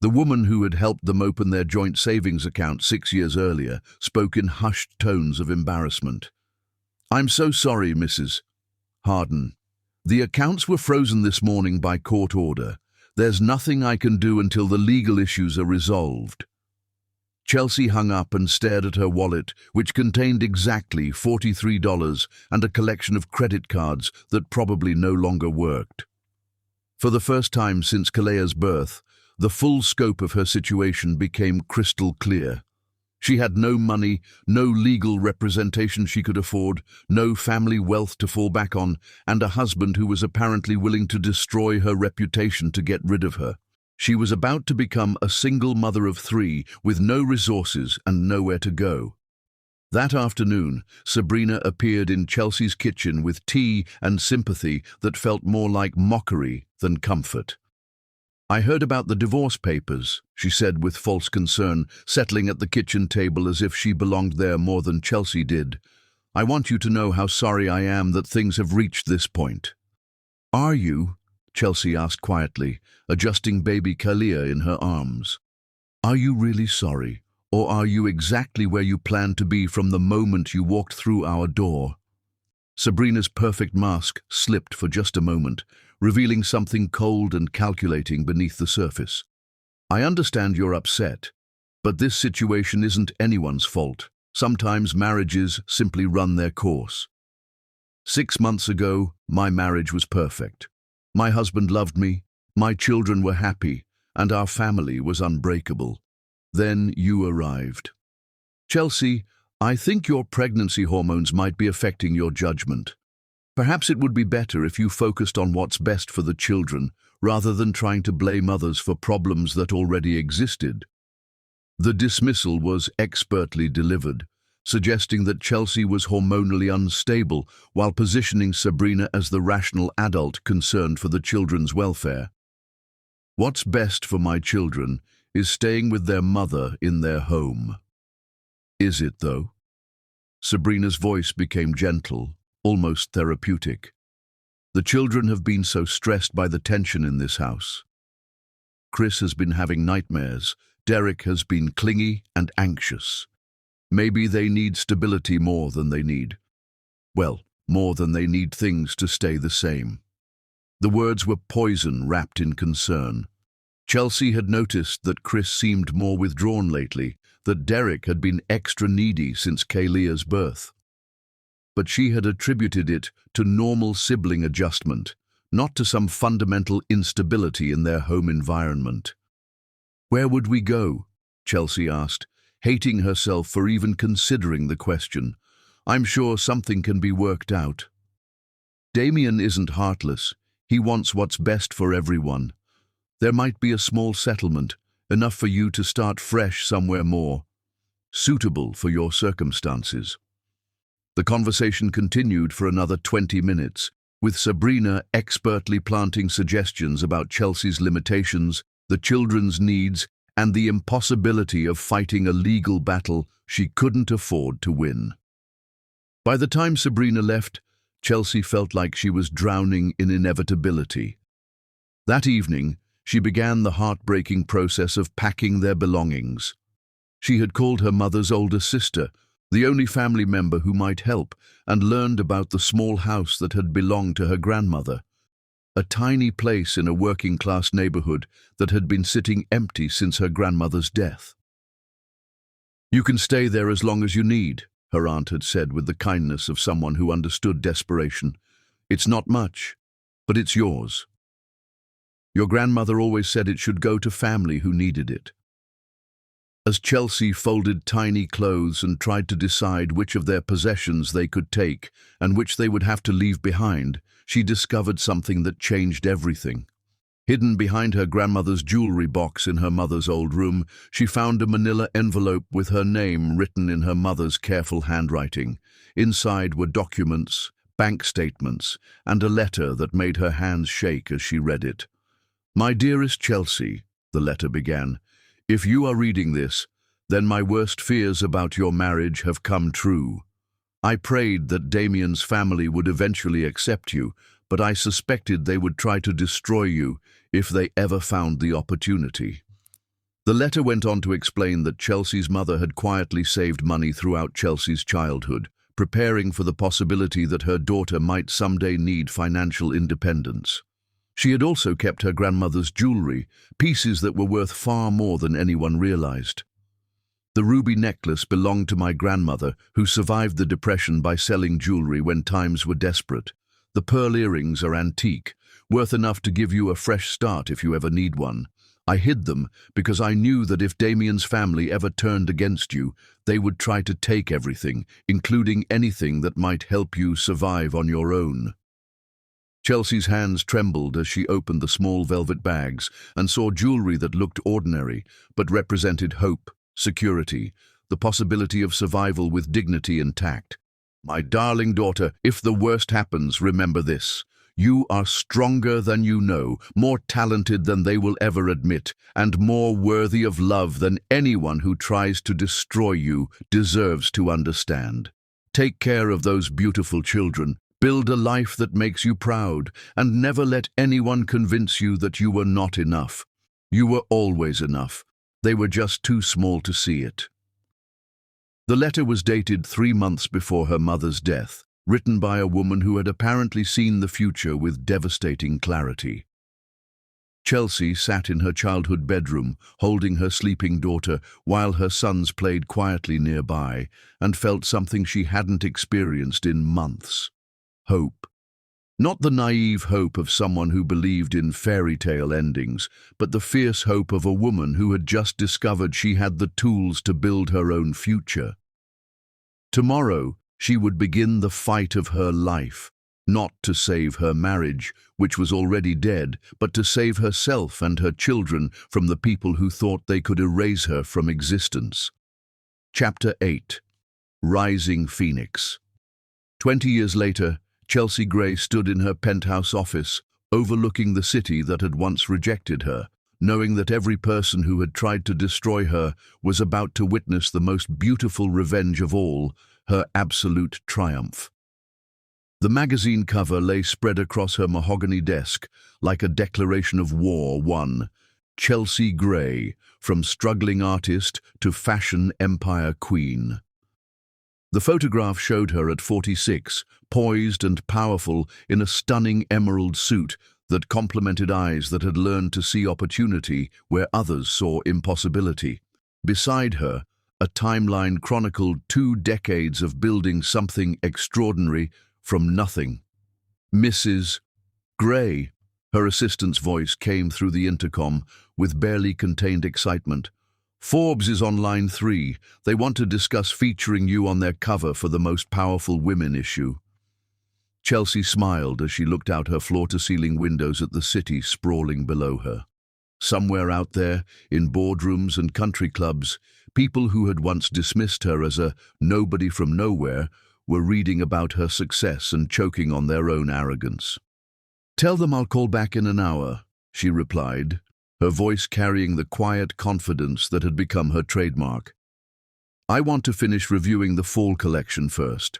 The woman who had helped them open their joint savings account 6 years earlier spoke in hushed tones of embarrassment. "I'm so sorry, Mrs. Harden. The accounts were frozen this morning by court order. There's nothing I can do until the legal issues are resolved." Chelsea hung up and stared at her wallet, which contained exactly $43 and a collection of credit cards that probably no longer worked. For the first time since Kalea's birth, the full scope of her situation became crystal clear. She had no money, no legal representation she could afford, no family wealth to fall back on, and a husband who was apparently willing to destroy her reputation to get rid of her. She was about to become a single mother of 3 with no resources and nowhere to go. That afternoon, Sabrina appeared in Chelsea's kitchen with tea and sympathy that felt more like mockery than comfort. "I heard about the divorce papers," she said with false concern, settling at the kitchen table as if she belonged there more than Chelsea did. "I want you to know how sorry I am that things have reached this point." "Are you?" Chelsea asked quietly, adjusting baby Kalia in her arms. Are you really sorry, or are you exactly where you planned to be from the moment you walked through our door? Sabrina's perfect mask slipped for just a moment, revealing something cold and calculating beneath the surface. I understand you're upset, but this situation isn't anyone's fault. Sometimes marriages simply run their course. 6 months ago, my marriage was perfect. My husband loved me, my children were happy, and our family was unbreakable. Then you arrived. Chelsea, I think your pregnancy hormones might be affecting your judgment. Perhaps it would be better if you focused on what's best for the children, rather than trying to blame others for problems that already existed. The dismissal was expertly delivered, suggesting that Chelsea was hormonally unstable while positioning Sabrina as the rational adult concerned for the children's welfare. What's best for my children is staying with their mother in their home. Is it, though? Sabrina's voice became gentle, almost therapeutic. The children have been so stressed by the tension in this house. Chris has been having nightmares. Derek has been clingy and anxious. Maybe they need stability more than they need. Well, more than they need things to stay the same. The words were poison wrapped in concern. Chelsea had noticed that Chris seemed more withdrawn lately, that Derek had been extra needy since Kalia's birth. But she had attributed it to normal sibling adjustment, not to some fundamental instability in their home environment. Where would we go? Chelsea asked, hating herself for even considering the question. I'm sure something can be worked out. Damien isn't heartless. He wants what's best for everyone. There might be a small settlement, enough for you to start fresh somewhere more suitable for your circumstances. The conversation continued for another 20 minutes, with Sabrina expertly planting suggestions about Chelsea's limitations, the children's needs, and the impossibility of fighting a legal battle she couldn't afford to win. By the time Sabrina left, Chelsea felt like she was drowning in inevitability. That evening, she began the heartbreaking process of packing their belongings. She had called her mother's older sister, the only family member who might help, and learned about the small house that had belonged to her grandmother. A tiny place in a working-class neighborhood that had been sitting empty since her grandmother's death. You can stay there as long as you need, her aunt had said with the kindness of someone who understood desperation. It's not much, but it's yours. Your grandmother always said it should go to family who needed it. As Chelsea folded tiny clothes and tried to decide which of their possessions they could take and which they would have to leave behind, she discovered something that changed everything. Hidden behind her grandmother's jewelry box in her mother's old room, she found a manila envelope with her name written in her mother's careful handwriting. Inside were documents, bank statements, and a letter that made her hands shake as she read it. My dearest Chelsea, the letter began, if you are reading this, then my worst fears about your marriage have come true. I prayed that Damien's family would eventually accept you, but I suspected they would try to destroy you if they ever found the opportunity. The letter went on to explain that Chelsea's mother had quietly saved money throughout Chelsea's childhood, preparing for the possibility that her daughter might someday need financial independence. She had also kept her grandmother's jewelry, pieces that were worth far more than anyone realized. The ruby necklace belonged to my grandmother, who survived the Depression by selling jewelry when times were desperate. The pearl earrings are antique, worth enough to give you a fresh start if you ever need one. I hid them because I knew that if Damien's family ever turned against you, they would try to take everything, including anything that might help you survive on your own. Chelsea's hands trembled as she opened the small velvet bags and saw jewelry that looked ordinary but represented hope, security, the possibility of survival with dignity and tact. My darling daughter, if the worst happens, remember this. You are stronger than you know, more talented than they will ever admit, and more worthy of love than anyone who tries to destroy you deserves to understand. Take care of those beautiful children, Build a life that makes you proud, and never let anyone convince you that you were not enough. You were always enough. They were just too small to see it. The letter was dated 3 months before her mother's death, written by a woman who had apparently seen the future with devastating clarity. Chelsea sat in her childhood bedroom, holding her sleeping daughter while her sons played quietly nearby, and felt something she hadn't experienced in months. Hope. Not the naive hope of someone who believed in fairy tale endings, but the fierce hope of a woman who had just discovered she had the tools to build her own future. Tomorrow, she would begin the fight of her life, not to save her marriage, which was already dead, but to save herself and her children from the people who thought they could erase her from existence. Chapter 8. Rising Phoenix. 20 years later, Chelsea Gray stood in her penthouse office, overlooking the city that had once rejected her, knowing that every person who had tried to destroy her was about to witness the most beautiful revenge of all, her absolute triumph. The magazine cover lay spread across her mahogany desk like a declaration of war won. Chelsea Gray, from struggling artist to fashion empire queen. The photograph showed her at 46, poised and powerful in a stunning emerald suit that complemented eyes that had learned to see opportunity where others saw impossibility. Beside her, a timeline chronicled 2 decades of building something extraordinary from nothing. Mrs. Gray, her assistant's voice came through the intercom with barely contained excitement. Forbes is on line 3. They want to discuss featuring you on their cover for the Most Powerful Women issue. Chelsea smiled as she looked out her floor-to-ceiling windows at the city sprawling below her. Somewhere out there, in boardrooms and country clubs, people who had once dismissed her as a nobody from nowhere were reading about her success and choking on their own arrogance. "Tell them I'll call back in an hour," she replied, her voice carrying the quiet confidence that had become her trademark. "I want to finish reviewing the fall collection first."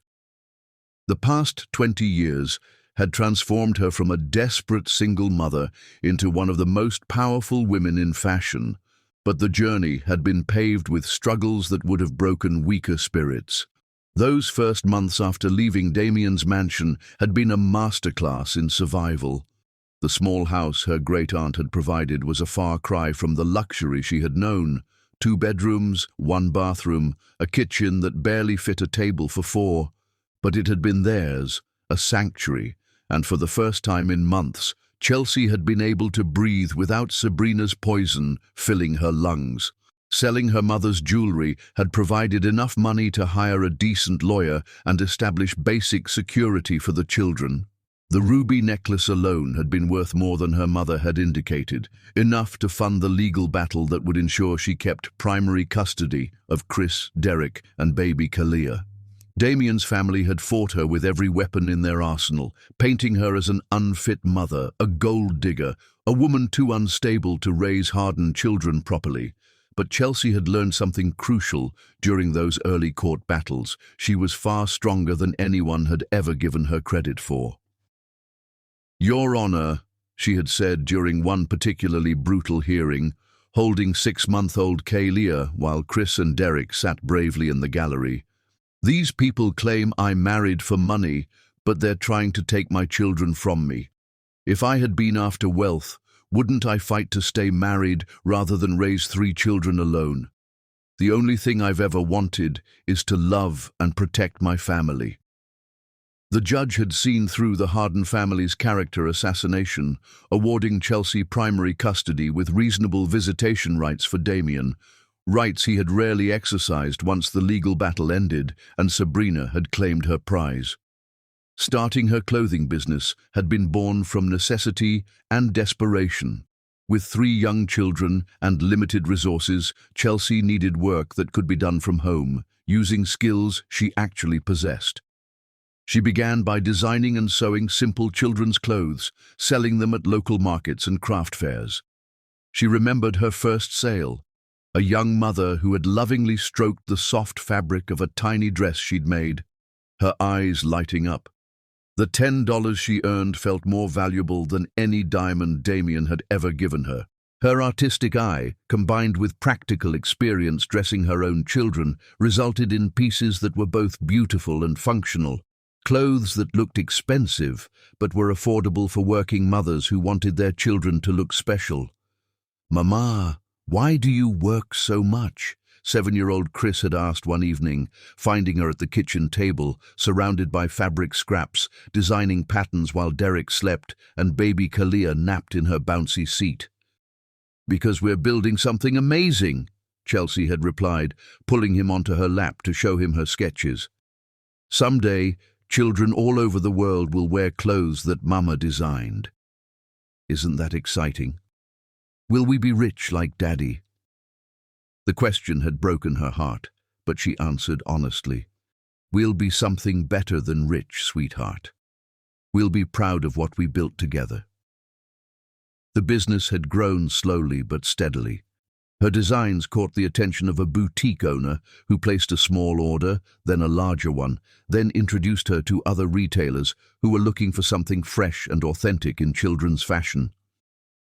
The past 20 years had transformed her from a desperate single mother into one of the most powerful women in fashion, but the journey had been paved with struggles that would have broken weaker spirits. Those first months after leaving Damien's mansion had been a masterclass in survival. The small house her great-aunt had provided was a far cry from the luxury she had known. 2 bedrooms, 1 bathroom, a kitchen that barely fit a table for 4. But it had been theirs, a sanctuary, and for the first time in months, Chelsea had been able to breathe without Sabrina's poison filling her lungs. Selling her mother's jewelry had provided enough money to hire a decent lawyer and establish basic security for the children. The ruby necklace alone had been worth more than her mother had indicated, enough to fund the legal battle that would ensure she kept primary custody of Chris, Derek, and baby Kalia. Damien's family had fought her with every weapon in their arsenal, painting her as an unfit mother, a gold digger, a woman too unstable to raise hardened children properly. But Chelsea had learned something crucial during those early court battles. She was far stronger than anyone had ever given her credit for. "Your Honor," she had said during one particularly brutal hearing, holding 6-month-old Kalia while Chris and Derek sat bravely in the gallery. "These people claim I married for money, but they're trying to take my children from me. If I had been after wealth, wouldn't I fight to stay married rather than raise 3 children alone? The only thing I've ever wanted is to love and protect my family." The judge had seen through the Harden family's character assassination, awarding Chelsea primary custody with reasonable visitation rights for Damien, rights he had rarely exercised once the legal battle ended and Sabrina had claimed her prize. Starting her clothing business had been born from necessity and desperation. With 3 young children and limited resources, Chelsea needed work that could be done from home, using skills she actually possessed. She began by designing and sewing simple children's clothes, selling them at local markets and craft fairs. She remembered her first sale, a young mother who had lovingly stroked the soft fabric of a tiny dress she'd made, her eyes lighting up. The $10 she earned felt more valuable than any diamond Damien had ever given her. Her artistic eye, combined with practical experience dressing her own children, resulted in pieces that were both beautiful and functional. Clothes that looked expensive, but were affordable for working mothers who wanted their children to look special. "Mama, why do you work so much?" 7-year-old Chris had asked one evening, finding her at the kitchen table, surrounded by fabric scraps, designing patterns while Derek slept and baby Kalia napped in her bouncy seat. "Because we're building something amazing," Chelsea had replied, pulling him onto her lap to show him her sketches. "Someday, children all over the world will wear clothes that Mama designed. Isn't that exciting? Will we be rich like Daddy?" The question had broken her heart, but she answered honestly, "We'll be something better than rich, sweetheart. We'll be proud of what we built together." The business had grown slowly but steadily. Her designs caught the attention of a boutique owner who placed a small order, then a larger one, then introduced her to other retailers who were looking for something fresh and authentic in children's fashion.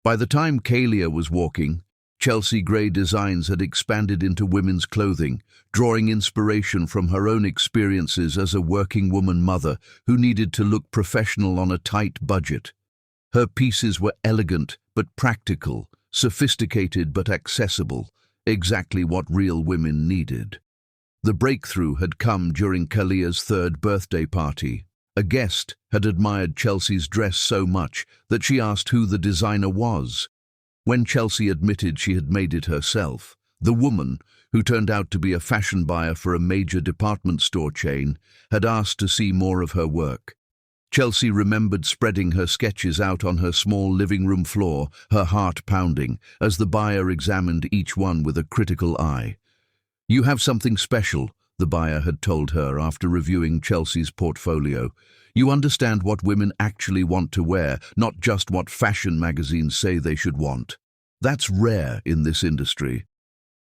By the time Kalia was walking, Chelsea Gray Designs had expanded into women's clothing, drawing inspiration from her own experiences as a working woman mother who needed to look professional on a tight budget. Her pieces were elegant but practical, sophisticated but accessible, exactly what real women needed. The breakthrough had come during Kalia's 3rd birthday party. A guest had admired Chelsea's dress so much that she asked who the designer was. When Chelsea admitted she had made it herself, the woman, who turned out to be a fashion buyer for a major department store chain, had asked to see more of her work. Chelsea remembered spreading her sketches out on her small living room floor, her heart pounding, as the buyer examined each one with a critical eye. "You have something special," the buyer had told her after reviewing Chelsea's portfolio. "You understand what women actually want to wear, not just what fashion magazines say they should want. That's rare in this industry."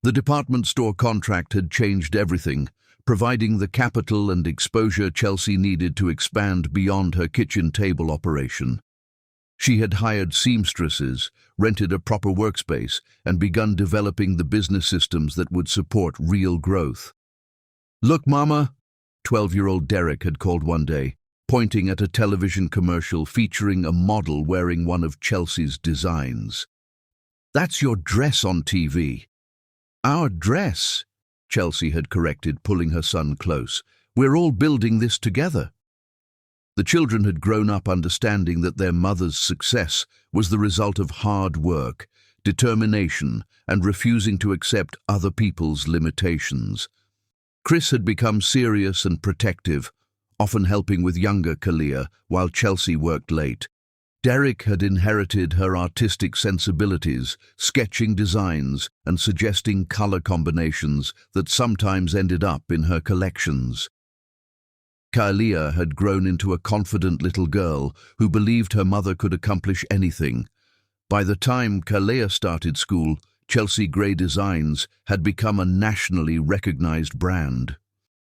The department store contract had changed everything, providing the capital and exposure Chelsea needed to expand beyond her kitchen table operation. She had hired seamstresses, rented a proper workspace, and begun developing the business systems that would support real growth. "Look, Mama," 12-year-old Derek had called one day, pointing at a television commercial featuring a model wearing one of Chelsea's designs. "That's your dress on TV." "Our dress," Chelsea had corrected, pulling her son close. "We're all building this together." The children had grown up understanding that their mother's success was the result of hard work, determination, and refusing to accept other people's limitations. Chris had become serious and protective, often helping with younger Kalia while Chelsea worked late. Derek had inherited her artistic sensibilities, sketching designs and suggesting color combinations that sometimes ended up in her collections. Kalia had grown into a confident little girl who believed her mother could accomplish anything. By the time Kalia started school, Chelsea Gray Designs had become a nationally recognized brand.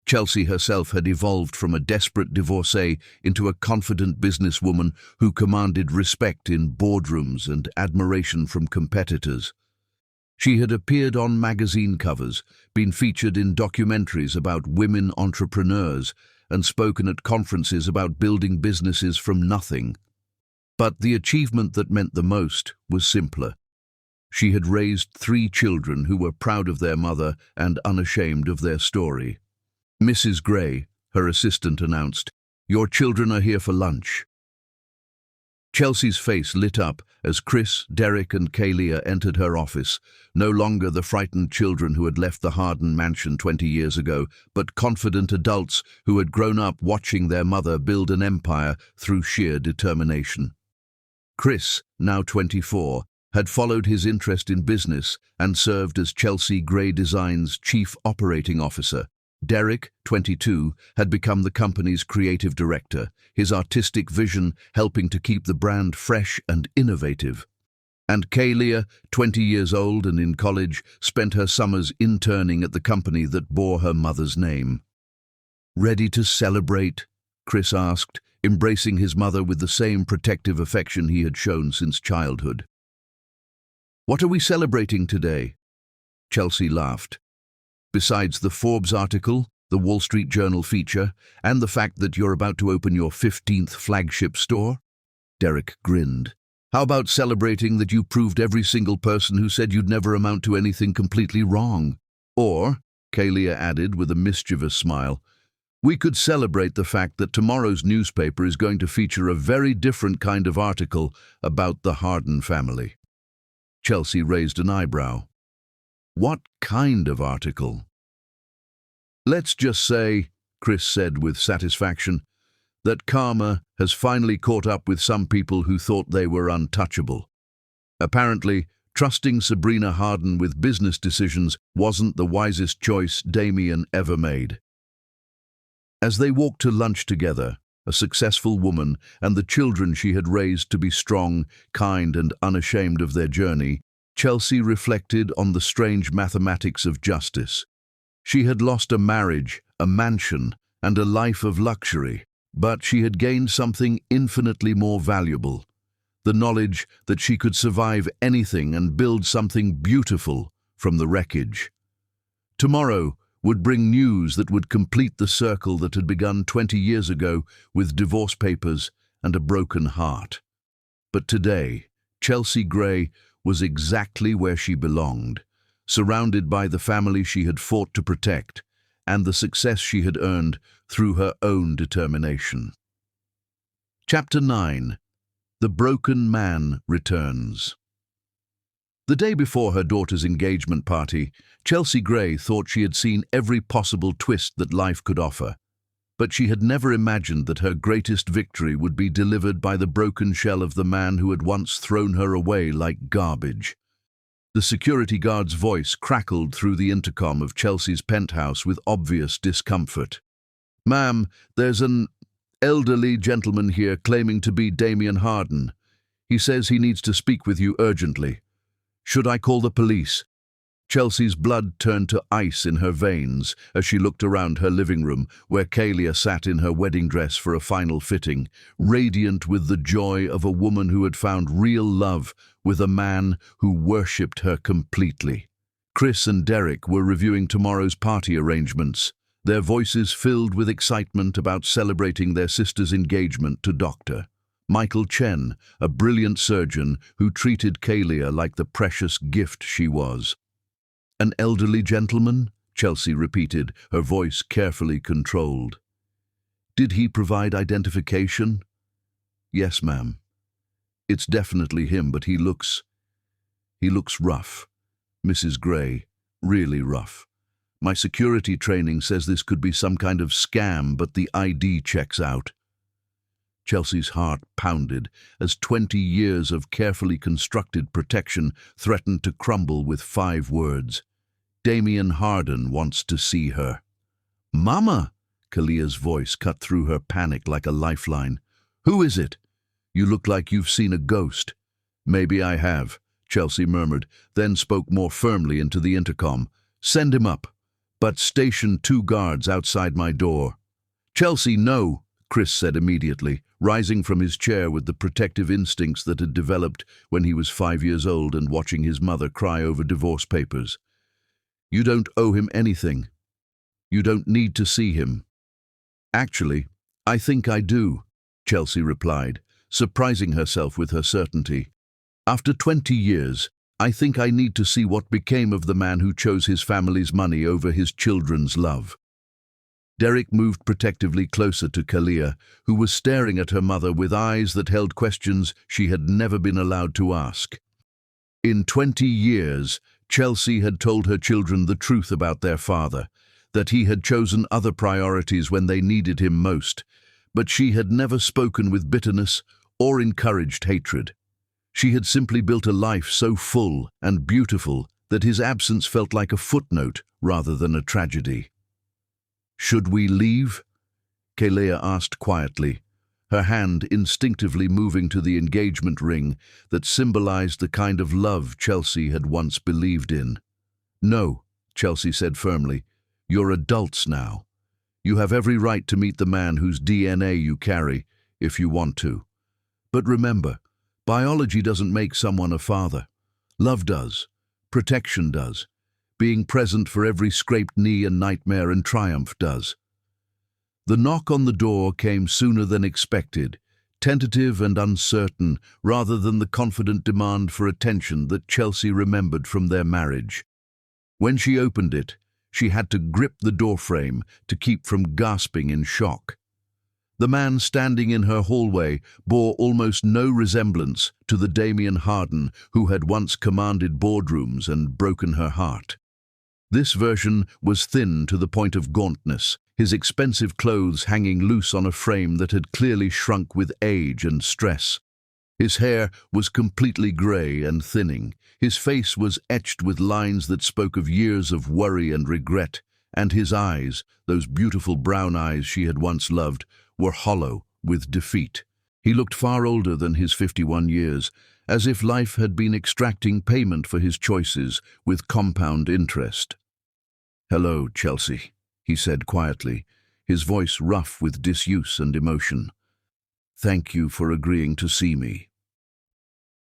Chelsea herself had evolved from a desperate divorcee into a confident businesswoman who commanded respect in boardrooms and admiration from competitors. She had appeared on magazine covers, been featured in documentaries about women entrepreneurs, and spoken at conferences about building businesses from nothing. But the achievement that meant the most was simpler. She had raised 3 children who were proud of their mother and unashamed of their story. "Mrs. Gray," her assistant announced, "your children are here for lunch." Chelsea's face lit up as Chris, Derek and Kalia entered her office, no longer the frightened children who had left the Harden mansion 20 years ago, but confident adults who had grown up watching their mother build an empire through sheer determination. Chris, now 24, had followed his interest in business and served as Chelsea Gray Designs' chief operating officer. Derek, 22, had become the company's creative director, his artistic vision helping to keep the brand fresh and innovative. And Kalia, 20 years old and in college, spent her summers interning at the company that bore her mother's name. "Ready to celebrate?" Chris asked, embracing his mother with the same protective affection he had shown since childhood. "What are we celebrating today?" Chelsea laughed. "Besides the Forbes article, the Wall Street Journal feature, and the fact that you're about to open your 15th flagship store?" Derek grinned. "How about celebrating that you proved every single person who said you'd never amount to anything completely wrong? Or," Kalia added with a mischievous smile, "we could celebrate the fact that tomorrow's newspaper is going to feature a very different kind of article about the Harden family." Chelsea raised an eyebrow. "What kind of article?" "Let's just say," Chris said with satisfaction, "that karma has finally caught up with some people who thought they were untouchable. Apparently, trusting Sabrina Harden with business decisions wasn't the wisest choice Damien ever made." As they walked to lunch together, a successful woman and the children she had raised to be strong, kind, and unashamed of their journey, Chelsea reflected on the strange mathematics of justice. She had lost a marriage, a mansion, and a life of luxury, but she had gained something infinitely more valuable: the knowledge that she could survive anything and build something beautiful from the wreckage. Tomorrow would bring news that would complete the circle that had begun 20 years ago with divorce papers and a broken heart. But today, Chelsea Gray was exactly where she belonged, surrounded by the family she had fought to protect and the success she had earned through her own determination. Chapter 9. The Broken Man Returns. The day before her daughter's engagement party, Chelsea Gray thought she had seen every possible twist that life could offer, but she had never imagined that her greatest victory would be delivered by the broken shell of the man who had once thrown her away like garbage. The security guard's voice crackled through the intercom of Chelsea's penthouse with obvious discomfort. "Ma'am, there's an elderly gentleman here claiming to be Damien Harden. He says he needs to speak with you urgently. Should I call the police?" Chelsea's blood turned to ice in her veins as she looked around her living room, where Kalia sat in her wedding dress for a final fitting, radiant with the joy of a woman who had found real love with a man who worshipped her completely. Chris and Derek were reviewing tomorrow's party arrangements, their voices filled with excitement about celebrating their sister's engagement to Dr. Michael Chen, a brilliant surgeon who treated Kalia like the precious gift she was. "An elderly gentleman?" Chelsea repeated, her voice carefully controlled. "Did he provide identification?" "Yes, ma'am. It's definitely him, but he looks rough. Mrs. Gray, really rough. My security training says this could be some kind of scam, but the ID checks out." Chelsea's heart pounded as 20 years of carefully constructed protection threatened to crumble with 5 words. "Damien Harden wants to see her." "Mama!" Kalia's voice cut through her panic like a lifeline. "Who is it? You look like you've seen a ghost." "Maybe I have," Chelsea murmured, then spoke more firmly into the intercom. "Send him up, but station 2 guards outside my door." "Chelsea, no," Chris said immediately, rising from his chair with the protective instincts that had developed when he was 5 years old and watching his mother cry over divorce papers. "You don't owe him anything. You don't need to see him." "Actually, I think I do," Chelsea replied, surprising herself with her certainty. "After 20 years, I think I need to see what became of the man who chose his family's money over his children's love." Derek moved protectively closer to Kalia, who was staring at her mother with eyes that held questions she had never been allowed to ask. In 20 years, Chelsea had told her children the truth about their father, that he had chosen other priorities when they needed him most, but she had never spoken with bitterness or encouraged hatred. She had simply built a life so full and beautiful that his absence felt like a footnote rather than a tragedy. "Should we leave?" Kalia asked quietly, her hand instinctively moving to the engagement ring that symbolized the kind of love Chelsea had once believed in. "No," Chelsea said firmly. "You're adults now. You have every right to meet the man whose DNA you carry, if you want to. But remember, biology doesn't make someone a father. Love does. Protection does. Being present for every scraped knee and nightmare and triumph does. The knock on the door came sooner than expected, tentative and uncertain, rather than the confident demand for attention that Chelsea remembered from their marriage. When she opened it, she had to grip the doorframe to keep from gasping in shock. The man standing in her hallway bore almost no resemblance to the Damien Harden who had once commanded boardrooms and broken her heart. This version was thin to the point of gauntness, his expensive clothes hanging loose on a frame that had clearly shrunk with age and stress. His hair was completely grey and thinning. His face was etched with lines that spoke of years of worry and regret, and his eyes, those beautiful brown eyes she had once loved, were hollow with defeat. He looked far older than his 51 years, as if life had been extracting payment for his choices with compound interest. "Hello, Chelsea," he said quietly, his voice rough with disuse and emotion. "Thank you for agreeing to see me."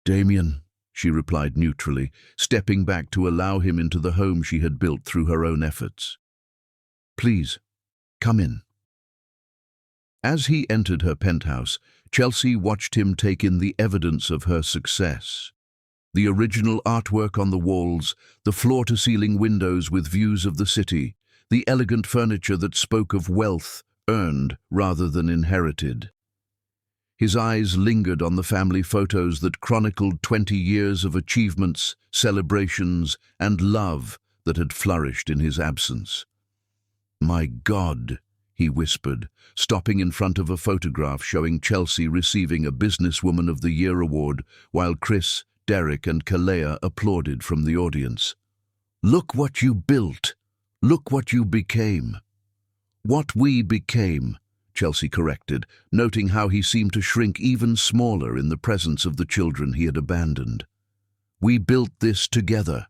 "Damien," she replied neutrally, stepping back to allow him into the home she had built through her own efforts. "Please, come in." As he entered her penthouse, Chelsea watched him take in the evidence of her success. The original artwork on the walls, the floor-to-ceiling windows with views of the city, the elegant furniture that spoke of wealth earned rather than inherited. His eyes lingered on the family photos that chronicled 20 years of achievements, celebrations, and love that had flourished in his absence. "My God," he whispered, stopping in front of a photograph showing Chelsea receiving a Businesswoman of the Year award, while Chris, Derek, and Kalea applauded from the audience. "Look what you built. Look what you became." "What we became," Chelsea corrected, noting how he seemed to shrink even smaller in the presence of the children he had abandoned. "We built this together."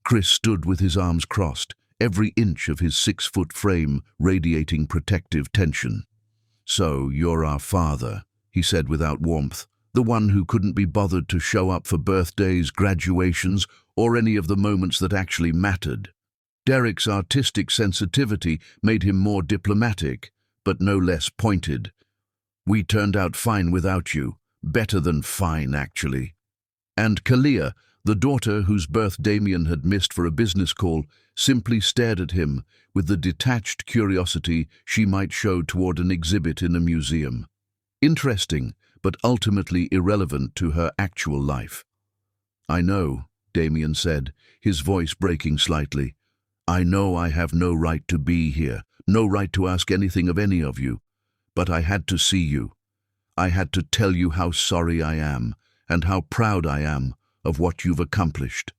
Chris stood with his arms crossed, every inch of his 6-foot frame radiating protective tension. "So you're our father," he said without warmth, "the one who couldn't be bothered to show up for birthdays, graduations, or any of the moments that actually mattered." Derek's artistic sensitivity made him more diplomatic, but no less pointed. "We turned out fine without you. Better than fine, actually." And Kalea, the daughter whose birth Damien had missed for a business call, simply stared at him with the detached curiosity she might show toward an exhibit in a museum. Interesting, but ultimately irrelevant to her actual life. "I know," Damien said, his voice breaking slightly. "I know I have no right to be here, no right to ask anything of any of you, but I had to see you. I had to tell you how sorry I am, and how proud I am of what you've accomplished."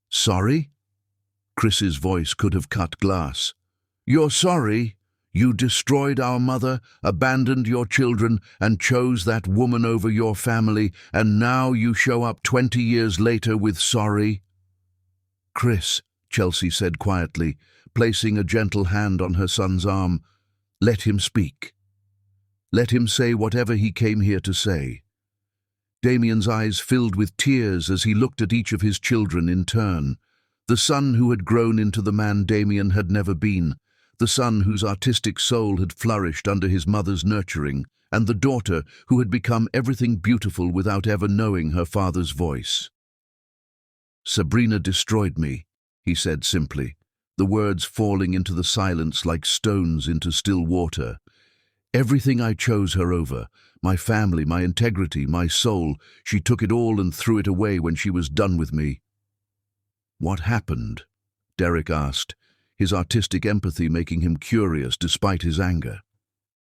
"Sorry?" Chris's voice could have cut glass. "You're sorry? You destroyed our mother, abandoned your children, and chose that woman over your family, and now you show up 20 years later with sorry?" "Chris," Chelsea said quietly, placing a gentle hand on her son's arm, "let him speak. Let him say whatever he came here to say." Damien's eyes filled with tears as he looked at each of his children in turn. The son who had grown into the man Damien had never been, the son whose artistic soul had flourished under his mother's nurturing, and the daughter who had become everything beautiful without ever knowing her father's voice. "Sabrina destroyed me," he said simply, the words falling into the silence like stones into still water. "Everything I chose her over, my family, my integrity, my soul, she took it all and threw it away when she was done with me." "What happened?" Derek asked, his artistic empathy making him curious despite his anger.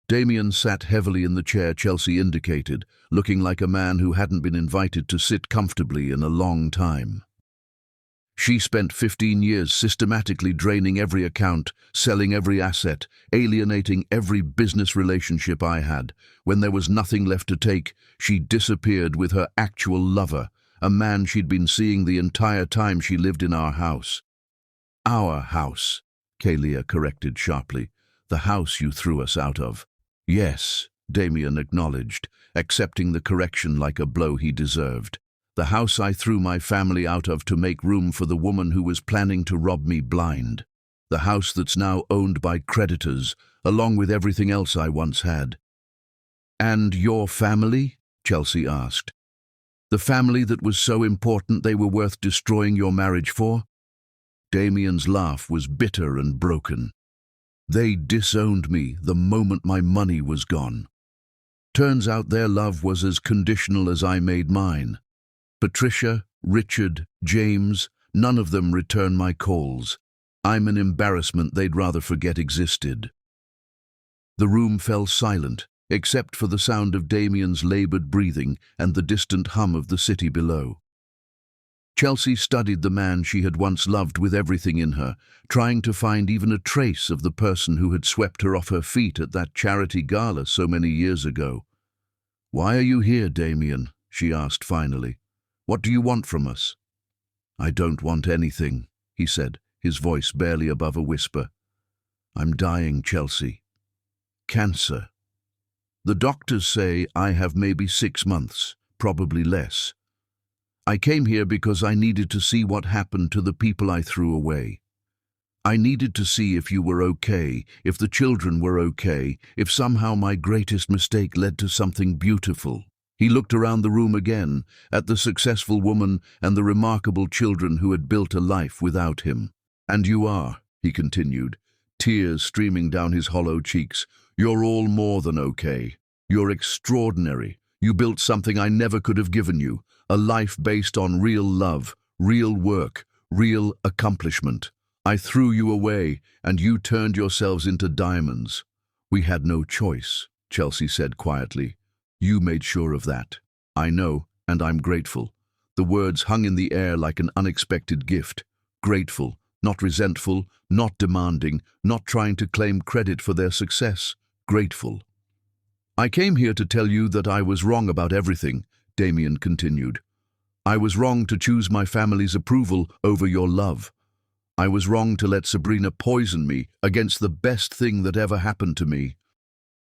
Damien sat heavily in the chair Chelsea indicated, looking like a man who hadn't been invited to sit comfortably in a long time. "She spent 15 years systematically draining every account, selling every asset, alienating every business relationship I had. When there was nothing left to take, she disappeared with her actual lover, a man she'd been seeing the entire time she lived in our house." "Our house," Kalea corrected sharply. "The house you threw us out of." "Yes," Damien acknowledged, accepting the correction like a blow he deserved. The house I threw my family out of to make room for the woman who was planning to rob me blind. The house that's now owned by creditors, along with everything else I once had. And your family? Chelsea asked. The family that was so important they were worth destroying your marriage for? Damien's laugh was bitter and broken. They disowned me the moment my money was gone. Turns out their love was as conditional as I made mine. Patricia, Richard, James, none of them return my calls. I'm an embarrassment they'd rather forget existed. The room fell silent, except for the sound of Damien's labored breathing and the distant hum of the city below. Chelsea studied the man she had once loved with everything in her, trying to find even a trace of the person who had swept her off her feet at that charity gala so many years ago. "Why are you here, Damien?" she asked finally. "What do you want from us?" "I don't want anything," he said, his voice barely above a whisper. "I'm dying, Chelsea. Cancer. The doctors say I have maybe 6 months, probably less. I came here because I needed to see what happened to the people I threw away. I needed to see if you were okay, if the children were okay, if somehow my greatest mistake led to something beautiful." He looked around the room again, at the successful woman and the remarkable children who had built a life without him. "And you are," he continued, tears streaming down his hollow cheeks. "You're all more than okay. You're extraordinary. You built something I never could have given you, a life based on real love, real work, real accomplishment. I threw you away, and you turned yourselves into diamonds." "We had no choice," Chelsea said quietly. "You made sure of that. I know, and I'm grateful." The words hung in the air like an unexpected gift. Grateful, not resentful, not demanding, not trying to claim credit for their success. Grateful. "I came here to tell you that I was wrong about everything," Damien continued. "I was wrong to choose my family's approval over your love. I was wrong to let Sabrina poison me against the best thing that ever happened to me.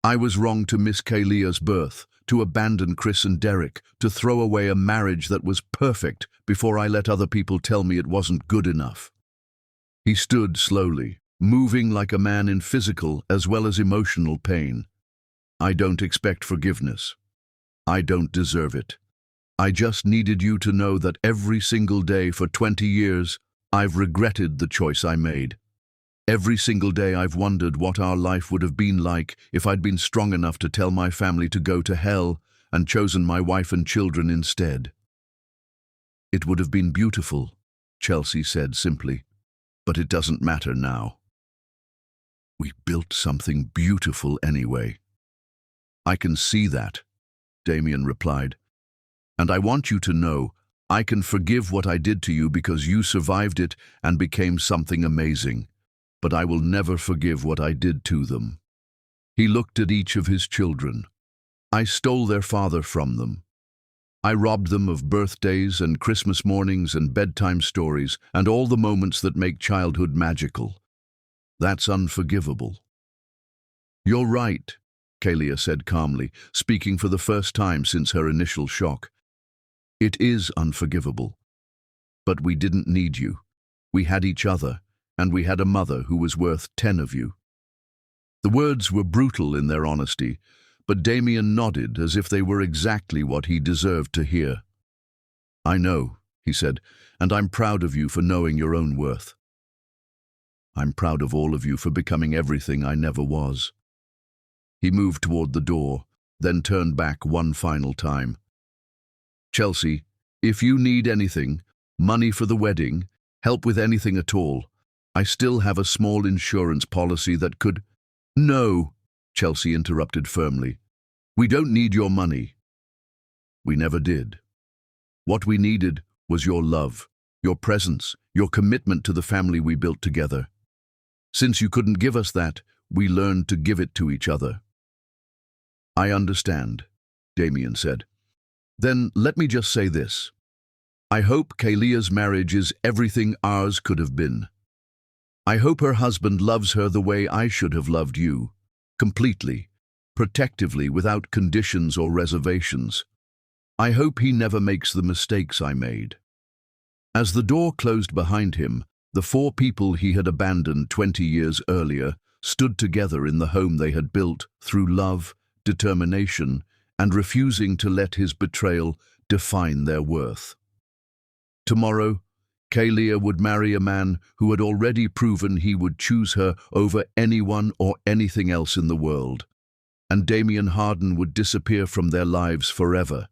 I was wrong to miss Kaylea's birth, to abandon Chris and Derek, to throw away a marriage that was perfect before I let other people tell me it wasn't good enough." He stood slowly, moving like a man in physical as well as emotional pain. "I don't expect forgiveness. I don't deserve it. I just needed you to know that every single day for 20 years, I've regretted the choice I made. Every single day I've wondered what our life would have been like if I'd been strong enough to tell my family to go to hell and chosen my wife and children instead." "It would have been beautiful," Chelsea said simply, "but it doesn't matter now. We built something beautiful anyway." "I can see that," Damien replied. "And I want you to know I can forgive what I did to you because you survived it and became something amazing. But I will never forgive what I did to them." He looked at each of his children. "I stole their father from them. I robbed them of birthdays and Christmas mornings and bedtime stories and all the moments that make childhood magical. That's unforgivable." "You're right," Kalia said calmly, speaking for the first time since her initial shock. "It is unforgivable. But we didn't need you. We had each other, and we had a mother who was worth 10 of you." The words were brutal in their honesty, but Damien nodded as if they were exactly what he deserved to hear. "I know," he said, "and I'm proud of you for knowing your own worth. I'm proud of all of you for becoming everything I never was." He moved toward the door, then turned back one final time. "Chelsea, if you need anything, money for the wedding, help with anything at all, I still have a small insurance policy that could—" "No," Chelsea interrupted firmly. "We don't need your money. We never did. What we needed was your love, your presence, your commitment to the family we built together. Since you couldn't give us that, we learned to give it to each other." "I understand," Damien said. "Then let me just say this. I hope Kaylea's marriage is everything ours could have been. I hope her husband loves her the way I should have loved you, completely, protectively without conditions or reservations. I hope he never makes the mistakes I made. As the door closed behind him, the four people he had abandoned 20 years earlier stood together in the home they had built through love, determination, and refusing to let his betrayal define their worth. Tomorrow, Kalia would marry a man who had already proven he would choose her over anyone or anything else in the world, and Damien Harden would disappear from their lives forever,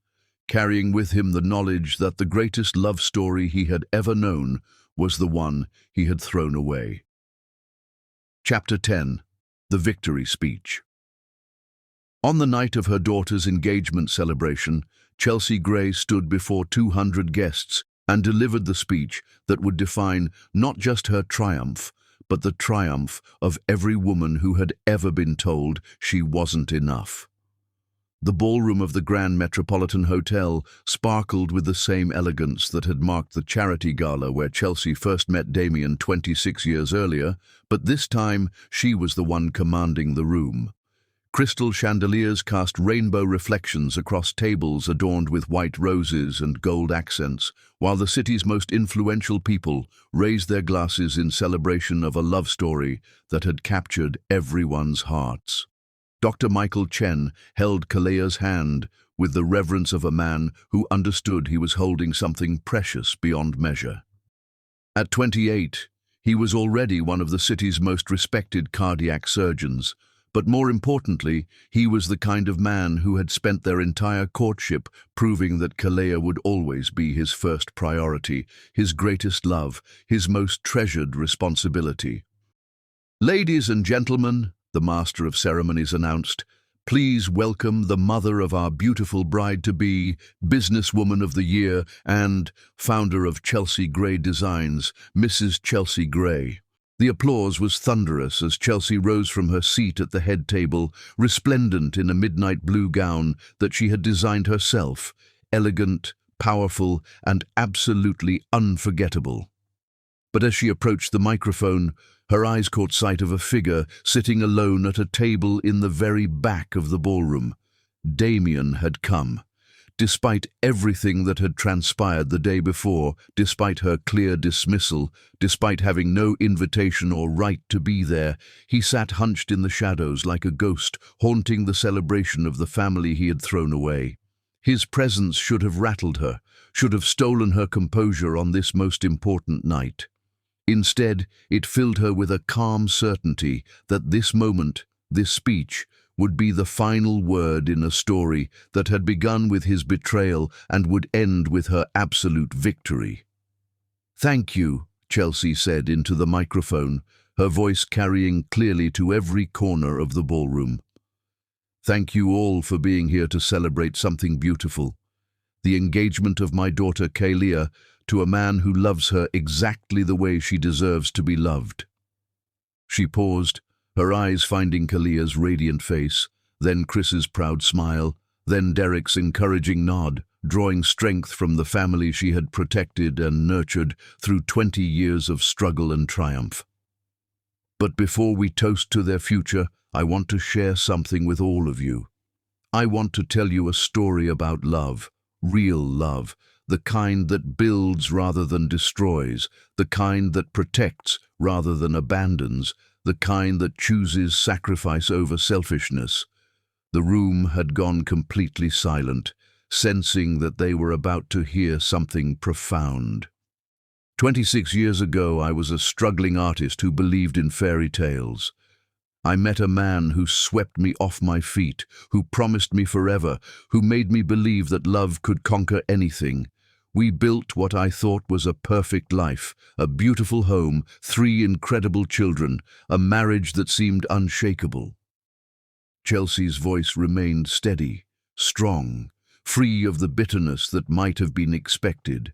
carrying with him the knowledge that the greatest love story he had ever known was the one he had thrown away. Chapter 10. The Victory Speech. On the night of her daughter's engagement celebration, Chelsea Gray stood before 200 guests and delivered the speech that would define not just her triumph, but the triumph of every woman who had ever been told she wasn't enough. The ballroom of the Grand Metropolitan Hotel sparkled with the same elegance that had marked the charity gala where Chelsea first met Damien 26 years earlier, but this time she was the one commanding the room. Crystal chandeliers cast rainbow reflections across tables adorned with white roses and gold accents, while the city's most influential people raised their glasses in celebration of a love story that had captured everyone's hearts. Dr. Michael Chen held Kalea's hand with the reverence of a man who understood he was holding something precious beyond measure. At 28, he was already one of the city's most respected cardiac surgeons, but more importantly, he was the kind of man who had spent their entire courtship proving that Kalea would always be his first priority, his greatest love, his most treasured responsibility. "Ladies and gentlemen," the master of ceremonies announced, "please welcome the mother of our beautiful bride-to-be, businesswoman of the year, and founder of Chelsea Gray Designs, Mrs. Chelsea Gray." The applause was thunderous as Chelsea rose from her seat at the head table, resplendent in a midnight blue gown that she had designed herself, elegant, powerful, and absolutely unforgettable. But as she approached the microphone, her eyes caught sight of a figure sitting alone at a table in the very back of the ballroom. Damien had come. Despite everything that had transpired the day before, despite her clear dismissal, despite having no invitation or right to be there, he sat hunched in the shadows like a ghost, haunting the celebration of the family he had thrown away. His presence should have rattled her, should have stolen her composure on this most important night. Instead, it filled her with a calm certainty that this moment, this speech, would be the final word in a story that had begun with his betrayal and would end with her absolute victory. "Thank you," Chelsea said into the microphone, her voice carrying clearly to every corner of the ballroom. "Thank you all for being here to celebrate something beautiful. The engagement of my daughter Kalia to a man who loves her exactly the way she deserves to be loved." She paused, her eyes finding Kalia's radiant face, then Chris's proud smile, then Derek's encouraging nod, drawing strength from the family she had protected and nurtured through 20 years of struggle and triumph. "But before we toast to their future, I want to share something with all of you. I want to tell you a story about love, real love, the kind that builds rather than destroys, the kind that protects rather than abandons, the kind that chooses sacrifice over selfishness." The room had gone completely silent, sensing that they were about to hear something profound. 26 years ago, I was a struggling artist who believed in fairy tales. I met a man who swept me off my feet, who promised me forever, who made me believe that love could conquer anything. We built what I thought was a perfect life, a beautiful home, 3 incredible children, a marriage that seemed unshakable. Chelsea's voice remained steady, strong, free of the bitterness that might have been expected.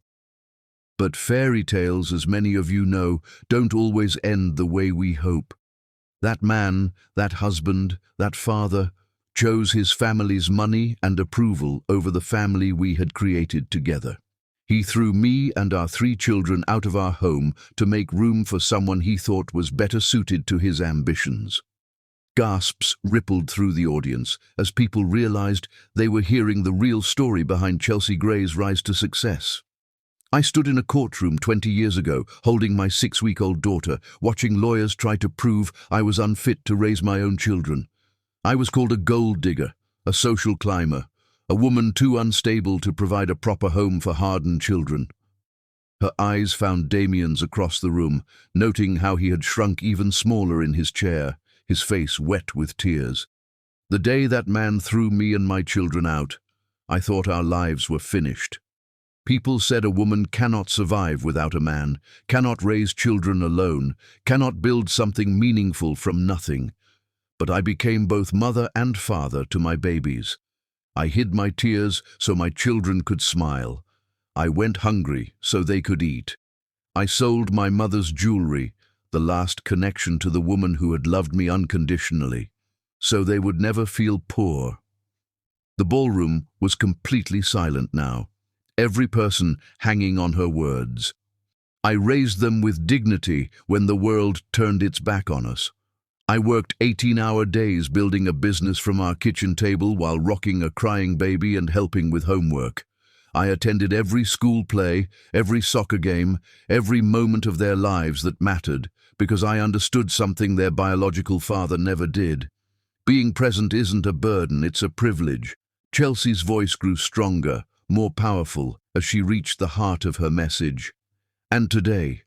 But fairy tales, as many of you know, don't always end the way we hope. That man, that husband, that father, chose his family's money and approval over the family we had created together. He threw me and our 3 children out of our home to make room for someone he thought was better suited to his ambitions. Gasps rippled through the audience as people realized they were hearing the real story behind Chelsea Gray's rise to success. I stood in a courtroom 20 years ago, holding my 6-week-old daughter, watching lawyers try to prove I was unfit to raise my own children. I was called a gold digger, a social climber, a woman too unstable to provide a proper home for hardened children. Her eyes found Damien's across the room, noting how he had shrunk even smaller in his chair, his face wet with tears. The day that man threw me and my children out, I thought our lives were finished. People said a woman cannot survive without a man, cannot raise children alone, cannot build something meaningful from nothing. But I became both mother and father to my babies. I hid my tears so my children could smile. I went hungry so they could eat. I sold my mother's jewelry, the last connection to the woman who had loved me unconditionally, so they would never feel poor. The ballroom was completely silent now, every person hanging on her words. I raised them with dignity when the world turned its back on us. I worked 18-hour days building a business from our kitchen table while rocking a crying baby and helping with homework. I attended every school play, every soccer game, every moment of their lives that mattered, because I understood something their biological father never did. Being present isn't a burden, it's a privilege. Chelsea's voice grew stronger, more powerful, as she reached the heart of her message. And today,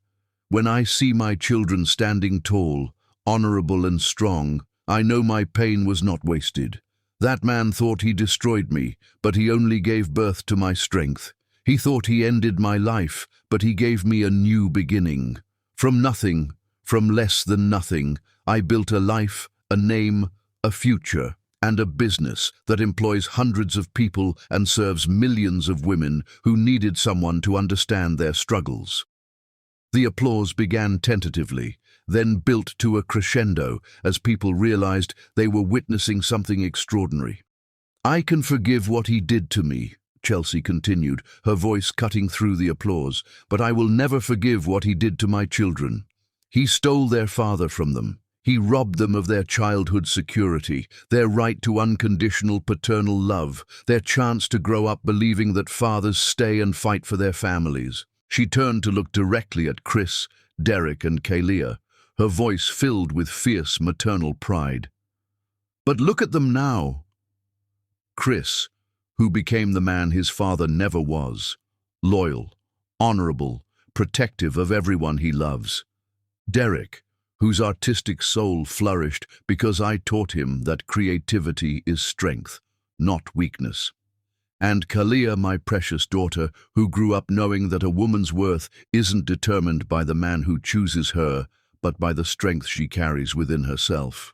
when I see my children standing tall, honorable and strong, I know my pain was not wasted. That man thought he destroyed me, but he only gave birth to my strength. He thought he ended my life, but he gave me a new beginning. From nothing, from less than nothing, I built a life, a name, a future, and a business that employs hundreds of people and serves millions of women who needed someone to understand their struggles. The applause began tentatively, then built to a crescendo as people realized they were witnessing something extraordinary. I can forgive what he did to me, Chelsea continued, her voice cutting through the applause, but I will never forgive what he did to my children. He stole their father from them. He robbed them of their childhood security, their right to unconditional paternal love, their chance to grow up believing that fathers stay and fight for their families. She turned to look directly at Chris, Derek and Kalia, her voice filled with fierce maternal pride. But look at them now. Chris, who became the man his father never was, loyal, honorable, protective of everyone he loves. Derek, whose artistic soul flourished because I taught him that creativity is strength, not weakness. And Kalia, my precious daughter, who grew up knowing that a woman's worth isn't determined by the man who chooses her, but by the strength she carries within herself.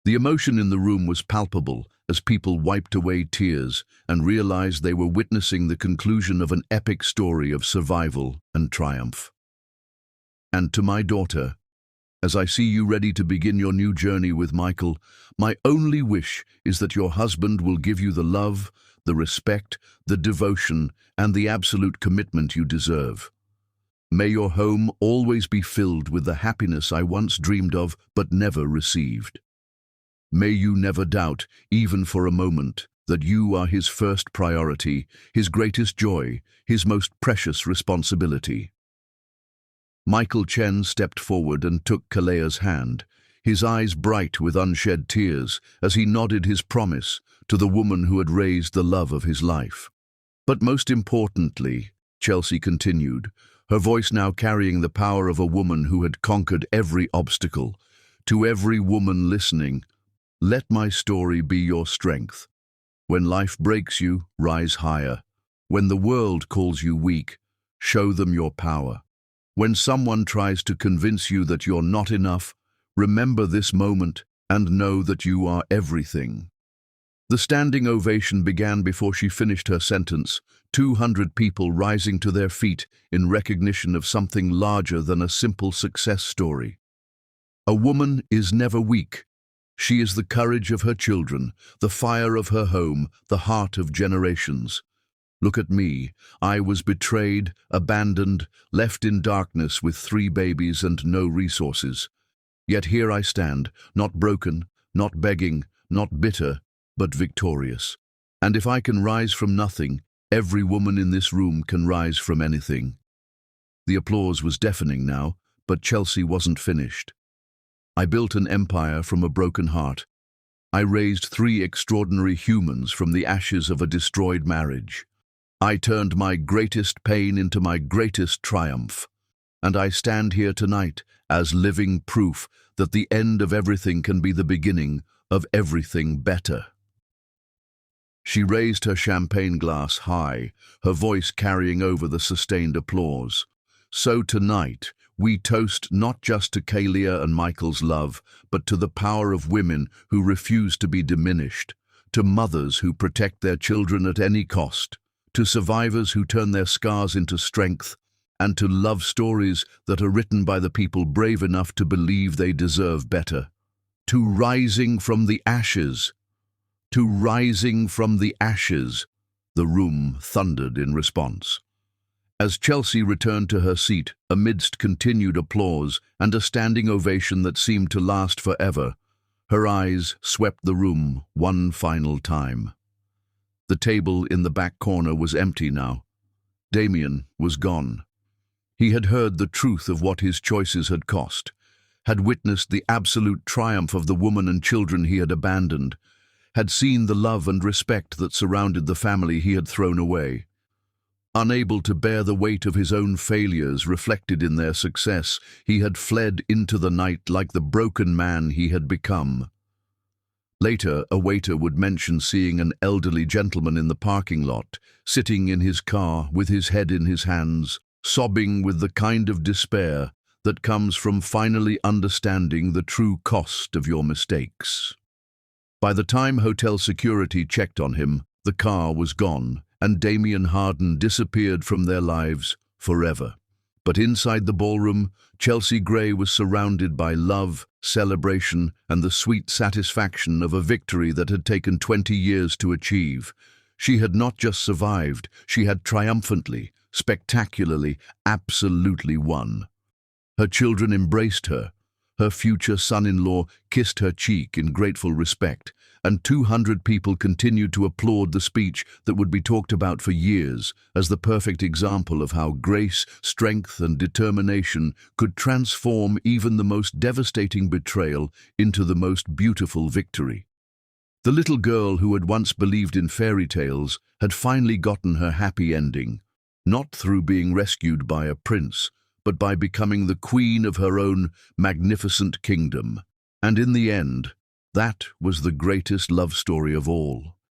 The emotion in the room was palpable as people wiped away tears and realized they were witnessing the conclusion of an epic story of survival and triumph. And to my daughter, as I see you ready to begin your new journey with Michael, my only wish is that your husband will give you the love, the respect, the devotion, and the absolute commitment you deserve. May your home always be filled with the happiness I once dreamed of but never received. May you never doubt, even for a moment, that you are his first priority, his greatest joy, his most precious responsibility. Michael Chen stepped forward and took Kalea's hand, his eyes bright with unshed tears as he nodded his promise to the woman who had raised the love of his life. But most importantly, Chelsea continued, her voice now carrying the power of a woman who had conquered every obstacle. To every woman listening, let my story be your strength. When life breaks you, rise higher. When the world calls you weak, show them your power. When someone tries to convince you that you're not enough, remember this moment and know that you are everything. The standing ovation began before she finished her sentence, 200 people rising to their feet in recognition of something larger than a simple success story. A woman is never weak. She is the courage of her children, the fire of her home, the heart of generations. Look at me. I was betrayed, abandoned, left in darkness with 3 babies and no resources. Yet here I stand, not broken, not begging, not bitter, but victorious. And if I can rise from nothing, every woman in this room can rise from anything. The applause was deafening now, but Chelsea wasn't finished. I built an empire from a broken heart. I raised 3 extraordinary humans from the ashes of a destroyed marriage. I turned my greatest pain into my greatest triumph. And I stand here tonight as living proof that the end of everything can be the beginning of everything better. She raised her champagne glass high, her voice carrying over the sustained applause. So tonight, we toast not just to Kalia and Michael's love, but to the power of women who refuse to be diminished, to mothers who protect their children at any cost, to survivors who turn their scars into strength, and to love stories that are written by the people brave enough to believe they deserve better. To rising from the ashes. To rising from the ashes, the room thundered in response. As Chelsea returned to her seat, amidst continued applause and a standing ovation that seemed to last forever, her eyes swept the room one final time. The table in the back corner was empty now. Damien was gone. He had heard the truth of what his choices had cost, had witnessed the absolute triumph of the woman and children he had abandoned, had seen the love and respect that surrounded the family he had thrown away. Unable to bear the weight of his own failures reflected in their success, he had fled into the night like the broken man he had become. Later, a waiter would mention seeing an elderly gentleman in the parking lot, sitting in his car with his head in his hands, sobbing with the kind of despair that comes from finally understanding the true cost of your mistakes. By the time hotel security checked on him, the car was gone, and Damien Harden disappeared from their lives forever. But inside the ballroom, Chelsea Gray was surrounded by love, celebration, and the sweet satisfaction of a victory that had taken 20 years to achieve. She had not just survived, she had triumphantly, spectacularly, absolutely won. Her children embraced her. Her future son-in-law kissed her cheek in grateful respect, and 200 people continued to applaud the speech that would be talked about for years as the perfect example of how grace, strength, and determination could transform even the most devastating betrayal into the most beautiful victory. The little girl who had once believed in fairy tales had finally gotten her happy ending, not through being rescued by a prince, but by becoming the queen of her own magnificent kingdom. And in the end, that was the greatest love story of all.